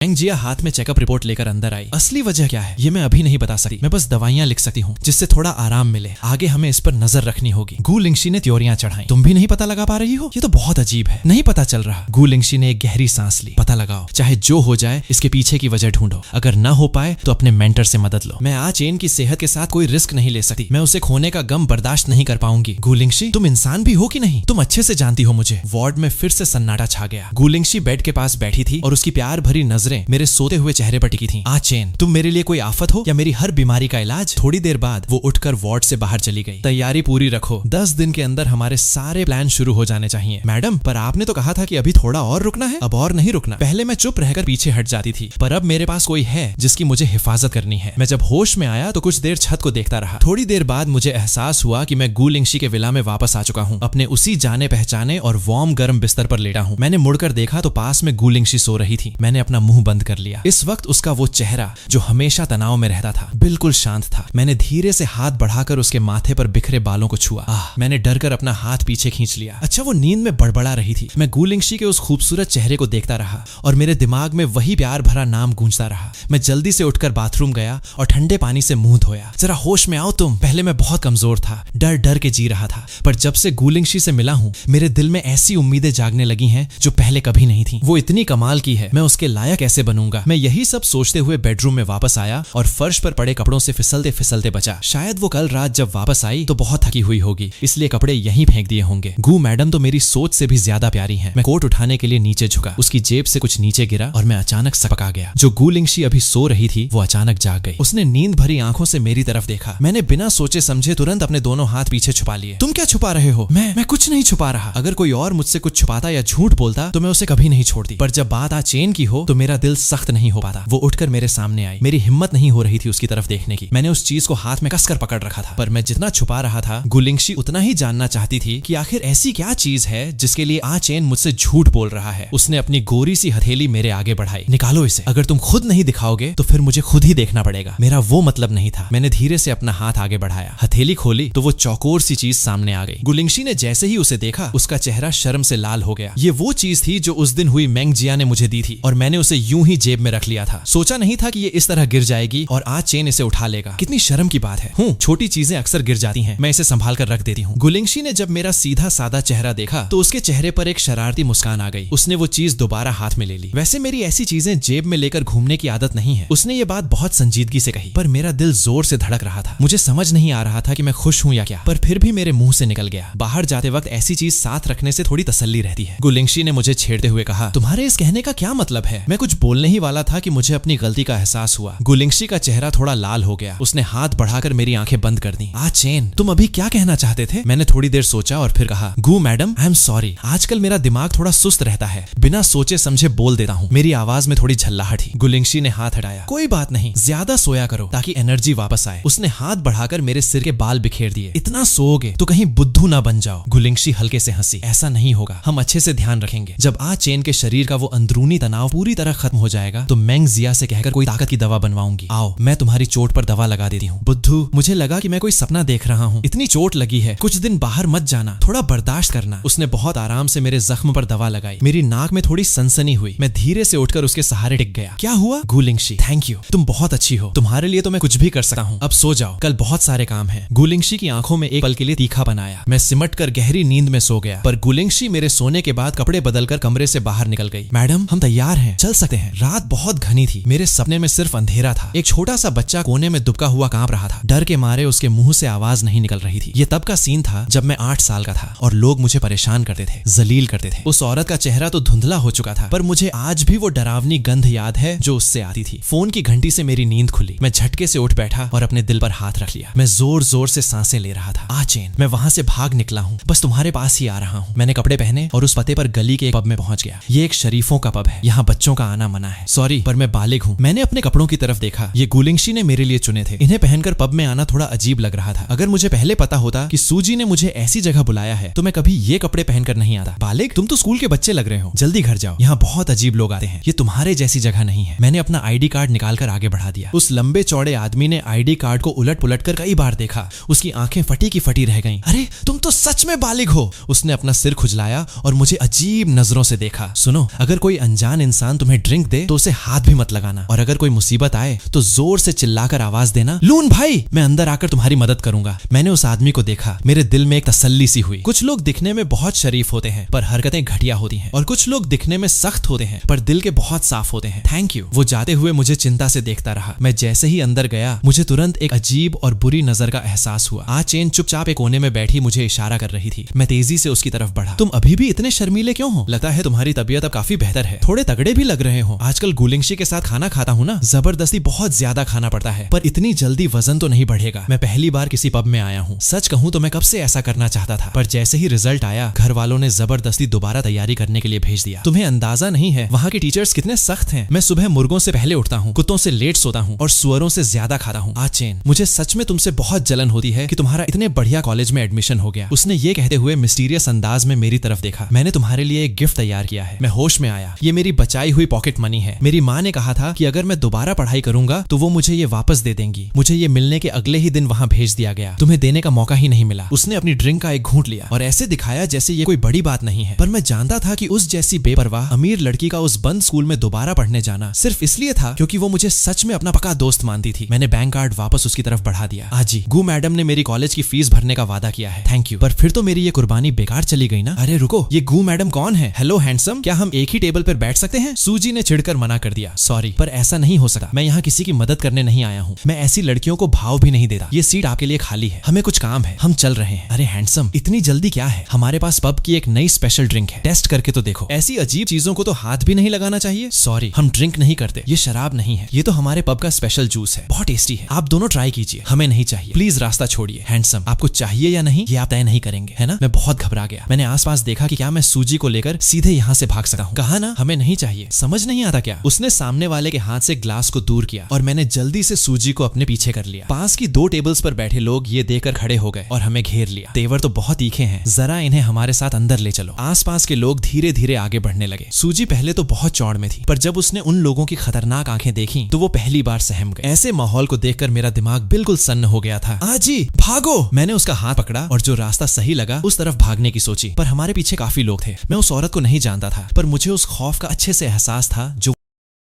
मैंग जिया हाथ में चेकअप रिपोर्ट लेकर अंदर आई। असली वजह क्या है ये मैं अभी नहीं बता सकती। मैं बस दवाइयां लिख सकती हूँ जिससे थोड़ा आराम मिले। आगे हमें इस पर नजर रखनी होगी। गू लिंगशी ने त्योरियां चढ़ाई। तुम भी नहीं पता लगा पा रही हो? ये तो बहुत अजीब है। नहीं पता चल रहा। गू लिंगशी ने एक गहरी सांस ली। पता लगाओ, चाहे जो हो जाए इसके पीछे की वजह ढूंढो। अगर ना हो पाए तो अपने मेंटर से मदद लो। मैं आज चेन की सेहत के साथ कोई रिस्क नहीं ले सकती। मैं उसे खोने का गम बर्दाश्त नहीं कर पाऊंगी। गू लिंगशी, तुम इंसान भी हो कि नहीं? तुम अच्छे से जानती हो मुझे। वार्ड में फिर से सन्नाटा छा गया। गू लिंगशी बेड के पास बैठी थी और उसकी प्यार भरी नजरें मेरे सोते हुए चेहरे पर टिकी थी। चेन, तुम मेरे लिए कोई आफत हो या मेरी हर बीमारी का इलाज? थोड़ी देर बाद वो उठकर वार्ड से बाहर चली गई। तैयारी पूरी रखो, 10 दिन के अंदर हमारे सारे प्लान शुरू हो जाने चाहिए। मैडम, पर आपने तो कहा था कि अभी थोड़ा और रुकना है। अब और नहीं रुकना। पहले मैं चुप रहकर पीछे हट जाती थी, पर अब मेरे पास कोई है जिसकी मुझे हिफाजत करनी है। मैं जब होश में आया तो कुछ देर छत को देखता रहा। थोड़ी देर बाद मुझे एहसास हुआ कि मैं गू लिंगशी के विला में वापस आ चुका हूँ। अपने उसी जाने पहचाने और वार्म गर्म बिस्तर पर लेटा हूँ। मैंने मुड़कर देखा तो पास में गू लिंगशी सो रही थी। मैंने अपना मुंह बंद कर लिया। इस वक्त उसका वो चेहरा जो हमेशा तनाव में रहता था बिल्कुल शांत था। मैंने धीरे से हाथ बढ़ाकर उसके माथे पर बिखरे बालों को छुआ। मैंने डरकर अपना हाथ पीछे खींच लिया। अच्छा, वो नींद में बड़बड़ा रही थी। मैं गू लिंगशी के उस खूबसूरत चेहरे को देखता रहा और मेरे दिमाग में वही प्यार भरा नाम गूंजता रहा। मैं जल्दी से उठकर बाथरूम गया और ठंडे पानी से मुंह धोया। जरा होश में आओ तुम। पहले मैं बहुत कमजोर था, डर डर के जी रहा था, पर जब से गू लिंगशी से मिला हूँ मेरे दिल में ऐसी उम्मीदें जागने लगी हैं जो पहले कभी नहीं थी। वो इतनी कमाल की है, मैं उसके लायक कैसे बनूंगा? मैं यही सब सोचते हुए बेडरूम में वापस आया और फर्श पर पड़े कपड़ों से फिसलते फिसलते बचा। शायद वो कल रात जब वापस आई तो बहुत थकी हुई होगी, इसलिए कपड़े यहीं फेंक दिए होंगे। गू मैडम तो मेरी सोच से भी ज्यादा प्यारी हैं। मैं कोट उठाने के लिए नीचे झुका। उसकी जेब से कुछ नीचे गिरा और मैं अचानक सपका गया। जो गू लिंगशी अभी सो रही थी वो अचानक जाग गई। उसने नींद भरी आंखों से मेरी तरफ देखा। मैंने बिना सोचे समझे तुरंत अपने दोनों हाथ पीछे छुपा लिए। तुम क्या छुपा रहे हो? मैं कुछ नहीं छुपा रहा। अगर कोई और मुझसे कुछ छुपाता या झूठ बोलता तो मैं उसे कभी नहीं छोड़ती, पर जब बात चेन की हो तो मेरा दिल सख्त नहीं हो पाता। वो उठकर मेरे सामने आई। मेरी हिम्मत नहीं हो रही थी उसकी तरफ देखने की। मैंने उस चीज को हाथ में कसकर पकड़ रखा था, पर मैं जितना छुपा रहा था गू लिंगशी उतना ही जानना चाहती थी कि आखिर ऐसी क्या चीज है जिसके लिए चेन मुझसे झूठ बोल रहा है। उसने अपनी गोरी सी हथेली मेरे आगे बढ़ाई। निकालो इसे। अगर तुम खुद नहीं दिखाओगे तो फिर मुझे खुद ही देखना पड़ेगा। मेरा वो मतलब नहीं था। मैंने धीरे से अपना हाथ आगे बढ़ाया। हथेली खोली तो वो चौकोर सी चीज सामने आ गई। गू लिंगशी ने जैसे ही उसे देखा उसका चेहरा शर्म से लाल हो गया। ये वो चीज थी जो उस दिन हुई मेंग जिया ने मुझे दी थी और मैंने उसे यूं ही जेब में रख लिया था। सोचा नहीं था कि ये इस तरह गिर जाएगी और आज चेन इसे उठा लेगा। कितनी शर्म की बात है। छोटी चीजें अक्सर गिर जाती हैं, मैं इसे संभाल कर रख देती हूँ। गुलिंगशी ने जब मेरा सीधा सादा चेहरा देखा तो उसके चेहरे पर एक शरारती मुस्कान आ गई। उसने वो चीज दोबारा हाथ में ले ली। वैसे मेरी ऐसी चीजें जेब में लेकर घूमने की आदत नहीं है। उसने ये बात बहुत संजीदगी से कही, पर मेरा दिल जोर से धड़क रहा था। मुझे समझ नहीं आ रहा था कि मैं खुश हूँ या क्या, पर फिर भी मेरे मुंह से निकल गया। बाहर जाते वक्त ऐसी चीज साथ रखने से थोड़ी तसल्ली रहती है। गुलिंगशी ने मुझे छेड़ते हुए कहा, तुम्हारे इस कहने का क्या मतलब है? मैं कुछ बोलने ही वाला था कि मुझे अपनी गलती का एहसास हुआ। गुलिंगशी का चेहरा थोड़ा लाल हो गया। उसने हाथ बढ़ाकर मेरी आंखें बंद कर दी। आ चेन, तुम अभी क्या कहना चाहते थे? मैंने थोड़ी देर सोचा और फिर कहा, गु मैडम, आई एम सॉरी। आजकल मेरा दिमाग थोड़ा सुस्त रहता है, बिना सोचे समझे बोल देता हूँ। मेरी आवाज में थोड़ी झल्लाहट थी। गुलिंगशी ने हाथ हटाया। कोई बात नहीं, ज्यादा सोया करो ताकि एनर्जी वापस आए। उसने हाथ बढ़ाकर मेरे सिर के बाल बिखेर दिए। इतना सोओगे तो कहीं बुद्धू ना बन जाओ। गुलिंगशी हल्के से हंसी। ऐसा नहीं होगा, हम अच्छे से ध्यान रखेंगे। जब आ चेन के शरीर का वो अंदरूनी तनाव पूरी तरह खत्म हो जाएगा तो मैं जिया से कहकर कोई ताकत की दवा बनवाऊंगी। आओ, मैं तुम्हारी चोट पर दवा लगा देती हूँ। बुद्धू, मुझे लगा कि मैं कोई सपना देख रहा हूँ। इतनी चोट लगी है, कुछ दिन बाहर मत जाना, थोड़ा बर्दाश्त करना। उसने बहुत आराम से मेरे जख्म पर दवा लगाई। मेरी नाक में थोड़ी सनसनी हुई। मैं धीरे से उठकर उसके सहारे टिक गया। क्या हुआ? गुलिंगशी, थैंक यू, तुम बहुत अच्छी हो। तुम्हारे लिए तो मैं कुछ भी कर सकता हूँ। अब सो जाओ, कल बहुत सारे काम हैं। गुलिंगशी की आंखों में एक पल के लिए तीखापन आया। मैं सिमट कर गहरी नींद में सो गया। पर गुलिंगशी मेरे सोने के बाद कपड़े बदलकर कमरे से बाहर निकल गई। मैडम, हम तैयार हैं, चल सकते हैं। रात बहुत घनी थी। मेरे सपने में सिर्फ अंधेरा था। एक छोटा सा बच्चा कोने में दुबका हुआ कांप रहा था। डर के मारे उसके मुंह से आवाज नहीं निकल रही थी। ये तब का सीन था जब मैं 8 साल का था और लोग मुझे परेशान करते थे, जलील करते थे। उस औरत का चेहरा तो धुंधला हो चुका था, पर मुझे आज भी वो डरावनी गंध याद है जो उससे आती थी। फोन की घंटी से मेरी नींद खुली। मैं झटके से उठ बैठा और अपने दिल पर हाथ रख लिया। मैं जोर जोर से सांसें ले रहा था। आ चेन, मैं वहां से भाग निकला हूँ, बस तुम्हारे पास ही आ रहा हूँ। मैंने कपड़े पहने और उस पते पर गली के एक पब में पहुंच गया। ये एक शरीफों का पब है, यहाँ बच्चों का आना मना है। सॉरी, पर मैं बालिग हूँ। मैंने अपने कपड़ों की तरफ देखा। ये गुलिंगशी ने मेरे लिए चुने थे। इन्हें पहनकर पब में आना थोड़ा अजीब लग रहा था। अगर मुझे पहले पता होता कि सूजी ने मुझे ऐसी जगह बुलाया है तो मैं कभी ये कपड़े पहनकर नहीं आता। बालिग, तुम तो स्कूल के बच्चे लग रहे हो, जल्दी घर जाओ, यहाँ बहुत अजीब लोग आते हैं। ये तुम्हारे जैसी जगह नहीं है। मैंने अपना आईडी कार्ड निकालकर आगे बढ़ा दिया। उस लंबे चौड़े आदमी ने आईडी कार्ड को उलट पुलट कर कई बार देखा। उसकी आंखें फटी की फटी रह गईं। अरे, तुम तो सच में बालिग हो। उसने अपना सिर खुजलाया और मुझे अजीब नजरों से देखा। सुनो, अगर कोई अनजान इंसान तुम्हें ड्रिंक दे तो उसे हाथ भी मत लगाना, और अगर कोई मुसीबत आए तो जोर से चिल्लाकर आवाज देना, लून भाई, मैं अंदर आकर तुम्हारी मदद करूंगा। मैंने उस आदमी को देखा। मेरे दिल में एक तसल्ली सी हुई। कुछ लोग दिखने में बहुत शरीफ होते हैं पर हरकतें घटिया होती हैं, और कुछ लोग दिखने में सख्त होते हैं पर दिल के बहुत साफ होते हैं। Thank you. वो जाते हुए मुझे चिंता से देखता रहा। मैं जैसे ही अंदर गया मुझे तुरंत एक अजीब और बुरी नजर का एहसास हुआ। आ चेन चुपचाप एक कोने में बैठी मुझे इशारा कर रही थी। मैं तेजी से उसकी तरफ बढ़ा। तुम अभी भी इतने शर्मीले क्यों हो? लगता है तुम्हारी तबीयत अब काफी बेहतर है। थोड़े तगड़े भी लग रहे हो। आजकल गुलिंगशी के साथ खाना खाता हूँ ना, जबरदस्ती बहुत ज्यादा खाना पड़ता है, पर इतनी जल्दी वजन तो नहीं बढ़ेगा। मैं पहली बार किसी पब में आया हूँ। सच कहूँ तो मैं कब से ऐसा करना चाहता था, पर जैसे ही रिजल्ट आया घर वालों ने जबरदस्ती दोबारा तैयारी करने के लिए भेज दिया। तुम्हें अंदाजा नहीं है वहाँ के टीचर्स कितने सख्त हैं। मैं सुबह मुर्गों से पहले उठता हूँ, कुत्तों से लेट सोता हूँ और सुअरों से ज्यादा खाता हूँ। चेन, मुझे सच में तुमसे बहुत जलन होती है कि तुम्हारा इतने बढ़िया कॉलेज में एडमिशन हो गया। उसने ये कहते हुए मिस्टीरियस अंदाज में मेरी तरफ देखा। मैंने तुम्हारे लिए एक गिफ्ट तैयार किया है। मैं होश में आया। ये मेरी बचाई हुई पॉकेट मनी है। मेरी माँ ने कहा था कि अगर मैं दोबारा पढ़ाई करूंगा तो वो मुझे ये वापस दे देंगी। मुझे ये मिलने के अगले ही दिन वहाँ भेज दिया गया। तुम्हें देने का मौका ही नहीं मिला। उसने अपनी ड्रिंक का एक घूंट लिया और ऐसे दिखाया जैसे ये कोई बड़ी बात नहीं है, पर मैं जानता था कि उस जैसी बेपरवाह अमीर लड़की का उस बंद स्कूल में दोबारा पढ़ने जाना सिर्फ इसलिए था क्योंकि वो मुझे सच में अपना पक्का दोस्त मानती थी। मैंने बैंक कार्ड वापस उसकी तरफ बढ़ा दिया। आजी, गु मैडम ने मेरी कॉलेज की फीस भरने का वादा किया है। Thank you. पर फिर तो मेरी ये कुर्बानी बेकार चली गई ना। अरे रुको, ये गु मैडम कौन है? हेलो हैंडसम, क्या हम एक ही टेबल पर बैठ सकते हैं? सूजी ने चिढ़कर मना कर दिया। सॉरी, पर ऐसा नहीं हो सकता। मैं यहाँ किसी की मदद करने नहीं आया हूँ। मैं ऐसी लड़कियों को भाव भी नहीं देता। ये सीट आपके लिए खाली है। हमें कुछ काम है, हम चल रहे हैं। अरे हैंडसम, इतनी जल्दी क्या है? हमारे पास पब की एक नई स्पेशल ड्रिंक है, टेस्ट करके तो देखो। ऐसी अजीब चीजों को तो हाथ भी नहीं लगाना चाहिए। सॉरी, हम ड्रिंक नहीं करते। ये शराब नहीं है, ये तो हमारे पब का स्पेशल जूस है, बहुत टेस्टी है। आप दोनों ट्राई कीजिए। हमें नहीं चाहिए, प्लीज रास्ता छोड़िए। हैंडसम, आपको चाहिए या नहीं ये आप तय नहीं करेंगे, है ना? मैं बहुत घबरा गया। मैंने आसपास देखा कि क्या मैं सूजी को लेकर सीधे यहाँ से भाग सकता हूँ। कहा ना हमें नहीं चाहिए, समझ नहीं आता क्या? उसने सामने वाले के हाथ से ग्लास को दूर किया और मैंने जल्दी से सूजी को अपने पीछे कर लिया। पास की 2 टेबल्स पर बैठे लोग ये देखकर खड़े हो गए और हमें घेर लिया। तेवर तो बहुत तीखे हैं, जरा इन्हें हमारे साथ अंदर ले चलो। आसपास के लोग धीरे धीरे आगे बढ़ने लगे। सूजी पहले तो बहुत चौड़ में थी, पर जब उसने उन लोगों की खतरनाक आंखें देखी तो वो पहली बार सहम गए। ऐसे माहौल को देखकर मेरा दिमाग बिल्कुल सन्न हो गया था। आजी भागो! मैंने उसका हाथ पकड़ा और जो रास्ता सही लगा उस तरफ भागने की सोची, पर हमारे पीछे काफी लोग थे। मैं उस औरत को नहीं जानता था, पर मुझे उस खौफ का अच्छे से एहसास था जो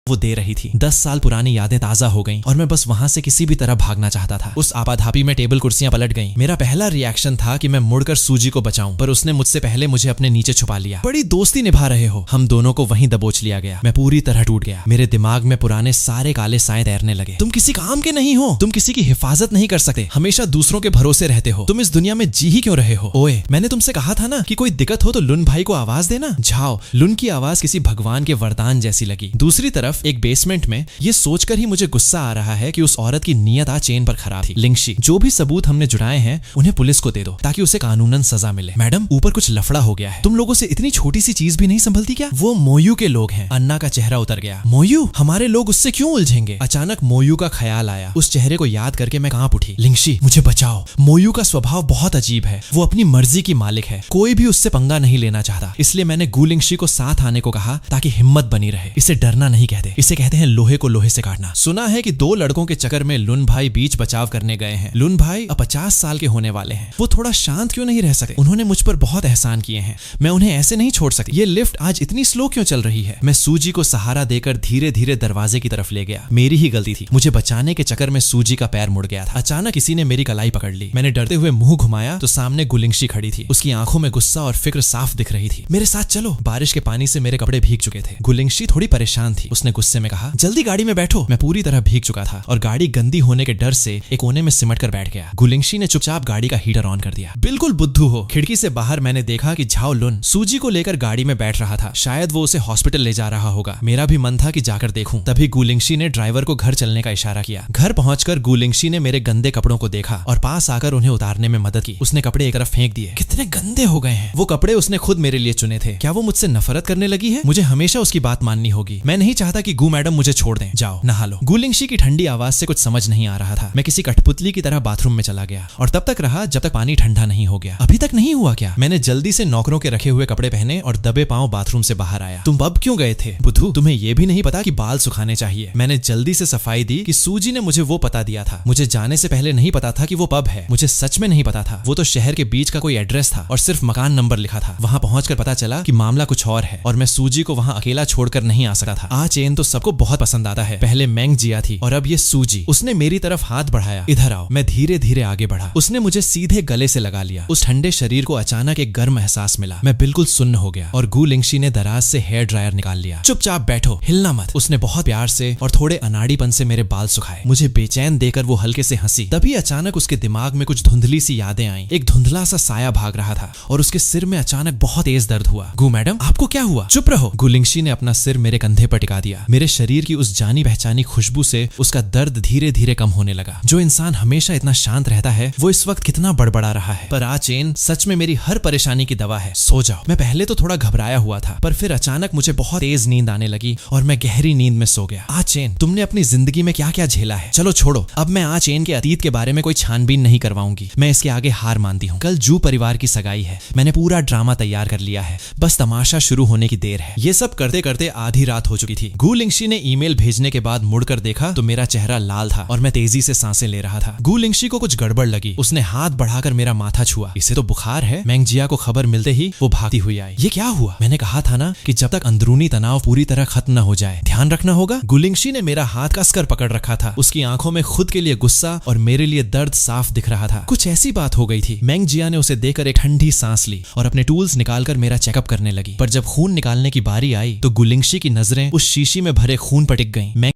वो दे रही थी। 10 साल पुरानी यादें ताजा हो गईं और मैं बस वहां से किसी भी तरह भागना चाहता था। उस आपाधापी में टेबल कुर्सियां पलट गईं। मेरा पहला रिएक्शन था कि मैं मुड़कर सूजी को बचाऊं, पर उसने मुझसे पहले मुझे अपने नीचे छुपा लिया। बड़ी दोस्ती निभा रहे हो। हम दोनों को वहीं दबोच लिया गया। मैं पूरी तरह टूट गया। मेरे दिमाग में पुराने सारे काले साए तैरने लगे। तुम किसी काम के नहीं हो, तुम किसी की हिफाजत नहीं कर सकते, हमेशा दूसरों के भरोसे रहते हो, तुम इस दुनिया में जी ही क्यों रहे हो? ओए, मैंने तुमसे कहा था ना कि कोई दिक्कत हो तो लुन भाई को आवाज देना। झाओ। लुन की आवाज किसी भगवान के वरदान जैसी लगी। दूसरी तरफ एक बेसमेंट में ये सोचकर ही मुझे गुस्सा आ रहा है कि उस औरत की नियत आज चेन पर खराब थी। लिंगशी, जो भी सबूत हमने जुटाए हैं उन्हें पुलिस को दे दो ताकि उसे कानूनन सजा मिले। मैडम, ऊपर कुछ लफड़ा हो गया है। तुम लोगों से इतनी छोटी सी चीज भी नहीं संभलती क्या? वो मोयू के लोग हैं। अन्ना का चेहरा उतर गया। मोयू? हमारे लोग उससे क्यों उलझेंगे? अचानक मोयू का ख्याल आया। उस चेहरे को याद करके मैं कांप उठी। लिंगशी, मुझे बचाओ। मोयू का स्वभाव बहुत अजीब है। वो अपनी मर्जी की मालिक है। कोई भी उससे पंगा नहीं लेना चाहता। इसलिए मैंने गु लिंगशी को साथ आने को कहा ताकि हिम्मत बनी रहे। इसे डरना नहीं कहते, इसे कहते हैं लोहे को लोहे से काटना। सुना है कि 2 लड़कों के चक्कर में लुन भाई बीच बचाव करने गए हैं। लुन भाई अब 50 साल के होने वाले हैं। वो थोड़ा शांत क्यों नहीं रह सकते? उन्होंने मुझ पर बहुत एहसान किए हैं। मैं उन्हें ऐसे नहीं छोड़ सकती। ये लिफ्ट आज इतनी स्लो क्यों चल रही है? मैं सूजी को सहारा देकर धीरे धीरे दरवाजे की तरफ ले गया। मेरी ही गलती थी। मुझे बचाने के चक्कर में सूजी का पैर मुड़ गया था। अचानक किसी ने मेरी कलाई पकड़ ली। मैंने डरते हुए मुंह घुमाया तो सामने गुलिंगशी खड़ी थी। उसकी आंखों में गुस्सा और फिक्र साफ दिख रही थी। मेरे साथ चलो। बारिश के पानी से मेरे कपड़े भीग चुके थे। गुलिंगशी थोड़ी परेशान थी। उसने गुस्से में कहा, जल्दी गाड़ी में बैठो। मैं पूरी तरह भीग चुका था और गाड़ी गंदी होने के डर से एक कोने में सिमट कर बैठ गया। गुलिंगशी ने चुपचाप गाड़ी का हीटर ऑन कर दिया। बिल्कुल बुद्धू हो। खिड़की से बाहर मैंने देखा कि झाओ लुन सूजी को लेकर गाड़ी में बैठ रहा था। शायद वो उसे हॉस्पिटल ले जा रहा होगा। मेरा भी मन था कि जाकर देखूं। तभी गुलिंगशी ने ड्राइवर को घर चलने का इशारा किया। घर पहुंचकर गुलिंगशी ने मेरे गंदे कपड़ों को देखा और पास आकर उन्हें उतारने में मदद की। उसने कपड़े एक तरफ फेंक दिए। कितने गंदे हो गए हैं। वो कपड़े उसने खुद मेरे लिए चुने थे। क्या वो मुझसे नफरत करने लगी है? मुझे हमेशा उसकी बात माननी होगी। मैं नहीं चाहता कि गु मैडम मुझे छोड़ दें। जाओ नहा लो। गुलिंगशी की ठंडी आवाज से कुछ समझ नहीं आ रहा था। मैं किसी कठपुतली की तरह बाथरूम में चला गया और तब तक रहा जब तक पानी ठंडा नहीं हो गया। अभी तक नहीं हुआ क्या? मैंने जल्दी से नौकरों के रखे हुए कपड़े पहने और दबे पांव बाथरूम से बाहर आया। तुम पब क्यों गए थे? बुद्धू, तुम्हें यह भी नहीं पता कि बाल सुखाने चाहिए। मैंने जल्दी से सफाई दी कि सूजी ने मुझे वो पता दिया था। मुझे जाने से पहले नहीं पता था कि वो पब है। मुझे सच में नहीं पता था। वो तो शहर के बीच का कोई एड्रेस था और सिर्फ मकान नंबर लिखा था। वहां पहुंचकर पता चला कि मामला कुछ और है और मैं सूजी को वहां अकेला छोड़कर नहीं आ सकता था। आ चेन तो सबको बहुत पसंद आता है। पहले मैंग जिया थी और अब ये सूजी। उसने मेरी तरफ हाथ बढ़ाया। इधर आओ। मैं धीरे धीरे आगे बढ़ा। उसने मुझे सीधे गले से लगा लिया। उस ठंडे शरीर को अचानक एक गर्म एहसास मिला। मैं बिल्कुल सुन्न हो गया और गु लिंगशी ने दराज से हेयर ड्रायर निकाल लिया। चुपचाप बैठो, हिलना मत। उसने बहुत प्यार से और थोड़े अनाड़ीपन से मेरे बाल सुखाए। मुझे बेचैन देकर वो हल्के से हंसी। तभी अचानक उसके दिमाग में कुछ धुंधली सी यादें आईं। एक धुंधला सा साया भाग रहा था और उसके सिर में अचानक बहुत तेज दर्द हुआ। गु मैडम, आपको क्या हुआ? चुप रहो। गु लिंगशी ने अपना सिर मेरे कंधे पर टिका दिया। मेरे शरीर की उस जानी पहचानी खुशबू से उसका दर्द धीरे धीरे कम होने लगा। जो इंसान हमेशा इतना शांत रहता है वो इस वक्त कितना बड़बड़ा रहा है। पर आ चेन सच में मेरी हर परेशानी की दवा है। सो जाओ। मैं पहले तो थोड़ा घबराया हुआ था पर फिर अचानक मुझे बहुत तेज नींद आने लगी और मैं गहरी नींद में सो गया। आ चेन, तुमने अपनी जिंदगी में क्या क्या झेला है? चलो छोड़ो। अब मैं आ चेन के अतीत के बारे में कोई छानबीन नहीं करवाऊंगी। मैं इसके आगे हार मानती हूँ। कल जू परिवार की सगाई है। मैंने पूरा ड्रामा तैयार कर लिया है। बस तमाशा शुरू होने की देर है। ये सब करते करते आधी रात हो चुकी थी। गु लिंगशी ने ईमेल भेजने के बाद मुड़कर देखा तो मेरा चेहरा लाल था और मैं तेजी से सांसें ले रहा था। गु लिंगशी को कुछ गड़बड़ लगी। उसने हाथ बढ़ाकर मेरा माथा छुआ। इसे तो बुखार है। मैंग जिया को खबर मिलते ही वो भागती हुई आई। ये क्या हुआ? मैंने कहा था ना कि जब तक अंदरूनी तनाव पूरी तरह खत्म न हो जाए ध्यान रखना होगा। गु लिंगशी ने मेरा हाथ कसकर पकड़ रखा था। उसकी आंखों में खुद के लिए गुस्सा और मेरे लिए दर्द साफ दिख रहा था। कुछ ऐसी बात हो गई थी। मैंग जिया ने उसे देखकर एक ठंडी सांस ली और अपने टूल्स निकालकर मेरा चेकअप करने लगी। पर जब खून निकालने की बारी आई तो गु लिंगशी की नजरें उस शीशी में भरे खून पर टिक गईं। मैंग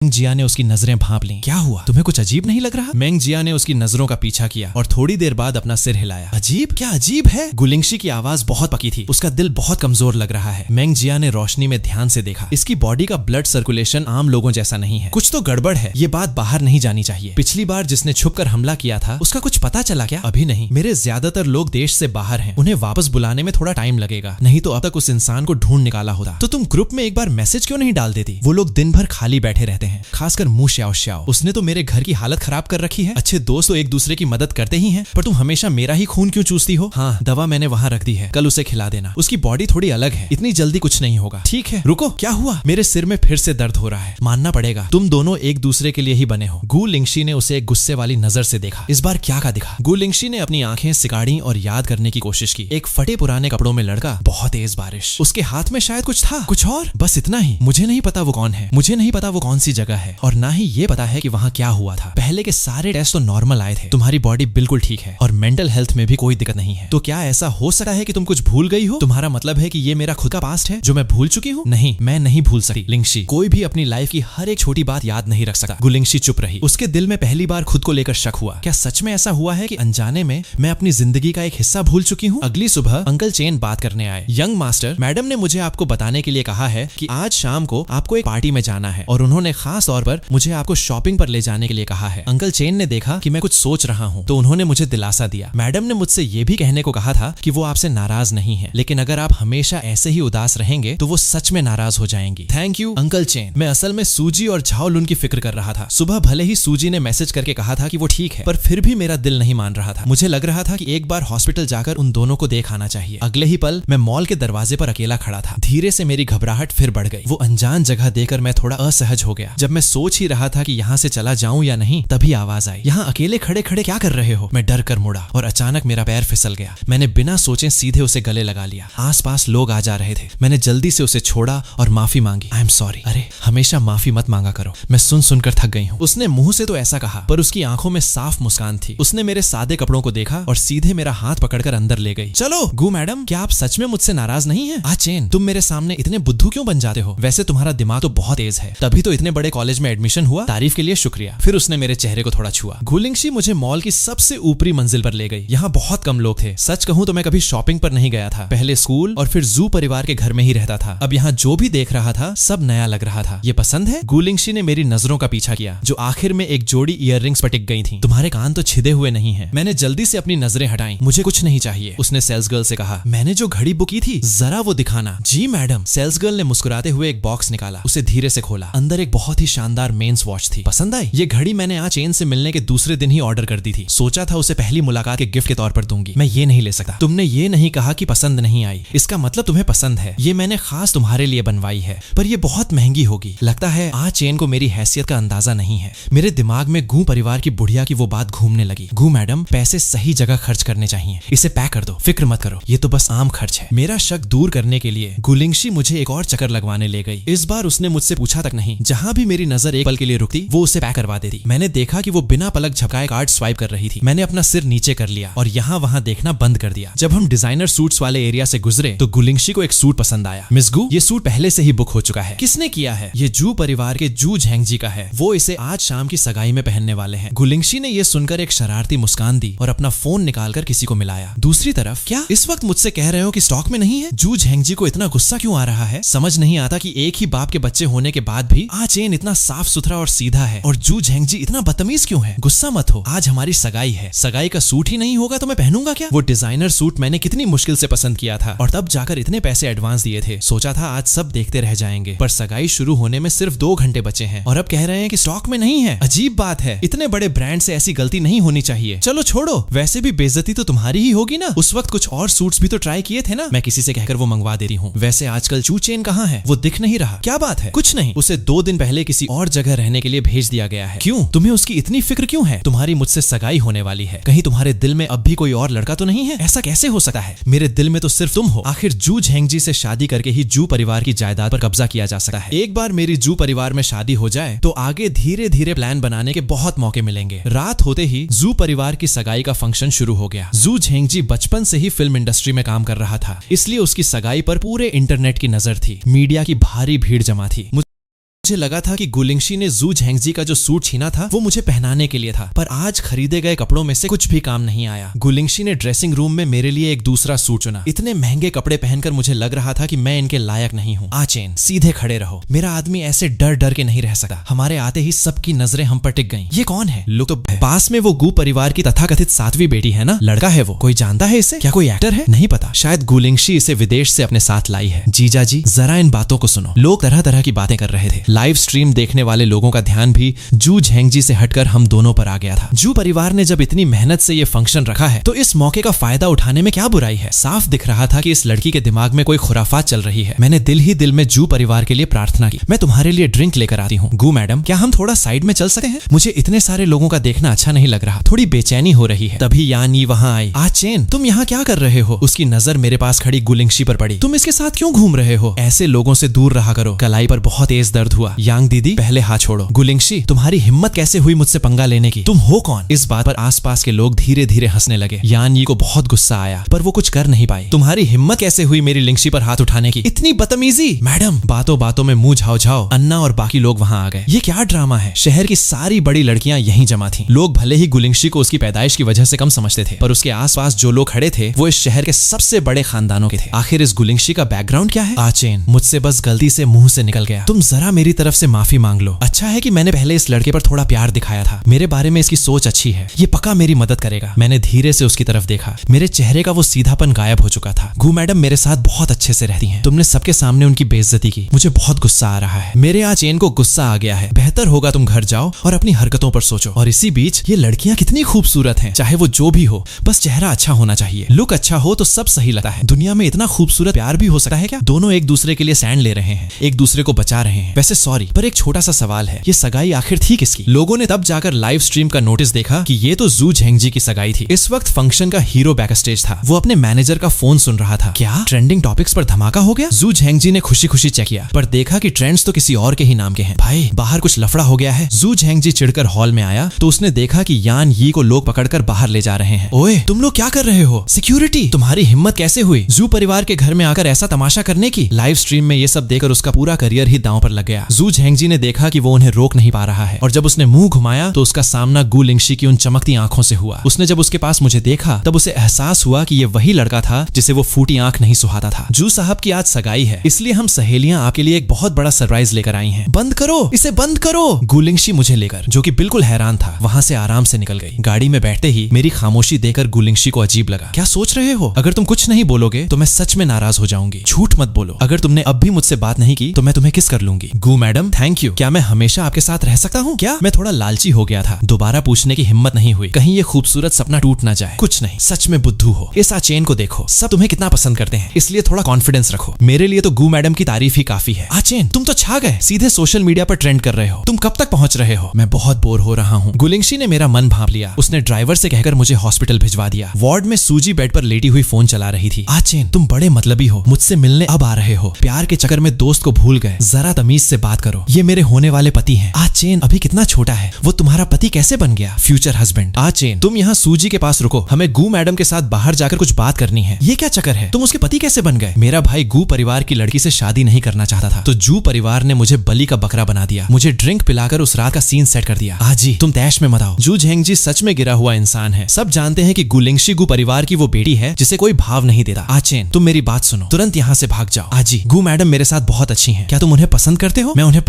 जिया ने उसकी नजरें भांप लीं। क्या हुआ? तुम्हें कुछ अजीब नहीं लग रहा? मैंग जिया ने उसकी नजरों का पीछा किया और थोड़ी देर बाद अपना सिर हिलाया। अजीब? क्या अजीब है? गु लिंगशी की आवाज बहुत पकी थी। उसका दिल बहुत कमजोर लग रहा है। मैंग जिया ने रोशनी में ध्यान से देखा। इसकी बॉडी का ब्लड सर्कुलेशन आम लोगों जैसा नहीं है। कुछ तो गड़बड़ है। ये बात बाहर नहीं जानी चाहिए। पिछली बार जिसने छुपकर हमला किया था उसका कुछ पता चला क्या? अभी नहीं। मेरे ज्यादातर लोग देश से बाहर हैं। उन्हें वापस बुलाने में थोड़ा टाइम लगेगा। नहीं तो अब तक उस इंसान को ढूंढ निकाला होता। तो तुम ग्रुप में एक बार मैसेज क्यों नहीं डाल देती? वो लोग दिन भर खाली बैठे रहते हैं। हैं, खासकर मुंह श्याओ श्याओ। उसने तो मेरे घर की हालत खराब कर रखी है। अच्छे दोस्त तो एक दूसरे की मदद करते ही हैं, पर तुम हमेशा मेरा ही खून क्यों चूसती हो? हाँ, दवा मैंने वहाँ रख दी है, कल उसे खिला देना। उसकी बॉडी थोड़ी अलग है, इतनी जल्दी कुछ नहीं होगा। ठीक है, रुको, क्या हुआ? मेरे सिर में फिर से दर्द हो रहा है। मानना पड़ेगा, तुम दोनों एक दूसरे के लिए ही बने हो। गु लिंगशी ने उसे एक गुस्से वाली नजर से देखा। इस बार क्या का दिखा? गु लिंगशी ने अपनी आंखें सिकाड़ी और याद करने की कोशिश की। एक फटे पुराने कपड़ों में लड़का, बहुत तेज बारिश, उसके हाथ में शायद कुछ था, कुछ और, बस इतना ही। मुझे नहीं पता वो कौन है, मुझे नहीं पता वो कौन सी जगह है, और ना ही ये पता है कि वहाँ क्या हुआ था। पहले के सारे टेस्ट तो नॉर्मल आए थे, तुम्हारी बॉडी बिल्कुल ठीक है और मेंटल हेल्थ में भी कोई दिक्कत नहीं है। तो क्या ऐसा हो सकता है कि तुम कुछ भूल गई हो? तुम्हारा मतलब है कि ये मेरा खुद का पास्ट है जो मैं भूल चुकी हूँ? नहीं, मैं नहीं भूल सकती लिंगशी। कोई भी अपनी लाइफ की हर एक छोटी बात याद नहीं रख सकता। गुलिंगशी चुप रही। उसके दिल में पहली बार खुद को लेकर शक हुआ। क्या सच में ऐसा हुआ है कि अनजाने में मैं अपनी जिंदगी का एक हिस्सा भूल चुकी हूँ? अगली सुबह अंकल चेन बात करने आए। यंग मास्टर, मैडम ने मुझे आपको बताने के लिए कहा है कि आज शाम को आपको एक पार्टी में जाना है और उन्होंने खास तौर पर मुझे आपको शॉपिंग पर ले जाने के लिए कहा है। अंकल चेन ने देखा कि मैं कुछ सोच रहा हूँ तो उन्होंने मुझे दिलासा दिया। मैडम ने मुझसे ये भी कहने को कहा था कि वो आपसे नाराज नहीं है, लेकिन अगर आप हमेशा ऐसे ही उदास रहेंगे तो वो सच में नाराज हो जाएंगी। Thank you uncle chain. मैं असल में सूजी और झाओलुन की फिक्र कर रहा था। सुबह भले ही सूजी ने मैसेज करके कहा था कि वो ठीक है, पर फिर भी मेरा दिल नहीं मान रहा था। मुझे लग रहा था कि एक बार हॉस्पिटल जाकर उन दोनों को देख आना चाहिए। अगले ही पल मैं मॉल के दरवाजे पर अकेला खड़ा था। धीरे से मेरी घबराहट फिर बढ़ गई। वो अनजान जगह देखकर मैं थोड़ा असहज हो गया। जब मैं सोच ही रहा था कि यहाँ से चला जाऊं या नहीं, तभी आवाज आई, यहाँ अकेले खड़े खड़े क्या कर रहे हो? मैं डर कर मुड़ा और अचानक मेरा पैर फिसल गया। मैंने बिना सोचे सीधे उसे गले लगा लिया। आसपास लोग आ जा रहे थे। मैंने जल्दी से उसे छोड़ा और माफी मांगी। आई एम सॉरी। अरे हमेशा माफी मत मांगा करो, मैं सुन सुनकर थक गई हूँ। उसने मुंह से तो ऐसा कहा, पर उसकी आंखों में साफ मुस्कान थी। उसने मेरे सादे कपड़ों को देखा और सीधे मेरा हाथ पकड़कर अंदर ले गई। चलो गु मैडम, क्या आप सच में मुझसे नाराज नहीं है? चेन, तुम मेरे सामने इतने बुद्धू क्यों बन जाते हो? वैसे तुम्हारा दिमाग तो बहुत तेज है, तभी तो इतने बड़े कॉलेज में एडमिशन हुआ। तारीफ के लिए शुक्रिया। फिर उसने मेरे चेहरे को थोड़ा छुआ। गुलिंगशी मुझे मॉल की सबसे ऊपरी मंजिल पर ले गई। यहाँ बहुत कम लोग थे। सच कहूँ तो मैं कभी शॉपिंग पर नहीं गया था। पहले स्कूल और फिर जू परिवार के घर में ही रहता था। अब यहाँ जो भी देख रहा था सब नया लग रहा था। ये पसंद है? गुलिंगशी ने मेरी नजरों का पीछा किया, जो आखिर में एक जोड़ी ईयररिंग्स पर टिक गई थी। तुम्हारे कान तो छिदे हुए नहीं है। मैंने जल्दी से अपनी नजरें हटाई। मुझे कुछ नहीं चाहिए। उसने सेल्स गर्ल से कहा। मैंने जो घड़ी बुक की थी, जरा वो दिखाना। जी मैडम। सेल्स गर्ल ने मुस्कुराते हुए एक बॉक्स निकाला। उसे धीरे से खोला। अंदर एक बहुत ही शानदार मेंस वॉच थी। पसंद आई? ये घड़ी मैंने आज चेन से मिलने के दूसरे दिन ही ऑर्डर कर दी थी। सोचा था उसे पहली मुलाकात के गिफ्ट के तौर पर दूंगी। मैं ये नहीं ले सकता। तुमने ये नहीं कहा कि पसंद नहीं आई, इसका मतलब तुम्हें पसंद है। ये मैंने खास तुम्हारे लिए बनवाई है, पर ये बहुत महंगी होगी। लगता है आज चेन को मेरी हैसियत का अंदाजा नहीं है। मेरे दिमाग में गू परिवार की बुढ़िया की वो बात घूमने लगी। गू मैडम, पैसे सही जगह खर्च करने चाहिए। इसे पैक कर दो, फिक्र मत करो, ये तो बस आम खर्च है। मेरा शक दूर करने के लिए गुलिंगशी मुझे एक और चक्कर लगवाने ले गई। इस बार उसने मुझसे पूछा तक नहीं। जहां भी मेरी नजर एक पल के लिए रुकती, वो उसे पैक करवा देती। मैंने देखा कि वो बिना पलक झपकाए कार्ड स्वाइप कर रही थी। मैंने अपना सिर नीचे कर लिया और यहाँ वहाँ देखना बंद कर दिया। जब हम डिजाइनर सूट्स वाले एरिया से गुजरे तो गुलिंगशी को एक सूट पसंद आया। मिस गू, ये सूट पहले से ही बुक हो चुका है। किसने किया है? ये जू परिवार के जू झेंगजी का है। वो इसे आज शाम की सगाई में पहनने वाले हैं। गुलिंगशी ने ये सुनकर एक शरारती मुस्कान दी और अपना फोन निकालकर किसी को मिलाया। दूसरी तरफ, क्या इस वक्त मुझसे कह रहे हो कि स्टॉक में नहीं है? जू झेंगजी को इतना गुस्सा क्यों आ रहा है? समझ नहीं आता कि एक ही बाप के बच्चे होने के बाद भी चेन इतना साफ सुथरा और सीधा है और जू झेंगजी इतना बदतमीज क्यों है? गुस्सा मत हो, आज हमारी सगाई है। सगाई का सूट ही नहीं होगा तो मैं पहनूंगा क्या? वो डिजाइनर सूट मैंने कितनी मुश्किल से पसंद किया था और तब जाकर इतने पैसे एडवांस दिए थे। सोचा था आज सब देखते रह जाएंगे, पर सगाई शुरू होने में सिर्फ 2 घंटे बचे हैं और अब कह रहे हैं कि स्टॉक में नहीं है। अजीब बात है, इतने बड़े ब्रांड से ऐसी गलती नहीं होनी चाहिए। चलो छोड़ो, वैसे भी बेइज्जती तो तुम्हारी ही होगी ना। उस वक्त कुछ और सूट्स भी तो ट्राई किए थे ना। मैं किसी से कहकर वो मंगवा दे रही हूँ। वैसे आजकल जू चेन कहाँ है? वो दिख नहीं रहा। क्या बात है? कुछ नहीं, उसे 2 दिन पहले किसी और जगह रहने के लिए भेज दिया गया है। क्यों? तुम्हें उसकी इतनी फिक्र क्यों है? तुम्हारी मुझसे सगाई होने वाली है। कहीं तुम्हारे दिल में अब भी कोई और लड़का तो नहीं है? ऐसा कैसे हो सकता है? मेरे दिल में तो सिर्फ तुम हो। आखिर जू झेंगजी से शादी करके ही जू परिवार की जायदाद पर कब्जा किया जा सकता है। एक बार मेरी जू परिवार में शादी हो जाए तो आगे धीरे धीरे प्लान बनाने के बहुत मौके मिलेंगे। रात होते ही जू परिवार की सगाई का फंक्शन शुरू हो गया। जू झेंगजी बचपन से ही फिल्म इंडस्ट्री में काम कर रहा था, इसलिए उसकी सगाई पर पूरे इंटरनेट की नजर थी। मीडिया की भारी भीड़ जमा थी। मुझे लगा था कि गुलिंगशी ने जू झेंगजी का जो सूट छीना था वो मुझे पहनाने के लिए था, पर आज खरीदे गए कपड़ों में से कुछ भी काम नहीं आया। गुलिंगशी ने ड्रेसिंग रूम में मेरे लिए एक दूसरा सूट चुना। इतने महंगे कपड़े पहनकर मुझे लग रहा था कि मैं इनके लायक नहीं हूँ। चेन, सीधे खड़े रहो। मेरा आदमी ऐसे डर डर के नहीं रह सकता। हमारे आते ही सबकी नजरें हम पर टिक गईं। ये कौन है? लोग तो पास में वो गू परिवार की तथाकथित 7वीं बेटी है ना। लड़का है वो। कोई जानता है इसे? क्या कोई एक्टर है? नहीं पता। शायद गुलिंगशी इसे विदेश से अपने साथ लाई है। जीजा जी, जरा इन बातों को सुनो। लोग तरह तरह की बातें कर रहे थे। लाइव स्ट्रीम देखने वाले लोगों का ध्यान भी जू झेंगजी से हटकर हम दोनों पर आ गया था। जू परिवार ने जब इतनी मेहनत से ये फंक्शन रखा है तो इस मौके का फायदा उठाने में क्या बुराई है। साफ दिख रहा था कि इस लड़की के दिमाग में कोई खुराफात चल रही है। मैंने दिल ही दिल में जू परिवार के लिए प्रार्थना की, मैं तुम्हारे लिए ड्रिंक लेकर आती हूँ। गू मैडम, क्या हम थोड़ा साइड में चल सकते हैं? मुझे इतने सारे लोगों का देखना अच्छा नहीं लग रहा, थोड़ी बेचैनी हो रही है। तभी यान यी वहाँ आई। चेन, तुम यहाँ क्या कर रहे हो? उसकी नजर मेरे पास खड़ी गुलिंगशी पर पड़ी। तुम इसके साथ क्यों घूम रहे हो? ऐसे लोगों से दूर रहा करो। कलाई पर बहुत तेज दर्द हुआ। यांग दीदी, पहले हाथ छोड़ो। गुलिंगशी, तुम्हारी हिम्मत कैसे हुई मुझसे पंगा लेने की? तुम हो कौन? इस बात पर आसपास के लोग धीरे धीरे हंसने लगे। यान यी को बहुत गुस्सा आया पर वो कुछ कर नहीं पाई। तुम्हारी हिम्मत कैसे हुई मेरी लिंगशी पर हाथ उठाने की? इतनी बदतमीजी! मैडम, बातों बातों में मुंह झाओ। अन्ना और बाकी लोग वहाँ आ गए। ये क्या ड्रामा है? शहर की सारी बड़ी लड़कियां यहीं जमा थीं। लोग भले ही गुलिंगशी को उसकी पैदाइश की वजह से कम समझते थे पर उसके आसपास जो लोग खड़े थे वो इस शहर के सबसे बड़े खानदानों के थे। आखिर इस गुलिंगशी का बैकग्राउंड क्या है? आचेन, मुझसे बस गलती से मुंह से निकल गया। तुम जरा मेरी तरफ से माफी मांग लो। अच्छा है कि मैंने पहले इस लड़के पर थोड़ा प्यार दिखाया था। मेरे बारे में इसकी सोच अच्छी है, ये पक्का मेरी मदद करेगा। मैंने धीरे से उसकी तरफ देखा। मेरे चेहरे का वो सीधापन गायब हो चुका था। गू मैडम मेरे साथ बहुत अच्छे से रहती हैं। तुमने सबके सामने उनकी बेइज्जती की, मुझे बहुत गुस्सा आ रहा है। मेरे आचेन को गुस्सा आ गया है। बेहतर होगा तुम घर जाओ और अपनी हरकतों पर सोचो। और इसी बीच ये लड़कियां कितनी खूबसूरत हैं, चाहे वो जो भी हो, बस चेहरा अच्छा होना चाहिए। लुक अच्छा हो तो सब सही लगता है। दुनिया में इतना खूबसूरत प्यार भी हो सकता है क्या? दोनों एक दूसरे के लिए स्टैंड ले रहे हैं, एक दूसरे को बचा रहे हैं। वैसे सॉरी, पर एक छोटा सा सवाल है, ये सगाई आखिर थी किसकी? लोगों ने तब जाकर लाइव स्ट्रीम का नोटिस देखा कि ये तो जू झेंगजी की सगाई थी। इस वक्त फंक्शन का हीरो बैक स्टेज था। वो अपने मैनेजर का फोन सुन रहा था। क्या ट्रेंडिंग टॉपिक्स पर धमाका हो गया? जू झेंगजी ने खुशी खुशी चेक किया पर देखा कि ट्रेंड्स तो किसी और के ही नाम के हैं। भाई, बाहर कुछ लफड़ा हो गया है। जू झेंगजी चिढ़कर हॉल में आया तो उसने देखा कि यान यी को लोग पकड़कर बाहर ले जा रहे हैं। ओए, तुम लोग क्या कर रहे हो? सिक्योरिटी, तुम्हारी हिम्मत कैसे हुई जू परिवार के घर में आकर ऐसा तमाशा करने की? लाइव स्ट्रीम में ये सब देखकर उसका पूरा करियर ही दांव पर लग गया। जू झेंगजी ने देखा कि वो उन्हें रोक नहीं पा रहा है और जब उसने मुंह घुमाया तो उसका सामना गू लिंगशी की उन चमकती आंखों से हुआ। उसने जब उसके पास मुझे देखा तब उसे एहसास हुआ कि ये वही लड़का था जिसे वो फूटी आंख नहीं सुहाता था। जू साहब की आज सगाई है, इसलिए हम सहेलियां आपके लिए एक बहुत बड़ा सरप्राइज लेकर आई हैं। बंद करो, इसे बंद करो। गू लिंगशी मुझे लेकर, जो कि बिल्कुल हैरान था, वहां से आराम से निकल गई। गाड़ी में बैठते ही मेरी खामोशी देखकर गू लिंगशी को अजीब लगा। क्या सोच रहे हो? अगर तुम कुछ नहीं बोलोगे तो मैं सच में नाराज हो जाऊंगी। झूठ मत बोलो। अगर तुमने अब भी मुझसे बात नहीं की तो मैं तुम्हें किस कर लूंगी। गू मैडम, थैंक यू। क्या मैं हमेशा आपके साथ रह सकता हूँ क्या? मैं थोड़ा लालची हो गया था, दोबारा पूछने की हिम्मत नहीं हुई, कहीं ये खूबसूरत सपना टूट ना जाए। कुछ नहीं, सच में बुद्धू हो। इस आचेन को देखो, सब तुम्हें कितना पसंद करते हैं, इसलिए थोड़ा कॉन्फिडेंस रखो। मेरे लिए तो गू मैडम की तारीफ ही काफी है। आचेन, तुम तो छा गए, सीधे सोशल मीडिया पर ट्रेंड कर रहे हो। तुम कब तक पहुंच रहे हो? मैं बहुत बोर हो रहा हूँ। गुलिंगशी ने मेरा मन भांप लिया। उसने ड्राइवर से कहकर मुझे हॉस्पिटल भिजवा दिया। वार्ड में सूजी बेड पर लेटी हुई फोन चला रही थी। आचेन, तुम बड़े मतलबी हो, मुझसे मिलने अब आ रहे हो। प्यार के चक्कर में दोस्त को भूल गए, जरा तमीज से बात करो। ये मेरे होने वाले पति हैं। आचेन अभी कितना छोटा है, वो तुम्हारा पति कैसे बन गया? Future husband. आचेन, तुम यहाँ सूजी के पास रुको, हमें गू मैडम के साथ बाहर जाकर कुछ बात करनी है। ये क्या चक्कर है? तुम उसके पति कैसे बन गए? मेरा भाई गू परिवार की लड़की से शादी नहीं करना चाहता था तो जू परिवार ने मुझे बलि का बकरा बना दिया। मुझे ड्रिंक पिलाकर उस रात का सीन सेट कर दिया। आजी, तुम तैश में मत आओ। जू झेंगजी सच में गिरा हुआ इंसान है। सब जानते हैं कि गुलिंगशी गू परिवार की वो बेटी है जिसे कोई भाव नहीं देता। आचेन, तुम मेरी बात सुनो, तुरंत यहाँ से भाग जाओ। आजी, गू मैडम मेरे साथ बहुत अच्छी हैं। क्या तुम उन्हें पसंद करते हो? मैं उन्हें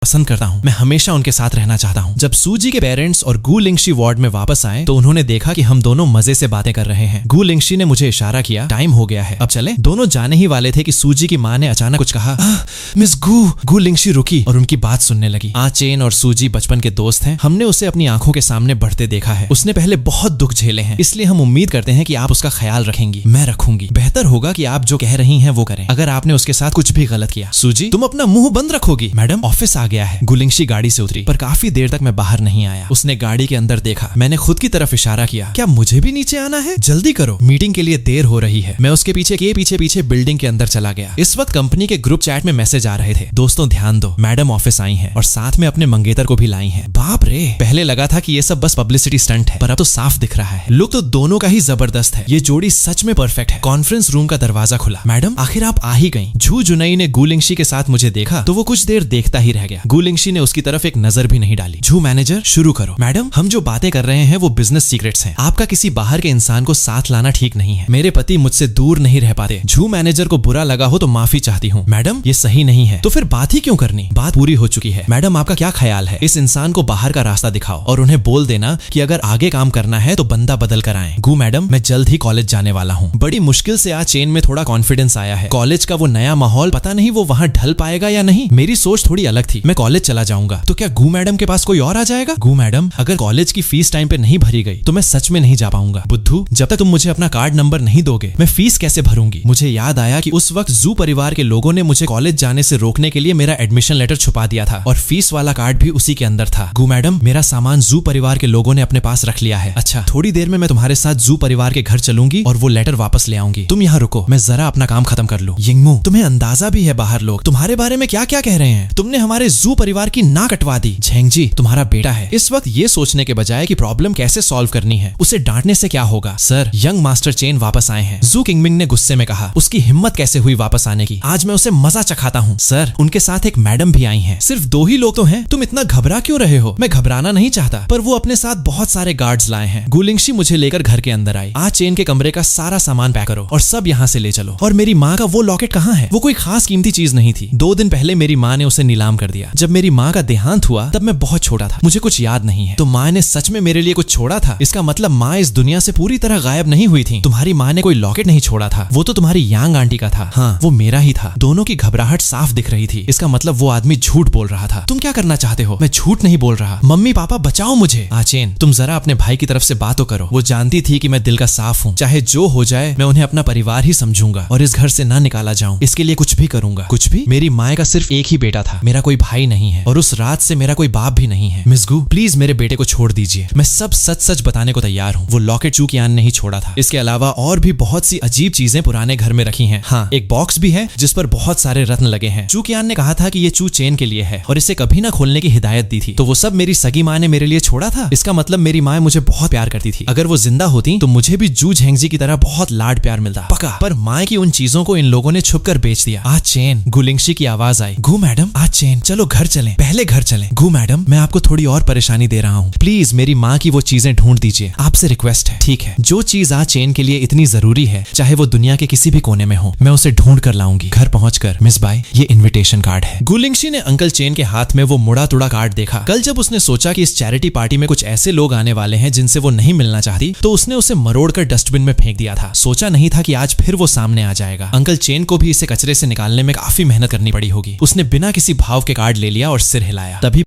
पसंद करता हूँ। मैं हमेशा उनके साथ रहना चाहता हूँ। जब सूजी के पेरेंट्स और गू लिंगशी वार्ड में वापस आए तो उन्होंने देखा कि हम दोनों मजे से बातें कर रहे हैं। गू लिंगशी ने मुझे इशारा किया, टाइम हो गया है, अब चले। दोनों जाने ही वाले थे कि सूजी की माँ ने अचानक कुछ कहा। मिस गू। गू लिंगशी रुकी और उनकी बात सुनने लगी। आचेन और सूजी बचपन के दोस्त हैं। हमने उसे अपनी आंखों के सामने बढ़ते देखा है। उसने पहले बहुत दुख झेले हैं, इसलिए हम उम्मीद करते हैं कि आप उसका ख्याल रखेंगी। मैं रखूंगी। बेहतर होगा कि आप जो कह रही हैं वो करें, अगर आपने उसके साथ कुछ भी गलत किया। सूजी, तुम अपना मुंह बंद रखोगी। मैडम, ऑफिस आ गया है। गू लिंगशी गाड़ी से उतरी पर काफी देर तक मैं बाहर नहीं आया। उसने गाड़ी के अंदर देखा। मैंने खुद की तरफ इशारा किया। क्या मुझे भी नीचे आना है? जल्दी करो, मीटिंग के लिए देर हो रही है। मैं उसके पीछे बिल्डिंग के अंदर चला गया। इस वक्त कंपनी के ग्रुप चैट में मैसेज आ रहे थे। दोस्तों ध्यान दो, मैडम ऑफिस आई हैं और साथ में अपने मंगेतर को भी लाई हैं। बाप रे, पहले लगा था कि ये सब बस पब्लिसिटी स्टंट है, पर अब तो साफ दिख रहा है। लुक तो दोनों का ही जबरदस्त है। ये जोड़ी सच में परफेक्ट है। कॉन्फ्रेंस रूम का दरवाजा खुला। मैडम, आखिर आप आ ही गई। झू जुनई ने गू लिंगशी के साथ मुझे देखा तो वो कुछ देर देखता ही रह गया। गू लिंगशी ने उसकी तरफ एक नजर भी नहीं डाली। झू मैनेजर, शुरू करो। मैडम, हम जो बातें कर रहे हैं वो बिजनेस सीक्रेट्स हैं। आपका किसी बाहर के इंसान को साथ लाना ठीक नहीं है। मेरे पति मुझसे दूर नहीं रह पाते। झू मैनेजर को बुरा लगा हो तो माफी चाहती हूँ। मैडम, ये सही नहीं है। तो फिर बात ही क्यों करनी? बात पूरी हो चुकी है। मैडम, आपका क्या ख्याल है? इस इंसान को बाहर का रास्ता दिखाओ और उन्हें बोल देना कि अगर आगे काम करना है तो बंदा बदल कर आए। गू मैडम, मैं जल्द ही कॉलेज जाने वाला हूँ। बड़ी मुश्किल से आज चेन में थोड़ा कॉन्फिडेंस आया है। कॉलेज का वो नया माहौल, पता नहीं वो वहाँ ढल पाएगा या नहीं। मेरी सोच थोड़ी अलग थी। मैं मैं कॉलेज चला जाऊंगा तो क्या गू मैडम के पास कोई और आ जाएगा? गू मैडम, अगर कॉलेज की फीस टाइम पे नहीं भरी गई तो मैं सच में नहीं जा पाऊंगा। बुद्धू, जब तक तुम मुझे अपना कार्ड नंबर नहीं दोगे मैं फीस कैसे भरूंगी? मुझे याद आया कि उस वक्त जू परिवार के लोगों ने मुझे कॉलेज जाने से रोकने के लिए मेरा एडमिशन लेटर छुपा दिया था और फीस वाला कार्ड भी उसी के अंदर था। गू मैडम, मेरा सामान जू परिवार के लोगों ने अपने पास रख लिया है। अच्छा, थोड़ी देर में मैं तुम्हारे साथ जू परिवार के घर चलूंगी और वो लेटर वापस ले आऊंगी। तुम यहाँ रुको, मैं जरा अपना काम खत्म कर लूं। यिंगमू, तुम्हें अंदाजा भी है बाहर लोग तुम्हारे बारे में क्या क्या कह रहे हैं? तुमने हमारे जू परिवार की नाक कटवा दी। झेंगजी तुम्हारा बेटा है। इस वक्त ये सोचने के बजाय कि प्रॉब्लम कैसे सॉल्व करनी है, उसे डांटने से क्या होगा? सर, यंग मास्टर चेन वापस आए हैं। जू किंगमिंग ने गुस्से में कहा। उसकी हिम्मत कैसे हुई वापस आने की? आज मैं उसे मजा चखाता हूँ। सर, उनके साथ एक मैडम भी आई हैं। सिर्फ 2 ही लोग तो हैं, तुम इतना घबरा क्यों रहे हो? मैं घबराना नहीं चाहता, पर वो अपने साथ बहुत सारे गार्ड्स लाए हैं। गुलिंगशी मुझे लेकर घर के अंदर आई। आज चेन के कमरे का सारा सामान पैक करो और सब यहाँ से ले चलो। और मेरी माँ का वो लॉकेट कहाँ है? वो कोई खास कीमती चीज नहीं थी। 2 दिन पहले मेरी माँ ने उसे नीलाम कर दिया। जब मेरी माँ का देहांत हुआ तब मैं बहुत छोटा था, मुझे कुछ याद नहीं है। तो माँ ने सच में मेरे लिए कुछ छोड़ा था? इसका मतलब माँ इस दुनिया से पूरी तरह गायब नहीं हुई थी। तुम्हारी माँ ने कोई लॉकेट नहीं छोड़ा था, वो तो तुम्हारी यांग आंटी का था। हाँ, वो मेरा ही था। दोनों की घबराहट साफ दिख रही थी। इसका मतलब वो आदमी झूठ बोल रहा था। तुम क्या करना चाहते हो? मैं झूठ नहीं बोल रहा। मम्मी पापा बचाओ मुझे। आचेन, तुम जरा अपने भाई की तरफ से बात तो करो। वो जानती थी कि मैं दिल का साफ हूँ। चाहे जो हो जाए मैं उन्हें अपना परिवार ही समझूंगा और इस घर से ना निकाला जाऊं इसके लिए कुछ भी करूंगा। कुछ भी? मेरी माँ का सिर्फ एक ही बेटा था, मेरा कोई भाई नहीं है और उस रात से मेरा कोई बाप भी नहीं है। मिस गू, प्लीज मेरे बेटे को छोड़ दीजिए। मैं सब सच सच बताने को तैयार हूँ। वो लॉकेट चू कियान ने ही छोड़ा था। इसके अलावा और भी बहुत सी अजीब चीजें पुराने घर में रखी हैं। हाँ, एक बॉक्स भी है जिस पर बहुत सारे रत्न लगे हैं। चू कियान ने कहा था कि ये चू चेन के लिए है और इसे कभी ना खोलने की हिदायत दी थी। तो वो सब मेरी सगी माँ ने मेरे लिए छोड़ा था। इसका मतलब मेरी माँ मुझे बहुत प्यार करती थी। अगर वो जिंदा होती तो मुझे भी जू झेंगजी की तरह बहुत लाड प्यार मिलता। पका। पर माँ की उन चीजों को इन लोगों ने छुप कर बेच दिया। आज चेन, गुलिंगशी की आवाज आई। गू मैडम, आज चेन, चलो घर चलें। पहले घर चलें। गू मैडम, मैं आपको थोड़ी और परेशानी दे रहा हूँ। प्लीज मेरी माँ की वो चीजें ढूंढ दीजिए। आपसे रिक्वेस्ट है। ठीक है, जो चीज आज चेन के लिए इतनी जरूरी है, चाहे वो दुनिया के किसी भी कोने में हो, मैं उसे ढूंढ कर लाऊंगी। घर पहुंचकर, मिस बाई, ये इन्विटेशन कार्ड है। गुलिंगशी ने अंकल चेन के हाथ में वो मुड़ा तुड़ा कार्ड देखा। कल जब उसने सोचा कि इस चैरिटी पार्टी में कुछ ऐसे लोग आने वाले हैं जिनसे वो नहीं मिलना चाहती, तो उसने उसे मरोड़कर डस्टबिन में फेंक दिया था। सोचा नहीं था कि आज फिर वो सामने आ जाएगा। अंकल चेन को भी इसे कचरे से निकालने में काफी मेहनत करनी पड़ी होगी। उसने बिना किसी भाव के कार्ड ले लिया और सिर हिलाया। तभी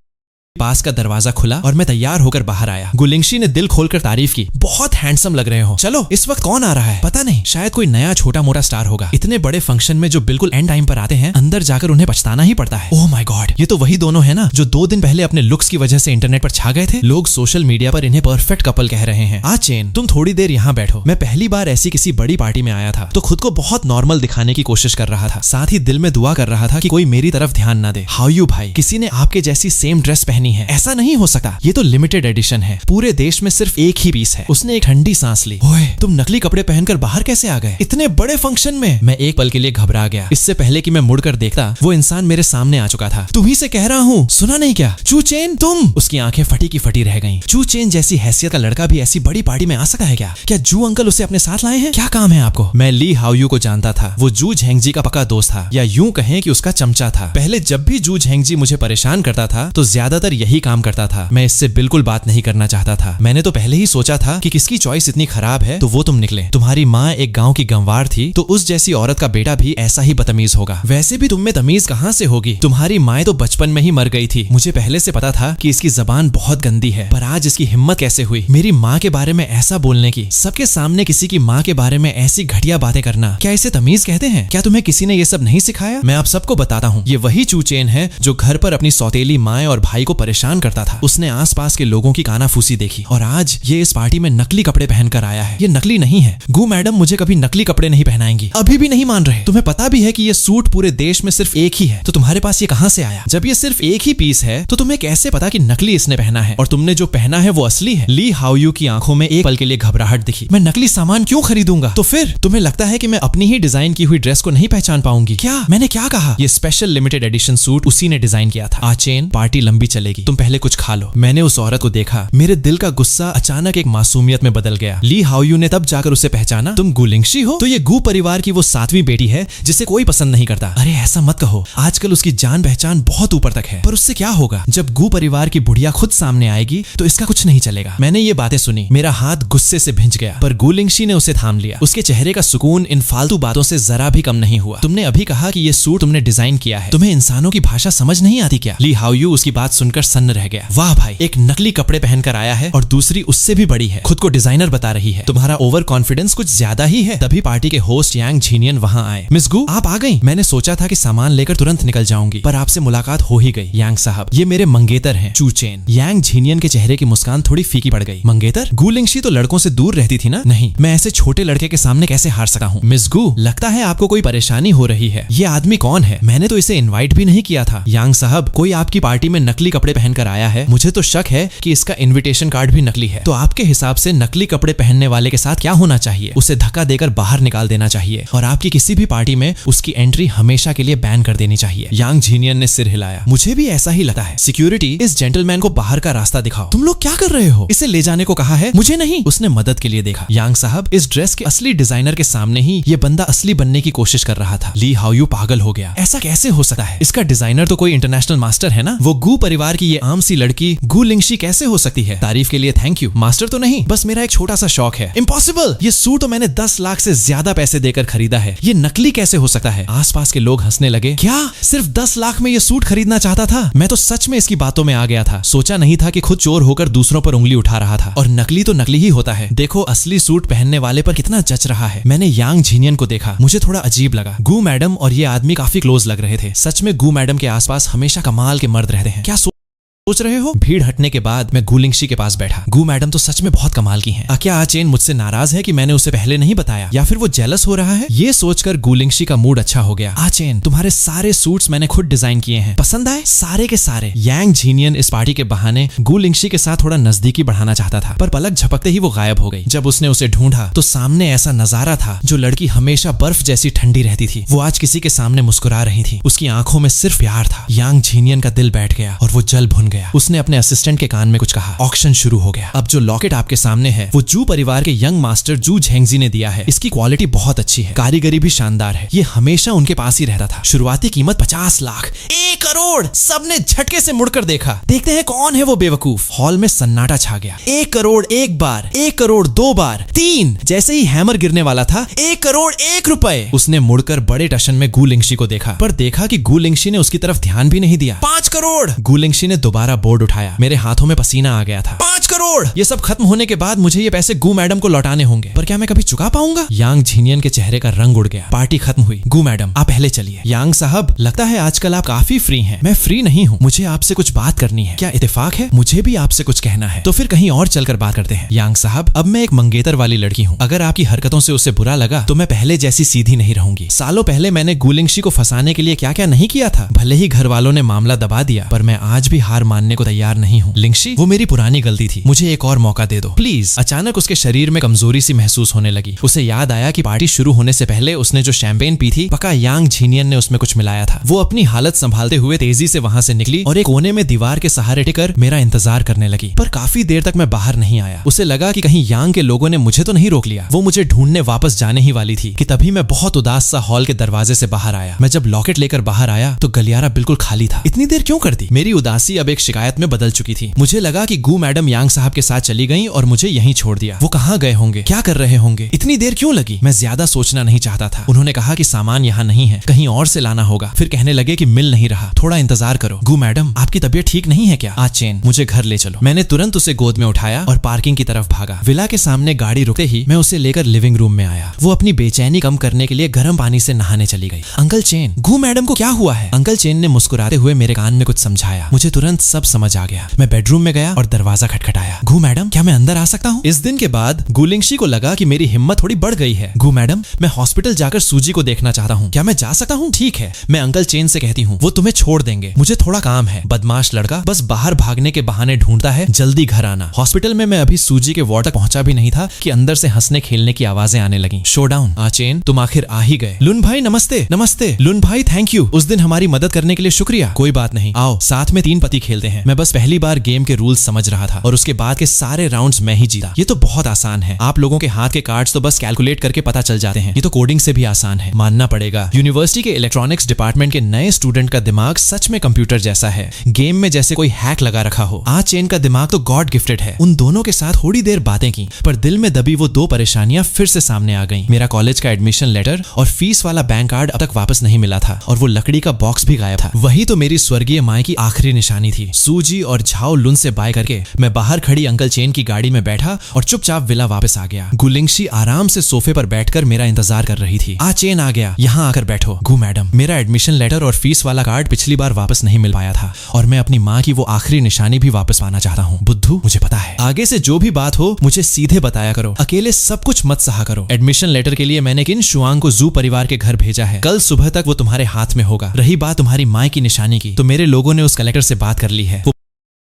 पास का दरवाजा खुला और मैं तैयार होकर बाहर आया। गुलिंगशी ने दिल खोलकर तारीफ की। बहुत हैंडसम लग रहे हो। चलो, इस वक्त कौन आ रहा है? पता नहीं, शायद कोई नया छोटा मोटा स्टार होगा। इतने बड़े फंक्शन में जो बिल्कुल एंड टाइम पर आते हैं, अंदर जाकर उन्हें पछताना ही पड़ता है। ओह माय गॉड, ये तो वही दोनों हैं ना जो 2 दिन पहले अपने लुक्स की वजह से इंटरनेट पर छा गए थे। लोग सोशल मीडिया पर इन्हें परफेक्ट कपल कह रहे हैं। आज चेन, तुम थोड़ी देर यहाँ बैठो। मैं पहली बार ऐसी किसी बड़ी पार्टी में आया था तो खुद को बहुत नॉर्मल दिखाने की कोशिश कर रहा था। साथ ही दिल में दुआ कर रहा था कि कोई मेरी तरफ ध्यान ना दे। हाउ यू भाई, किसी ने आपके जैसी सेम ड्रेस पहनी है? ऐसा नहीं हो सकता, ये तो लिमिटेड एडिशन है। पूरे देश में सिर्फ एक ही पीस है। उसने एक ठंडी सांस ली। ओए, तुम नकली कपड़े पहनकर बाहर कैसे आ गए इतने बड़े फंक्शन में? मैं एक पल के लिए घबरा गया। इससे पहले कि मैं मुड़कर देखता, वो इंसान मेरे सामने आ चुका था। तुम्ही से कह रहा हूँ, सुना नहीं क्या? चू चेन, तुम? उसकी आंखें फटी की फटी रह गईं। चू चेन जैसी हैसियत का लड़का भी ऐसी बड़ी पार्टी में आ सकता है क्या? क्या जू अंकल उसे अपने साथ लाए हैं? क्या काम है आपको? मैं ली हाओयू को जानता था। वो जू झेंगजी का पक्का दोस्त था, या यूं कहें कि उसका चमचा था। पहले जब भी जू झेंगजी मुझे परेशान करता था तो ज्यादातर यही काम करता था। मैं इससे बिल्कुल बात नहीं करना चाहता था। मैंने तो पहले ही सोचा था कि किसकी चॉइस इतनी खराब है तो वो तुम निकले। तुम्हारी माँ एक गांव की गंवार थी तो उस जैसी औरत का बेटा भी ऐसा ही बदतमीज होगा। वैसे भी तुम में तमीज कहाँ से होगी? तुम्हारी माँ तो बचपन में ही मर गई थी। मुझे पहले से पता था कि इसकी जबान बहुत गंदी है, पर आज इसकी हिम्मत कैसे हुई मेरी माँ के बारे में ऐसा बोलने की? सबके सामने किसी की माँ के बारे में ऐसी घटिया बातें करना, क्या इसे तमीज कहते हैं? क्या तुम्हें किसी ने ये सब नहीं सिखाया? मैं आप सबको बताता हूँ, ये वही चू चेन है जो घर पर अपनी सौतेली माँ और भाई को परेशान करता था। उसने आसपास के लोगों की कानाफूसी देखी और आज ये इस पार्टी में नकली कपड़े पहनकर आया है। ये नकली नहीं है। गू मैडम मुझे कभी नकली कपड़े नहीं पहनाएंगी। अभी भी नहीं मान रहे? तुम्हें पता भी है कि ये सूट पूरे देश में सिर्फ एक ही है, तो तुम्हारे पास ये कहां से आया? जब ये सिर्फ एक ही पीस है तो तुम्हें कैसे पता कि नकली इसने पहना है और तुमने जो पहना है वो असली है? ली हाओयू की आंखों में एक पल के लिए घबराहट दिखी। मैं नकली सामान क्यों खरीदूंगा? तो फिर तुम्हें लगता है कि मैं अपनी ही डिजाइन की हुई ड्रेस को नहीं पहचान पाऊंगी क्या? मैंने क्या कहा? ये स्पेशल लिमिटेड एडिशन सूट उसी ने डिजाइन किया था। आचेन, पार्टी लंबी चलेगी। जाएगी, तुम पहले कुछ खा लो। मैंने उस औरत को देखा, मेरे दिल का गुस्सा अचानक एक मासूमियत में बदल गया। ली हाओयू ने तब जाकर उसे पहचाना, तुम गु लिंगशी हो? तो ये गु परिवार की वो 7वीं बेटी है जिसे कोई पसंद नहीं करता। अरे ऐसा मत कहो, आजकल उसकी जान पहचान बहुत ऊपर तक है, पर उससे क्या होगा? जब गु परिवार की बुढ़िया खुद सामने आएगी तो इसका कुछ नहीं चलेगा। मैंने ये बातें सुनी, मेरा हाथ गुस्से से भिंच गया, पर गु लिंगशी ने उसे थाम लिया। उसके चेहरे का सुकून इन फालतू बातों से जरा भी कम नहीं हुआ। तुमने अभी कहा कि ये सूट तुमने डिजाइन किया है, तुम्हें इंसानों की भाषा समझ नहीं आती क्या? ली हाओयू उसकी बात सुनकर सन्न रह गया। वाह भाई, एक नकली कपड़े पहनकर आया है और दूसरी उससे भी बड़ी है, खुद को डिजाइनर बता रही है। तुम्हारा ओवर कॉन्फिडेंस कुछ ज्यादा ही है। तभी पार्टी के होस्ट यांग झीनियन वहां आए। मिस गु, आप आ गई। मैंने सोचा था कि सामान लेकर तुरंत निकल जाऊंगी, पर आपसे मुलाकात हो ही गई। यांग साहब, ये मेरे मंगेतर हैं, चू चेन। यांग झीनियन के चेहरे की मुस्कान थोड़ी फीकी पड़ गई। मंगेतर? गु लिंगशी तो लड़कों से दूर रहती थी ना? नहीं, मैं ऐसे छोटे लड़के के सामने कैसे हार सकता हूँ। मिस गु, लगता है आपको कोई परेशानी हो रही है। ये आदमी कौन है? मैंने तो इसे इनवाइट भी नहीं किया था। यांग साहब, कोई आपकी पार्टी में नकली कपड़े पहनकर आया है। मुझे तो शक है कि इसका इन्विटेशन कार्ड भी नकली है। तो आपके हिसाब से नकली कपड़े पहनने वाले के साथ क्या होना चाहिए? उसे धक्का देकर बाहर निकाल देना चाहिए और आपकी किसी भी पार्टी में उसकी एंट्री हमेशा के लिए बैन कर देनी चाहिए। यांग झीनियन ने सिर हिलाया। मुझे भी ऐसा ही लगता है। सिक्योरिटी, इस जेंटलमैन को बाहर का रास्ता दिखाओ। तुम लोग क्या कर रहे हो? इसे ले जाने को कहा है? मुझे नहीं। उसने मदद के लिए देखा। यांग साहब, इस ड्रेस के असली डिजाइनर के सामने ही ये बंदा असली बनने की कोशिश कर रहा था। ली हाओयू पागल हो गया। ऐसा कैसे हो सकता है? इसका डिजाइनर तो कोई इंटरनेशनल मास्टर है ना? वो गु परिवार की ये आम सी लड़की गु लिंगशी कैसे हो सकती है? तारीफ के लिए थैंक यू। मास्टर तो नहीं, बस मेरा एक छोटा सा शौक है। इम्पॉसिबल! ये सूट तो मैंने 10 लाख से ज्यादा पैसे देकर खरीदा है, ये नकली कैसे हो सकता है? आसपास के लोग हंसने लगे। क्या सिर्फ 10 लाख में ये सूट खरीदना चाहता था? मैं तो सच में इसकी बातों में आ गया था। सोचा नहीं था कि खुद चोर होकर दूसरों पर उंगली उठा रहा था। और नकली तो नकली ही होता है। देखो असली सूट पहनने वाले पर कितना जच रहा है। मैंने यांग झीनियन को देखा, मुझे थोड़ा अजीब लगा। गु मैडम और ये आदमी काफी क्लोज लग रहे थे। सच में गु मैडम के आसपास हमेशा कमाल के मर्द रहते हैं। क्या सोच रहे हो? भीड़ हटने के बाद मैं गु लिंगशी के पास बैठा। गु मैडम तो सच में बहुत कमाल की हैं। क्या आचेन मुझसे नाराज है कि मैंने उसे पहले नहीं बताया, या फिर वो जेलस हो रहा है? ये सोचकर गु लिंगशी का मूड अच्छा हो गया। आचेन, तुम्हारे सारे सूट्स मैंने खुद डिजाइन किए हैं, पसंद आए? सारे के सारे। यांग झीनियन इस पार्टी के बहाने गु लिंगशी के साथ थोड़ा नजदीकी बढ़ाना चाहता था, पर पलक झपकते ही वो गायब हो गई। जब उसने उसे ढूंढा तो सामने ऐसा नजारा था, जो लड़की हमेशा बर्फ जैसी ठंडी रहती थी, वो आज किसी के सामने मुस्कुरा रही थी। उसकी आंखों में सिर्फ प्यार था। यांग झीनियन का दिल बैठ गया और वो जल भुन गया। उसने अपने असिस्टेंट के कान में कुछ कहा। ऑक्शन शुरू हो गया। अब जो लॉकेट आपके सामने है वो जू परिवार के यंग मास्टर जू झेंगजी ने दिया है। इसकी क्वालिटी बहुत अच्छी है, कारीगरी भी शानदार है। ये हमेशा उनके पास ही रहता था। शुरुआती कीमत 50 लाख। 1 करोड़! सबने झटके से मुड़कर देखा। देखते हैं कौन है वो बेवकूफ। हॉल में सन्नाटा छा गया। 1 करोड़ एक बार, 1 करोड़ 2 बार, 3। जैसे ही हैमर गिरने वाला था, 1 करोड़ 1 रुपए। उसने मुड़कर बड़े टशन में गु लिंगशी को देखा, पर देखा कि गु लिंगशी ने उसकी तरफ ध्यान भी नहीं दिया। 5 करोड़! गु लिंगशी ने दोबारा बोर्ड उठाया। मेरे हाथों में पसीना आ गया था। 5 करोड़! ये सब खत्म होने के बाद मुझे ये पैसे गु मैडम को लौटाने होंगे, पर क्या मैं कभी चुका पाऊंगा? यांग झीनियन के चेहरे का रंग उड़ गया। पार्टी खत्म हुई। गु मैडम, आप पहले चलिए। यांग साहब, लगता है आजकल आप काफी फ्री हैं। मैं फ्री नहीं हूँ, मुझे आपसे कुछ बात करनी है। क्या इत्तेफाक है? मुझे भी आपसे कुछ कहना है। तो फिर कहीं और चलकर बात करते हैं। यांग साहब, अब मैं एक मंगेतर वाली लड़की हूँ। अगर आपकी हरकतों से उसे बुरा लगा तो मैं पहले जैसी सीधी नहीं रहूंगी। सालों पहले मैंने गु लिंगशी को फंसाने के लिए क्या क्या नहीं किया था। भले ही घर वालों ने मामला दबा दिया, पर मैं आज भी हार मानने को तैयार नहीं हूँ। लिंगशी, वो मेरी पुरानी गलती थी, मुझे एक और मौका दे दो प्लीज। अचानक उसके शरीर में कमजोरी सी महसूस होने लगी। उसे याद आया कि पार्टी शुरू होने से पहले उसने जो शैंपेन पी थी, पक्का यांग झीनियन ने उसमें कुछ मिलाया था। वो अपनी हालत संभालते हुए तेजी से वहां से निकली और एक कोने में दीवार के सहारे टिकर मेरा इंतजार करने लगी। पर काफी देर तक मैं बाहर नहीं आया। उसे लगा कि कहीं यांग के लोगों ने मुझे तो नहीं रोक लिया। वो मुझे ढूंढने वापस जाने ही वाली थी कि तभी मैं बहुत उदास सा हॉल के दरवाजे से बाहर आया। मैं जब लॉकेट लेकर बाहर आया तो गलियारा बिल्कुल खाली था। इतनी देर क्यों कर दी? मेरी उदासी अब एक शिकायत में बदल चुकी थी। मुझे लगा कि गु मैडम यांग साहब के साथ चली गई और मुझे यहीं छोड़ दिया। वो कहाँ गए होंगे? क्या कर रहे होंगे? इतनी देर क्यों लगी? मैं ज्यादा सोचना नहीं चाहता था। उन्होंने कहा कि सामान यहाँ नहीं है, कहीं और से लाना होगा। फिर कहने लगे कि मिल नहीं रहा, थोड़ा इंतजार करो। गु मैडम, आपकी तबीयत ठीक नहीं है क्या? आचेन, मुझे घर ले चलो। मैंने तुरंत उसे गोद में उठाया और पार्किंग की तरफ भागा। विला के सामने गाड़ी रुकते ही मैं उसे लेकर लिविंग रूम में आया। वो अपनी बेचैनी कम करने के लिए गर्म पानी से नहाने चली गई। अंकल चेन, गु मैडम को क्या हुआ है? अंकल चेन ने मुस्कुराते हुए मेरे कान में कुछ समझाया। मुझे तुरंत सब समझ आ गया। मैं बेडरूम में गया और दरवाजा खटखटाया। गु मैडम, क्या मैं अंदर आ सकता हूँ? इस दिन के बाद गुलिंगशी को लगा कि मेरी हिम्मत थोड़ी बढ़ गई है। गु मैडम, मैं हॉस्पिटल जाकर सूजी को देखना चाहता हूँ, क्या मैं जा सकता हूँ? ठीक है, मैं अंकल चेन से कहती हूँ, वो तुम्हें छोड़ देंगे, मुझे थोड़ा काम है। बदमाश लड़का बस बाहर भागने के बहाने ढूंढता है, जल्दी घर आना। हॉस्पिटल में मैं अभी सूजी के वार्ड तक पहुंचा भी नहीं था कि अंदर से हंसने खेलने की आवाजें आने लगी। शोडाउन। चेन, तुम आखिर आ ही गए। लुन भाई नमस्ते। नमस्ते लुन भाई, थैंक यू, उस दिन हमारी मदद करने के लिए शुक्रिया। कोई बात नहीं, आओ साथ में 3 पत्ती खेलते हैं। मैं बस पहली बार गेम के रूल्स समझ रहा था और उसके बाद के सारे राउंड्स मैं ही जीता। ये तो बहुत आसान है, आप लोगों के हाथ के कार्ड्स तो बस कैलकुलेट करके पता चल जाते हैं। ये तो कोडिंग से भी आसान है, मानना पड़ेगा। यूनिवर्सिटी के इलेक्ट्रॉनिक्स डिपार्टमेंट के नए स्टूडेंट का दिमाग सच में कंप्यूटर जैसा है, गेम में जैसे कोई हैक लगा रखा हो। चेन का दिमाग तो गॉड गिफ्टेड है। उन दोनों के साथ थोड़ी देर बातें की, पर दिल में दबी वो 2 परेशानियां फिर से सामने आ गईं। मेरा कॉलेज का एडमिशन लेटर और फीस वाला बैंक कार्ड अब तक वापस नहीं मिला था, और वो लकड़ी का बॉक्स भी गायब था। वही तो मेरी स्वर्गीय माँ की आखिरी निशानी थी। सूजी और झाओ लुन से बाय करके मैं बाहर खड़ी अंकल चेन की गाड़ी में बैठा और चुपचाप विला वापस आ गया। गुलिंगशी आराम से सोफे पर बैठकर मेरा इंतजार कर रही थी। चेन आ गया, यहाँ आकर बैठो। गु मैडम, मेरा एडमिशन लेटर और फीस वाला कार्ड पिछली बार वापस नहीं मिल पाया था, और मैं अपनी माँ की वो आखिरी निशानी भी वापस पाना चाहता हूँ। बुद्धू, मुझे पता है, आगे से जो भी बात हो मुझे सीधे बताया करो, अकेले सब कुछ मत सहा करो। एडमिशन लेटर के लिए मैंने किन शुआंग को जू परिवार के घर भेजा है, कल सुबह तक वो तुम्हारे हाथ में होगा। रही बात तुम्हारी माँ की निशानी की, तो मेरे लोगों ने उस कलेक्टर से बात कर ली है,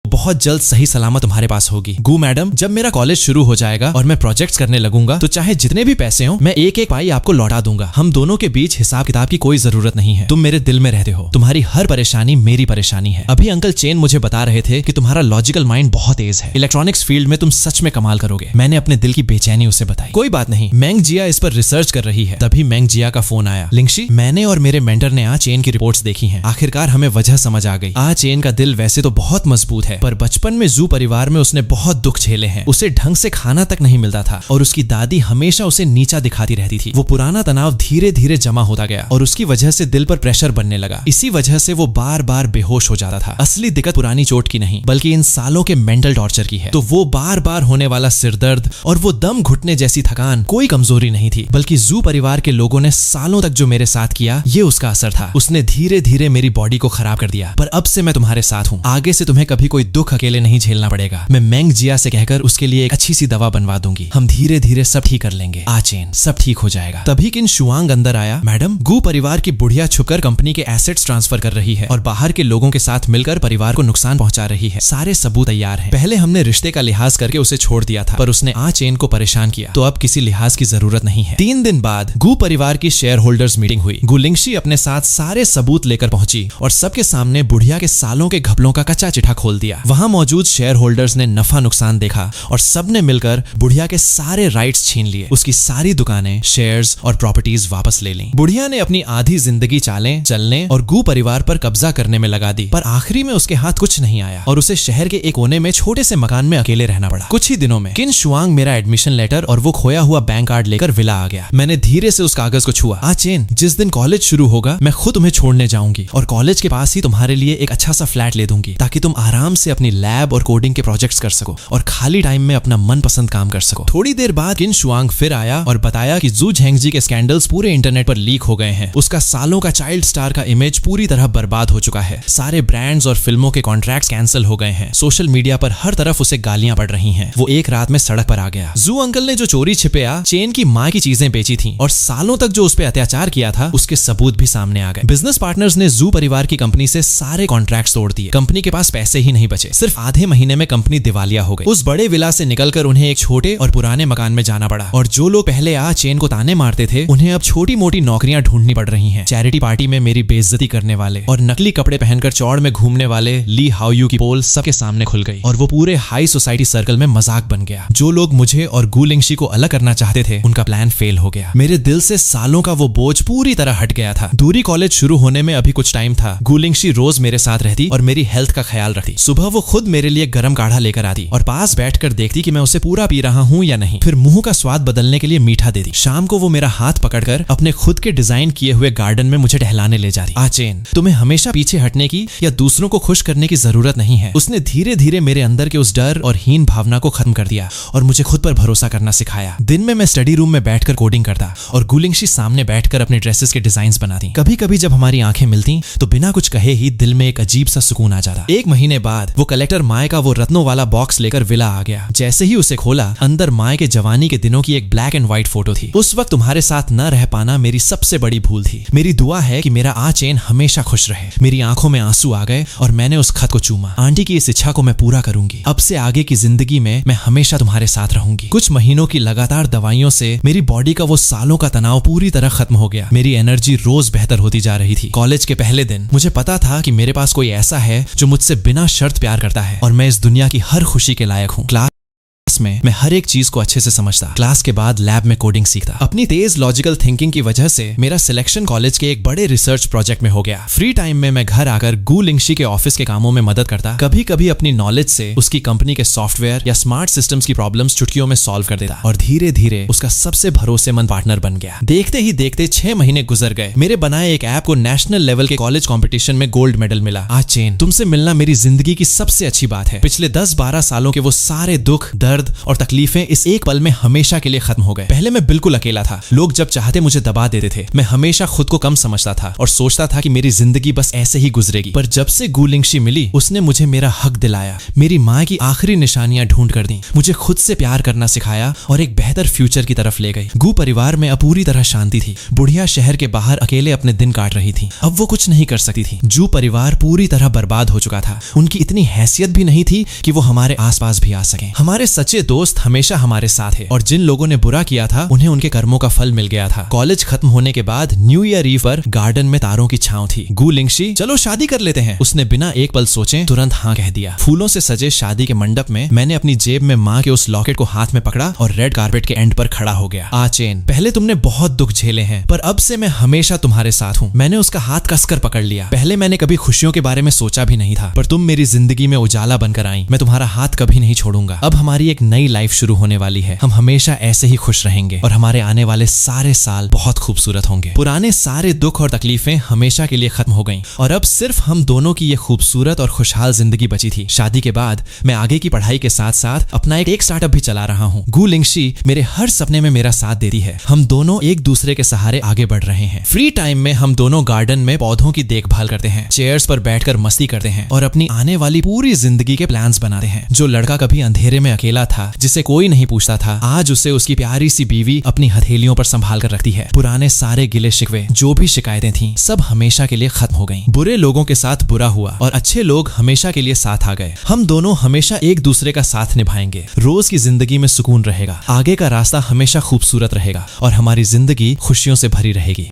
बहुत जल्द सही सलामत तुम्हारे पास होगी। गु मैडम, जब मेरा कॉलेज शुरू हो जाएगा और मैं प्रोजेक्ट्स करने लगूंगा तो चाहे जितने भी पैसे हो मैं एक पाई आपको लौटा दूंगा। हम दोनों के बीच हिसाब किताब की कोई जरूरत नहीं है, तुम मेरे दिल में रहते हो, तुम्हारी हर परेशानी मेरी परेशानी है। अभी अंकल चेन मुझे बता रहे थे कि तुम्हारा लॉजिकल माइंड बहुत तेज है, इलेक्ट्रॉनिक्स फील्ड में तुम सच में कमाल करोगे। मैंने अपने दिल की बेचैनी उसे बताई। कोई बात नहीं, मैंग जिया इस पर रिसर्च कर रही है। तभी मैंग जिया का फोन आया। लिंगशी, मैंने और मेरे मेंटर ने चेन की रिपोर्ट्स देखी हैं, आखिरकार हमें वजह समझ आ गई। चेन का दिल वैसे तो बहुत मजबूत है, पर बचपन में जू परिवार में उसने बहुत दुख झेले हैं। उसे ढंग से खाना तक नहीं मिलता था और उसकी दादी हमेशा उसे नीचा दिखाती रहती थी। वो पुराना तनाव धीरे धीरे जमा होता गया और उसकी वजह से दिल पर प्रेशर बनने लगा। इसी वजह से वो बार बार बेहोश हो जाता था। असली दिक्कत पुरानी चोट की नहीं, बल्कि इन सालों के मेंटल टॉर्चर की है। तो वो बार बार होने वाला सिरदर्द और वो दम घुटने जैसी थकान कोई कमजोरी नहीं थी, बल्कि जू परिवार के लोगों ने सालों तक जो मेरे साथ किया, ये उसका असर था। उसने धीरे धीरे मेरी बॉडी को खराब कर दिया। पर अब से मैं तुम्हारे साथ हूँ, आगे से तुम्हें कभी कोई दुख अकेले नहीं झेलना पड़ेगा। मैं मैंग जिया से कहकर उसके लिए एक अच्छी सी दवा बनवा दूंगी। हम धीरे धीरे सब ठीक कर लेंगे। चेन, सब ठीक हो जाएगा। तभी किन शुआंग अंदर आया। मैडम, गु परिवार की बुढ़िया छुपकर कंपनी के एसेट्स ट्रांसफर कर रही है और बाहर के लोगों के साथ मिलकर परिवार को नुकसान पहुंचा रही है। सारे सबूत तैयार हैं। पहले हमने रिश्ते का लिहाज करके उसे छोड़ दिया था, पर उसने चेन को परेशान किया, तो अब किसी लिहाज की जरूरत नहीं है। 3 दिन बाद गु परिवार की शेयर होल्डर्स मीटिंग हुई। गुलिंगशी अपने साथ सारे सबूत लेकर पहुंची और सबके सामने बुढ़िया के सालों के घपलों का कच्चा चिट्ठा खोल दिया। वहां मौजूद शेयर होल्डर्स ने नफा नुकसान देखा और सबने मिलकर बुढ़िया के सारे राइट्स छीन लिए। उसकी सारी दुकानें, शेयर्स और प्रॉपर्टीज वापस ले लीं। बुढ़िया ने अपनी आधी जिंदगी चालें चलने और गु परिवार पर कब्जा करने में लगा दी, पर आखिरी में उसके हाथ कुछ नहीं आया और उसे शहर के एक कोने में छोटे से मकान में अकेले रहना पड़ा। कुछ ही दिनों में किन शुआंग मेरा एडमिशन लेटर और वो खोया हुआ बैंक कार्ड लेकर विला आ गया। मैंने धीरे से उस कागज को छुआ। चेन, जिस दिन कॉलेज शुरू होगा मैं खुद तुम्हें छोड़ने जाऊंगी और कॉलेज के पास ही तुम्हारे लिए एक अच्छा सा फ्लैट ले दूंगी, ताकि तुम आराम से अपनी लैब और कोडिंग के प्रोजेक्ट्स कर सको और खाली टाइम में अपना मनपसंद काम कर सको। थोड़ी देर बाद किन शुआंग फिर आया और बताया कि जू झेंगजी के स्कैंडल्स पूरे इंटरनेट पर लीक हो गए हैं। उसका सालों का चाइल्ड स्टार का इमेज पूरी तरह बर्बाद हो चुका है। सारे ब्रांड्स और फिल्मों के कॉन्ट्रैक्ट्स कैंसिल हो गए हैं। सोशल मीडिया पर हर तरफ उसे गालियां पड़ रही हैं। वो एक रात में सड़क पर आ गया। जू अंकल ने जो चोरी छिपे चेन की माँ की चीजें बेची थी और सालों तक जो उस पर अत्याचार किया था, उसके सबूत भी सामने आ गए। बिजनेस पार्टनर्स ने जू परिवार की कंपनी से सारे कॉन्ट्रैक्ट्स तोड़ दिए। कंपनी के पास पैसे ही नहीं बचे। सिर्फ आधे महीने में कंपनी दिवालिया हो गई। उस बड़े विला से निकलकर उन्हें एक छोटे और पुराने मकान में जाना पड़ा और जो लोग पहले चेन को ताने मारते थे, उन्हें अब छोटी मोटी नौकरियां ढूंढनी पड़ रही हैं। चैरिटी पार्टी में मेरी बेइज्जती करने वाले और नकली कपड़े पहनकर चौड़ में घूमने वाले ली हाओयू की पोल सबके सामने खुल गई और वो पूरे हाई सोसाइटी सर्कल में मजाक बन गया। जो लोग मुझे और गुलिंगशी को अलग करना चाहते थे, उनका प्लान फेल हो गया। मेरे दिल से सालों का वो बोझ पूरी तरह हट गया था। दूरी कॉलेज शुरू होने में अभी कुछ टाइम था। गुलिंगशी रोज मेरे साथ रहती और मेरी हेल्थ का ख्याल रखती। सुबह वो खुद मेरे लिए गर्म काढ़ा लेकर आती और पास बैठकर देखती कि मैं उसे पूरा पी रहा हूँ या नहीं, फिर मुंह का स्वाद बदलने के लिए मीठा देती। शाम को वो मेरा हाथ पकड़कर अपने खुद के डिजाइन किए हुए गार्डन में मुझे टहलाने ले जाती। चेन, तुम्हें हमेशा पीछे हटने की या दूसरों को खुश करने की जरूरत नहीं है। उसने धीरे धीरे मेरे अंदर के उस डर और हीन भावना को खत्म कर दिया और मुझे खुद पर भरोसा करना सिखाया। दिन में मैं स्टडी रूम में बैठकर कोडिंग करता और गुलिंगशी सामने बैठकर अपने ड्रेसेस के डिजाइन बनाती। कभी कभी जब हमारी आंखें मिलती तो बिना कुछ कहे ही दिल में एक अजीब सा सुकून आ जाता। 1 महीने बाद वो कलेक्टर माए का वो रत्नों वाला बॉक्स लेकर विला आ गया। जैसे ही उसे खोला, अंदर माए के जवानी के दिनों की एक ब्लैक एंड व्हाइट फोटो थी। उस वक्त तुम्हारे साथ न रह पाना मेरी सबसे बड़ी भूल थी। मेरी दुआ है कि मेरा चेन हमेशा खुश रहे। मेरी आंखों में आंसू आ गए और मैंने उस खत को चूमा। आंटी की इस इच्छा को मैं पूरा करूंगी। अब से आगे की जिंदगी में मैं हमेशा तुम्हारे साथ रहूंगी। कुछ महीनों की लगातार दवाइयों से मेरी बॉडी का वो सालों का तनाव पूरी तरह खत्म हो गया। मेरी एनर्जी रोज बेहतर होती जा रही थी। कॉलेज के पहले दिन मुझे पता था कि मेरे पास कोई ऐसा है जो मुझसे बिना शर्त प्यार करता है और मैं इस दुनिया की हर खुशी के लायक हूँ। क्लास में मैं हर एक चीज को अच्छे से समझता। क्लास के बाद लैब में कोडिंग सीखता। अपनी तेज लॉजिकल थिंकिंग की वजह से मेरा सिलेक्शन कॉलेज के एक बड़े रिसर्च प्रोजेक्ट में हो गया। फ्री टाइम में मैं घर आकर गु लिंगशी के ऑफिस के कामों में मदद करता। कभी कभी अपनी नॉलेज से उसकी कंपनी के सॉफ्टवेयर या स्मार्ट सिस्टम्स की प्रॉब्लम्स चुटकियों में सॉल्व कर देता और धीरे धीरे उसका सबसे भरोसेमंद पार्टनर बन गया। देखते ही देखते 6 महीने गुजर गए। मेरे बनाए एक ऐप को नेशनल लेवल के कॉलेज कॉम्पिटिशन में गोल्ड मेडल मिला। आज चेन, तुमसे मिलना मेरी जिंदगी की सबसे अच्छी बात है। पिछले 10-12 सालों के वो सारे दुख, दर्द और तकलीफें इस एक पल में हमेशा के लिए खत्म हो गए। पहले मैं बिल्कुल अकेला था। लोग जब चाहते मुझे दबा देते थे। मैं हमेशा खुद को कम समझता था और सोचता था कि मेरी जिंदगी बस ऐसे ही गुजरेगी। पर जब से गु लिंगशी मिली, उसने मुझे मेरा हक दिलाया, मेरी माँ की आखिरी निशानियां ढूंढ कर दी, मुझे खुद से प्यार करना सिखाया और एक बेहतर फ्यूचर की तरफ ले गई। गु परिवार में अब पूरी तरह शांति थी। बुढ़िया शहर के बाहर अकेले अपने दिन काट रही थी। अब वो कुछ नहीं कर सकती थी। जू परिवार पूरी तरह बर्बाद हो चुका था। उनकी इतनी हैसियत भी नहीं थी कि वो हमारे आसपास भी आ सके। हमारे सच्चे दोस्त हमेशा हमारे साथ है और जिन लोगों ने बुरा किया था उन्हें उनके कर्मों का फल मिल गया था। कॉलेज खत्म होने के बाद न्यू ईयर ईव पर गार्डन में तारों की छांव थी। गु लिंगशी, चलो शादी कर लेते हैं। उसने बिना एक पल सोचे तुरंत हाँ कह दिया। फूलों से सजे शादी के मंडप में मैंने अपनी जेब में माँ के उस लॉकेट को हाथ में पकड़ा और रेड कारपेट के एंड पर खड़ा हो गया। चेन, पहले तुमने बहुत दुख झेले हैं पर अब से मैं हमेशा तुम्हारे साथ हूँ। मैंने उसका हाथ कसकर पकड़ लिया। पहले मैंने कभी खुशियों के बारे में सोचा भी नहीं था, पर तुम मेरी जिंदगी में उजाला बनकर आई। मैं तुम्हारा हाथ कभी नहीं छोड़ूंगा। अब हमारी एक नई लाइफ शुरू होने वाली है। हम हमेशा ऐसे ही खुश रहेंगे और हमारे आने वाले सारे साल बहुत खूबसूरत होंगे। पुराने सारे दुख और तकलीफें हमेशा के लिए खत्म हो गईं और अब सिर्फ हम दोनों की ये खूबसूरत और खुशहाल जिंदगी बची थी। शादी के बाद मैं आगे की पढ़ाई के साथ साथ अपना एक स्टार्टअप भी चला रहा हूँ। गु लिंगशी मेरे हर सपने में मेरा साथ देती है। हम दोनों एक दूसरे के सहारे आगे बढ़ रहे हैं। फ्री टाइम में हम दोनों गार्डन में पौधों की देखभाल करते हैं, चेयर्स पर बैठकर मस्ती करते हैं और अपनी आने वाली पूरी जिंदगी के प्लान्स बनाते हैं। जो लड़का कभी अंधेरे में अकेला था, जिसे कोई नहीं पूछता था, आज उसे उसकी प्यारी सी बीवी अपनी हथेलियों पर संभाल कर रखती है। पुराने सारे गिले शिकवे, जो भी शिकायतें थीं, सब हमेशा के लिए खत्म हो गईं। बुरे लोगों के साथ बुरा हुआ और अच्छे लोग हमेशा के लिए साथ आ गए। हम दोनों हमेशा एक दूसरे का साथ निभाएंगे। रोज की जिंदगी में सुकून रहेगा। आगे का रास्ता हमेशा खूबसूरत रहेगा और हमारी जिंदगी खुशियों से भरी रहेगी।